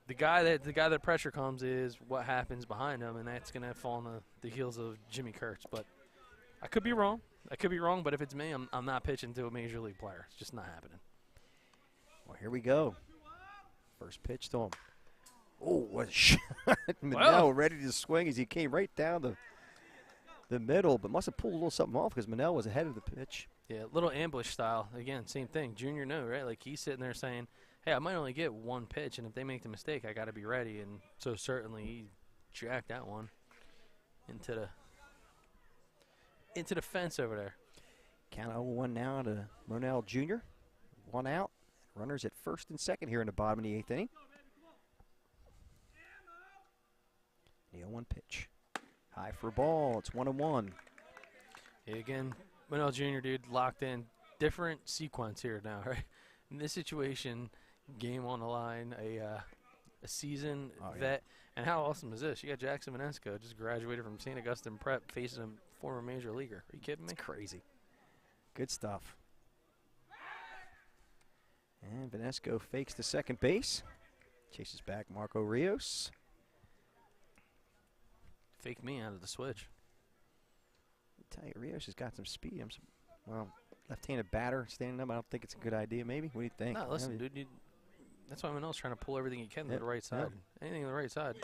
The guy that pressure comes is what happens behind him, and that's going to fall on the heels of Jimmy Kurtz. But I could be wrong. But if it's me, I'm not pitching to a major league player. It's just not happening. Well, here we go. First pitch to him. Oh, what a shot. Monell ready to swing as he came right down the middle, but must have pulled a little something off because Monell was ahead of the pitch. Yeah, little ambush style. Again, same thing. Junior knew, right? Like he's sitting there saying, hey, I might only get one pitch, and if they make the mistake, I got to be ready. And so certainly he jacked that one into the fence over there. Count 0-1 now to Monell Jr. 1 out. Runners at first and second here in the bottom of the 8th inning. The 0-1 pitch. High for a ball. It's 1-1. Yeah, again, Buena Jr., dude, locked in. Different sequence here now, right? In this situation, game on the line, a seasoned vet. And how awesome is this? You got Jackson Vanesco, just graduated from St. Augustine Prep, facing a former major leaguer. Are you kidding me? It's crazy. Good stuff. And Vanesco fakes to second base. Chases back Marco Rios. Fake me out of the switch. I tell you, Rios has got some speed. Well, left-handed batter standing up. I don't think it's a good idea. Maybe. What do you think? No, listen, dude. That's why Manel's trying to pull everything he can to the right side. Anything to the right side.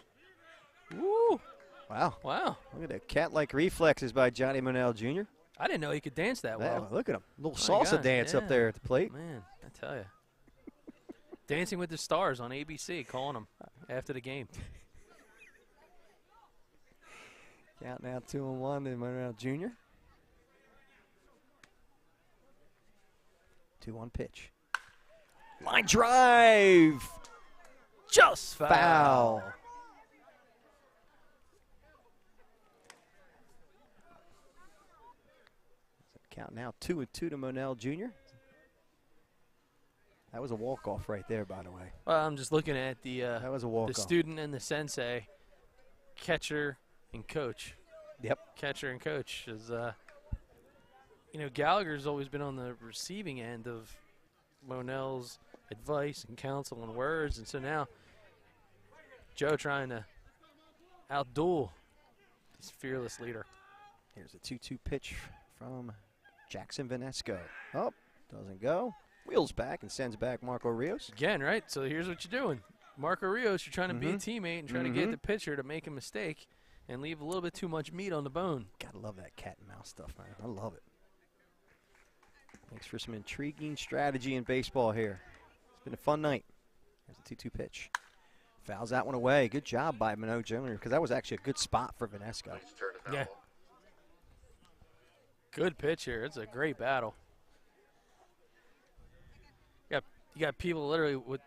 Woo! Wow. Wow. Look at that cat-like reflexes by Johnny Manel Jr. I didn't know he could dance that well. Look at him. A little salsa dance up there at the plate. Man, I tell you. Dancing with the Stars on ABC, calling him after the game. Count now 2-1 to Manel Jr. 2-1 pitch. Line drive. Just Foul. Count now 2-2 to Manel Jr. That was a walk-off right there, by the way. Well, I'm just looking at the that was a walk-off. The student and the sensei, catcher and coach. Yep. Catcher and coach is, Gallagher's always been on the receiving end of Monell's advice and counsel and words, and so now Joe trying to outduel his fearless leader. Here's a 2-2 pitch from Jackson Vanesco. Oh, doesn't go. Wheels back and sends back Marco Rios. Again, right? So here's what you're doing. Marco Rios, you're trying to be a teammate and trying to get the pitcher to make a mistake and leave a little bit too much meat on the bone. Gotta love that cat and mouse stuff, man. I love it. Thanks for some intriguing strategy in baseball here. It's been a fun night. There's a 2-2 pitch. Fouls that one away. Good job by Buena Jr. because that was actually a good spot for Vanesco. Yeah. Good pitch here. It's a great battle. You got people literally with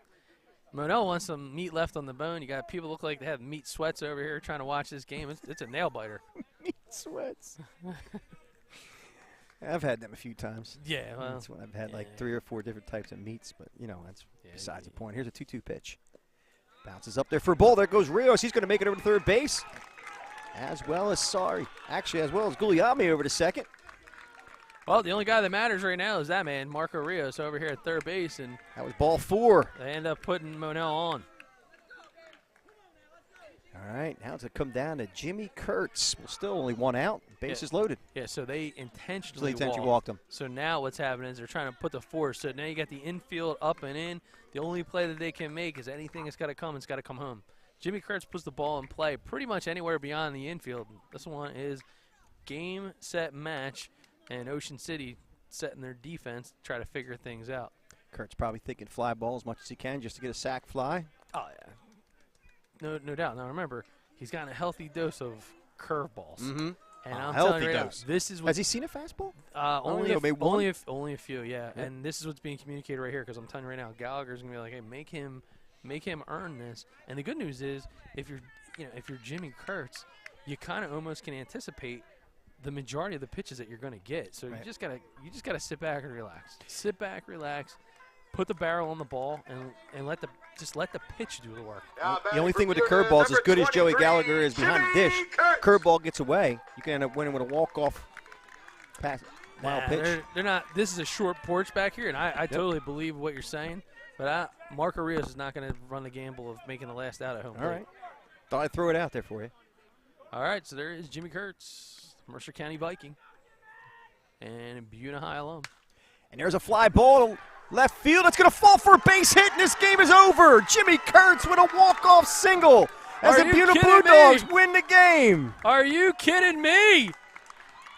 Monell wants some meat left on the bone. You got people look like they have meat sweats over here trying to watch this game. It's a nail biter. Meat sweats. I've had them a few times. Yeah, well, that's when I've had like 3 or 4 different types of meats, but that's besides the point. Here's a 2-2 pitch. Bounces up there for a ball. There goes Rios. He's going to make it over to third base, as well as Guglielmi over to second. Well, the only guy that matters right now is that man, Marco Rios, over here at third base, and that was ball 4. They end up putting Monell on. All right, now it's come down to Jimmy Kurtz. Well, still only 1 out. Base is loaded. Yeah, so they intentionally walked him. So now what's happening is they're trying to put the force. So now you got the infield up and in. The only play that they can make is anything that's got to come, it's got to come home. Jimmy Kurtz puts the ball in play pretty much anywhere beyond the infield. This one is game, set, match, and Ocean City setting their defense to try to figure things out. Kurtz probably thinking fly ball as much as he can just to get a sac fly. Oh, yeah. No doubt. Now, remember, he's gotten a healthy dose of curveballs. Mm-hmm. And I'm telling you right now, this is what has he seen a fastball? Only a few, yeah. And this is what's being communicated right here because I'm telling you right now, Gallagher's gonna be like, hey, make him earn this. And the good news is, if you're Jimmy Kurtz, you kind of almost can anticipate the majority of the pitches that you're going to get. So you just gotta sit back and relax. Sit back, relax, put the barrel on the ball, and let the pitch do the work. The only thing with the curveball is, as good as Joey Gallagher is behind the dish, curveball gets away. You can end up winning with a walk-off pass. Wild pitch. They're not. This is a short porch back here, and I totally believe what you're saying. But Marco Rios is not going to run the gamble of making the last out at home. All right. Thought I'd throw it out there for you. All right, so there is Jimmy Kurtz, Mercer County Viking, and Buena High alum. And there's a fly ball to left field. It's going to fall for a base hit, and this game is over. Jimmy Kurtz with a walk-off single as the Buena Blue Dogs win the game. Are you kidding me?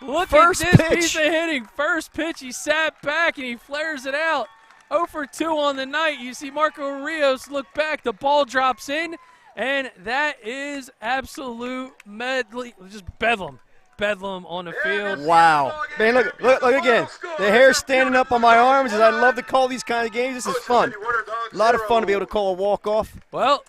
Look First at this pitch. piece of hitting. First pitch, he sat back, and he flares it out. 0 for 2 on the night. You see Marco Rios look back. The ball drops in. And that is absolute medley, just bedlam. bedlam on the field. Wow. Man, look again. The hair standing up on my arms as I love to call these kind of games. This is fun. A lot of fun to be able to call a walk-off. Well,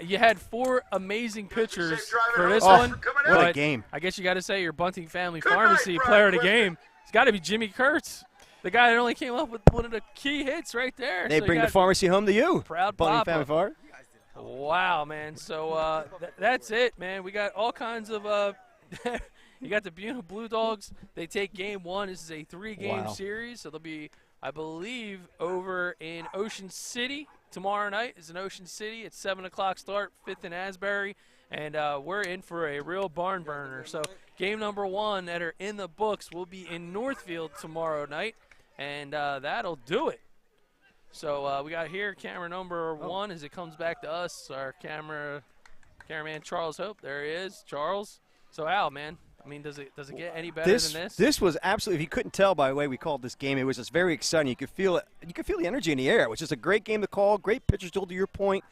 you had 4 amazing pitchers for this one. What a game. I guess you got to say your Bunting Family Pharmacy player of the game. It's got to be Jimmy Kurtz, the guy that only came up with one of the key hits right there. They bring the pharmacy home to you. Proud Bunting Papa. Family Farm. Wow, man. So that's it, man. We got all kinds of you got the Buena Blue Dogs. They take game 1. This is a 3-game series. So they'll be, I believe, over in Ocean City. Tomorrow night is in Ocean City. It's 7 o'clock start, 5th and Asbury. And we're in for a real barn burner. So game number 1 that are in the books will be in Northfield tomorrow night. And that'll do it. So we got here camera number 1 as it comes back to us. Our cameraman Charles Hope. There he is, Charles. So Al, man, I mean, does it get any better than this? This was absolutely. If you couldn't tell by the way we called this game, it was just very exciting. You could feel it. You could feel the energy in the air. It was just a great game to call. Great pitchers duel to your point,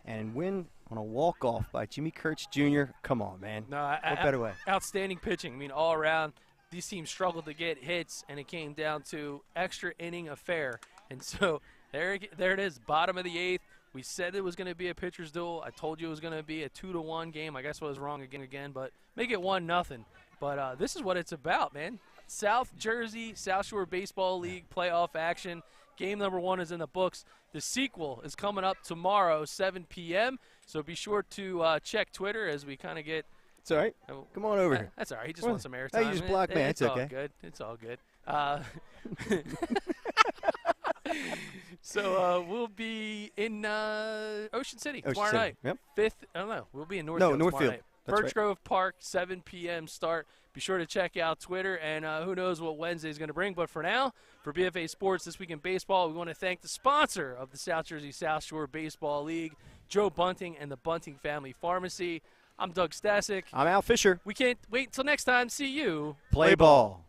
and win on a walk-off by Jimmy Kurtz Jr. Come on, man. No, what better way? Outstanding pitching. I mean, all around, these teams struggled to get hits, and it came down to extra inning affair. And so there it is, bottom of the 8th. We said it was going to be a pitcher's duel. I told you it was going to be a 2-1 game. I guess I was wrong again, but make it 1-0. But this is what it's about, man. South Jersey, South Shore Baseball League playoff action. Game number 1 is in the books. The sequel is coming up tomorrow, 7 p.m. So be sure to check Twitter as we kind of get. It's all right. Come on over here. That's all right. He just wants some airtime. Hey, you just blocked me. It's okay. All good. It's all good. So we'll be in Ocean City tomorrow night. Yep. 5th. I don't know. We'll be in Northfield. Northfield. Birch right. Grove Park, 7 p.m. start. Be sure to check out Twitter, and who knows what Wednesday is going to bring. But for now, for BFA Sports This Week in Baseball, we want to thank the sponsor of the South Jersey South Shore Baseball League, Joe Bunting and the Bunting Family Pharmacy. I'm Doug Stasic. I'm Al Fisher. We can't wait until next time. See you. Play ball.